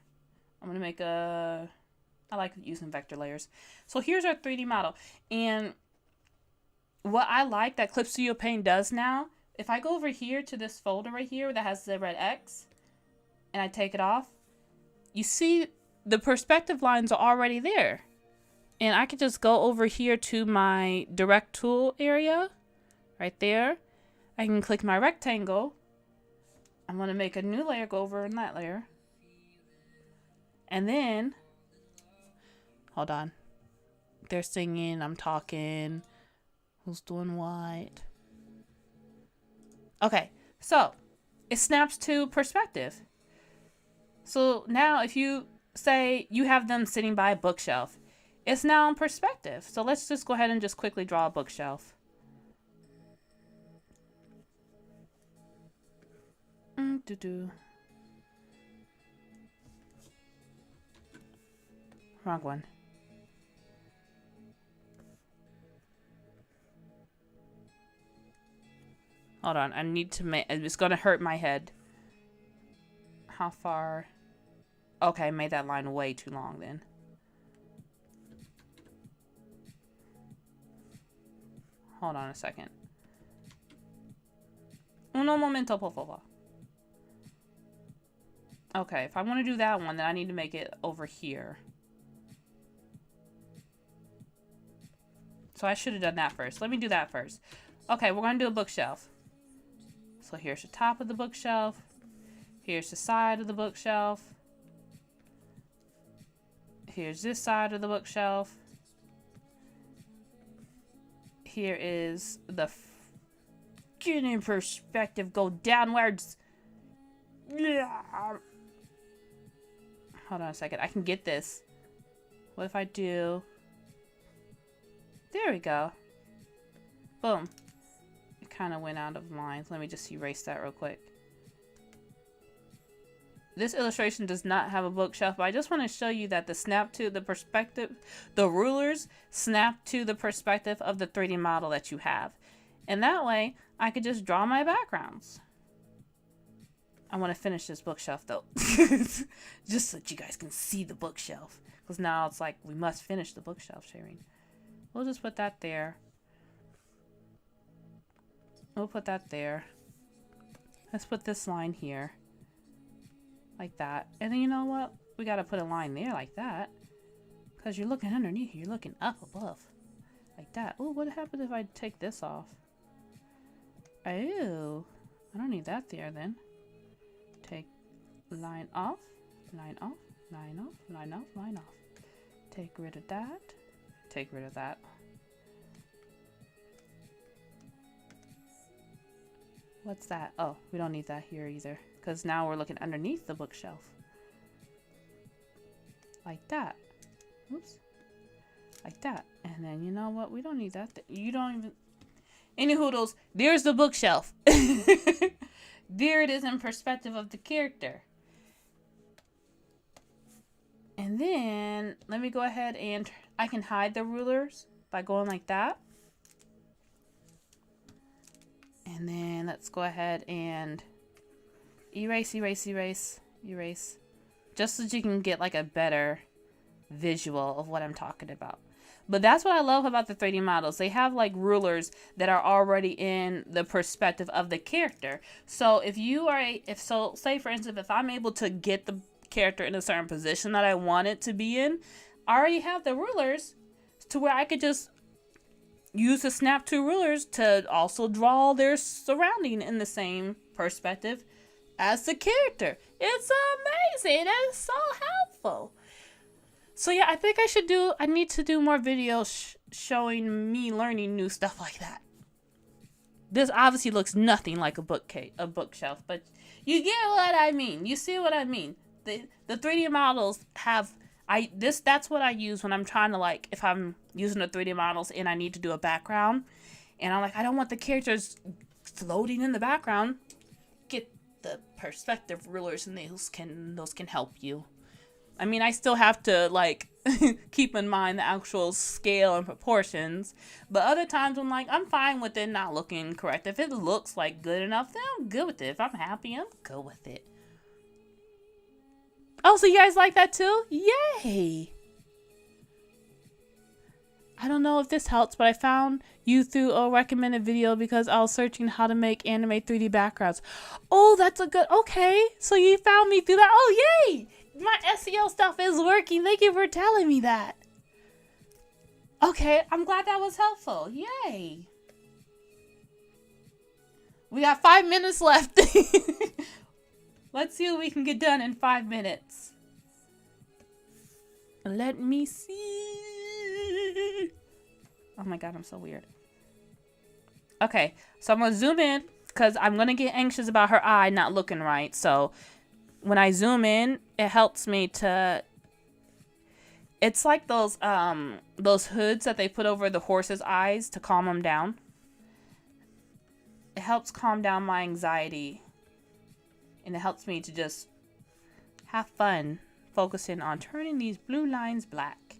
I'm gonna make a, I like using vector layers. So here's our 3D model. And what I like that Clip Studio Paint does now, if I go over here to this folder right here that has the red X, and I take it off, you see the perspective lines are already there. And I could just go over here to my direct tool area, right there. I can click my rectangle. I'm gonna make a new layer, go over in that layer. And then, hold on. They're singing, I'm talking. Who's doing what? Okay, so it snaps to perspective. So now if you say you have them sitting by a bookshelf, it's now in perspective. So let's just go ahead and just quickly draw a bookshelf. Wrong one. Hold on, I need to make, it's gonna hurt my head. How far? Okay, I made that line way too long then. Hold on a second. Uno momento, por favor. Okay, if I want to do that one, then I need to make it over here. So I should have done that first. Let me do that first. Okay, we're going to do a bookshelf. So here's the top of the bookshelf. Here's the side of the bookshelf. Here's this side of the bookshelf. Here is the in perspective, go downwards. Hold on a second. I can get this. What if I do? There we go. Boom. It kind of went out of line. Let me just erase that real quick. This illustration does not have a bookshelf, but I just want to show you that the snap to the perspective, the rulers snap to the perspective of the 3D model that you have. And that way, I could just draw my backgrounds. I want to finish this bookshelf though. Just so that you guys can see the bookshelf. Because now it's like, we must finish the bookshelf sharing. We'll just put that there. We'll put that there. Let's put this line here. Like that. And then you know what? We got to put a line there like that. Because you're looking underneath. You're looking up above. Like that. Oh, what happens if I take this off? Oh. I don't need that there then. Take line off. Line off. Line off. Line off. Line off. Take rid of that. Take rid of that. What's that? Oh, we don't need that here either. Because now we're looking underneath the bookshelf. Like that. Oops. Like that. And then, you know what? We don't need that. You don't even... Any hoodles, there's the bookshelf. There it is in perspective of the character. And then, let me go ahead and... I can hide the rulers by going like that. And then, let's go ahead and... Erase, erase, erase, erase. Just so that you can get like a better visual of what I'm talking about. But that's what I love about the 3D models. They have like rulers that are already in the perspective of the character. So if you are say for instance, if I'm able to get the character in a certain position that I want it to be in, I already have the rulers to where I could just use the snap to rulers to also draw their surrounding in the same perspective as the character. It's amazing. It's so helpful. So yeah, I think I need to do more videos showing me learning new stuff like that. This obviously looks nothing like a bookshelf, but you get what I mean. You see what I mean. The 3D models have, that's what I use when I'm trying to, like, if I'm using the 3D models and I need to do a background, and I'm like, I don't want the characters floating in the background. Get the perspective rulers, and those can help you. I mean, I still have to, like, keep in mind the actual scale and proportions. But other times I'm like, I'm fine with it not looking correct. If it looks, like, good enough, then I'm good with it. If I'm happy, I'm good with it. Oh, so you guys like that too? Yay! I don't know if this helps, but I found you through a recommended video because I was searching how to make anime 3D backgrounds. Oh, that's a good... Okay, so you found me through that. Oh, yay! My SEO stuff is working. Thank you for telling me that. Okay, I'm glad that was helpful. Yay. We got 5 minutes left. Let's see what we can get done in 5 minutes. Let me see. Oh my god, I'm so weird. Okay, so I'm going to zoom in because I'm going to get anxious about her eye not looking right. So when I zoom in, it helps me to... It's like those hoods that they put over the horse's eyes to calm them down. It helps calm down my anxiety. And it helps me to just have fun focusing on turning these blue lines black.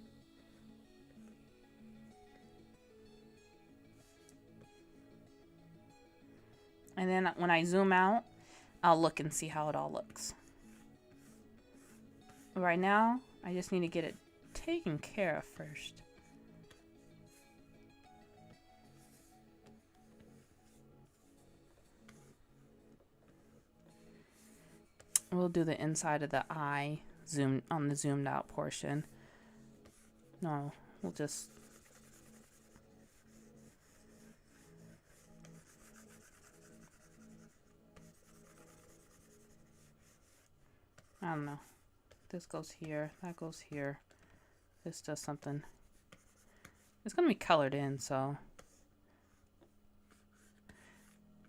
And then when I zoom out, I'll look and see how it all looks. Right now, I just need to get it taken care of first. We'll do the inside of the eye on the zoomed out portion. No, we'll just... I don't know. This goes here, that goes here. This does something. It's gonna be colored in, so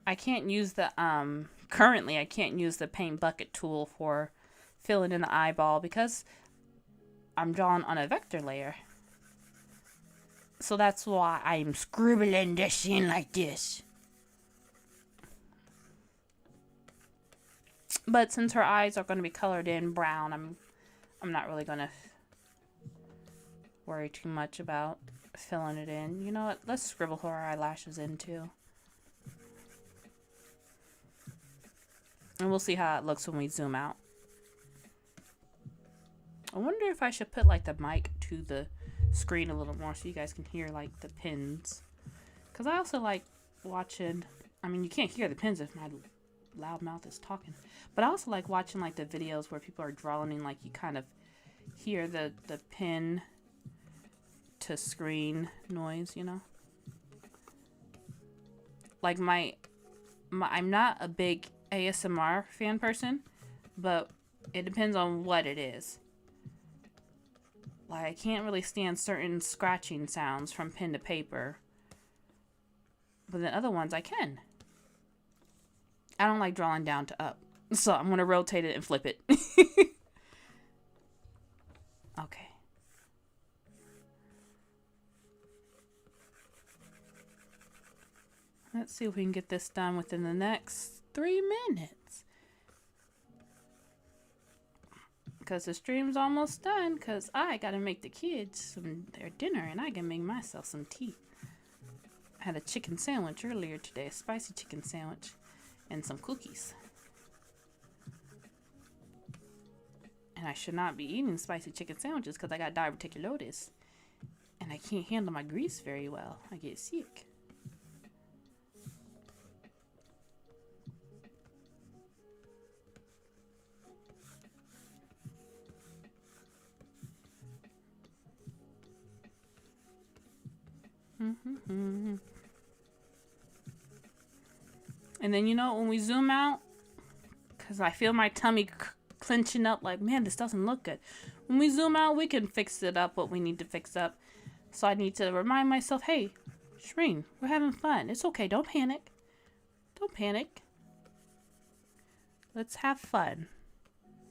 I can't use the currently I can't use the paint bucket tool for filling in the eyeball because I'm drawing on a vector layer. So that's why I'm scribbling this in like this. But since her eyes are going to be colored in brown, I'm not really going to worry too much about filling it in. You know what? Let's scribble her eyelashes in too. And we'll see how it looks when we zoom out. I wonder if I should put like the mic to the screen a little more so you guys can hear like the pins. Because I also like watching, I mean you can't hear the pins if my loud mouth is talking. But I also like watching like the videos where people are drawing and like you kind of hear the pin to screen noise, you know? Like I'm not a big ASMR fan person, but it depends on what it is. Like I can't really stand certain scratching sounds from pen to paper, but then other ones I can. I don't like drawing down to up, so I'm gonna rotate it and flip it. Okay. Let's see if we can get this done within the next 3 minutes. Because the stream's almost done. Because I got to make the kids their dinner. And I can make myself some tea. I had a chicken sandwich earlier today. A spicy chicken sandwich. And some cookies. And I should not be eating spicy chicken sandwiches because I got diverticulosis. And I can't handle my grease very well. I get sick. And then, you know, when we zoom out, because I feel my tummy clenching up like, man, this doesn't look good. When we zoom out, we can fix it up, what we need to fix up. So I need to remind myself, hey, Shreen, we're having fun. It's okay. Don't panic. Don't panic. Let's have fun.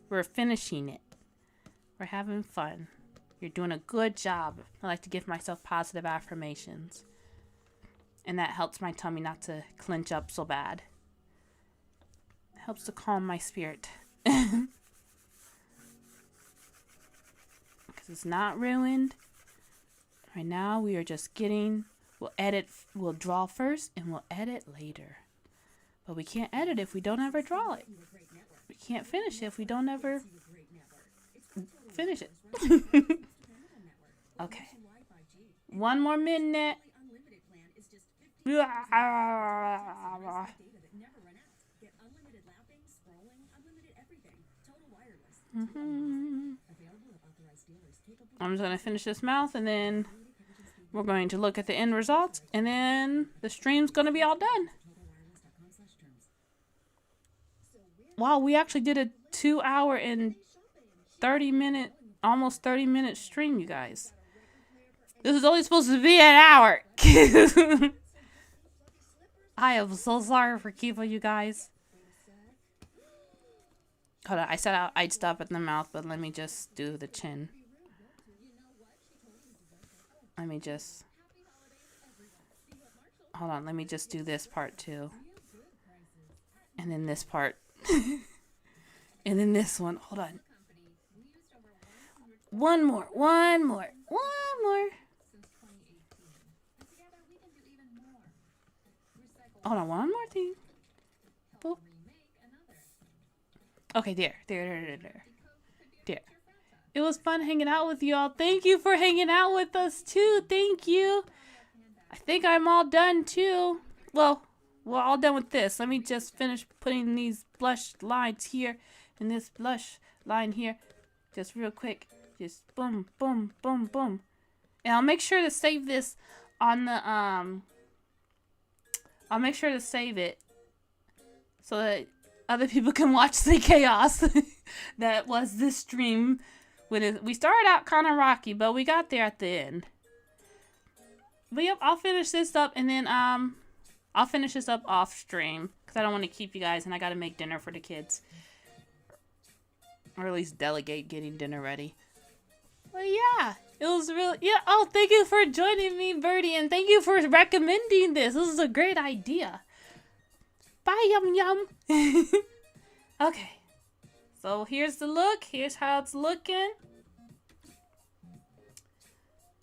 We're finishing it. We're having fun. You're doing a good job. I like to give myself positive affirmations. And that helps my tummy not to clench up so bad. It helps to calm my spirit. Because it's not ruined. Right now we are just getting, we'll draw first and we'll edit later. But we can't edit if we don't ever draw it. We can't finish it if we don't ever finish it. Okay. 1 more minute. I'm just going to finish this mouth and then we're going to look at the end results and then the stream's going to be all done. Wow, we actually did a 2 hour and 30 minute, almost 30 minute stream, you guys. This is only supposed to be an hour. I am so sorry for keeping you guys. Hold on, I said I'd stop at the mouth, but let me just do the chin. Let me just... Hold on, let me just do this part too. And then this part. And then this one. Hold on. One more. Hold on, one more thing. Boop. Okay, there. It was fun hanging out with y'all. Thank you for hanging out with us too. Thank you. I think I'm all done too. Well, we're all done with this. Let me just finish putting these blush lines here and this blush line here. Just real quick. Just boom, boom, boom, boom. And I'll make sure to save this on the, I'll make sure to save it so that other people can watch the chaos that was this stream. We started out kind of rocky, but we got there at the end. But yep, I'll finish this up and then I'll finish this up off stream because I don't want to keep you guys and I got to make dinner for the kids. Or at least delegate getting dinner ready. But yeah, it was really, yeah. Oh, thank you for joining me, Birdie, and thank you for recommending this. This is a great idea. Bye, yum yum. Okay, so here's the look. Here's how it's looking.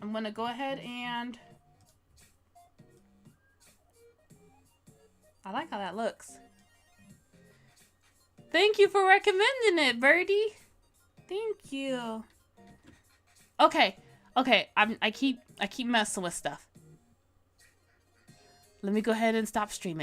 I'm gonna go ahead and I like how that looks. Thank you for recommending it, Birdie. Thank you. Okay. I keep messing with stuff. Let me go ahead and stop streaming.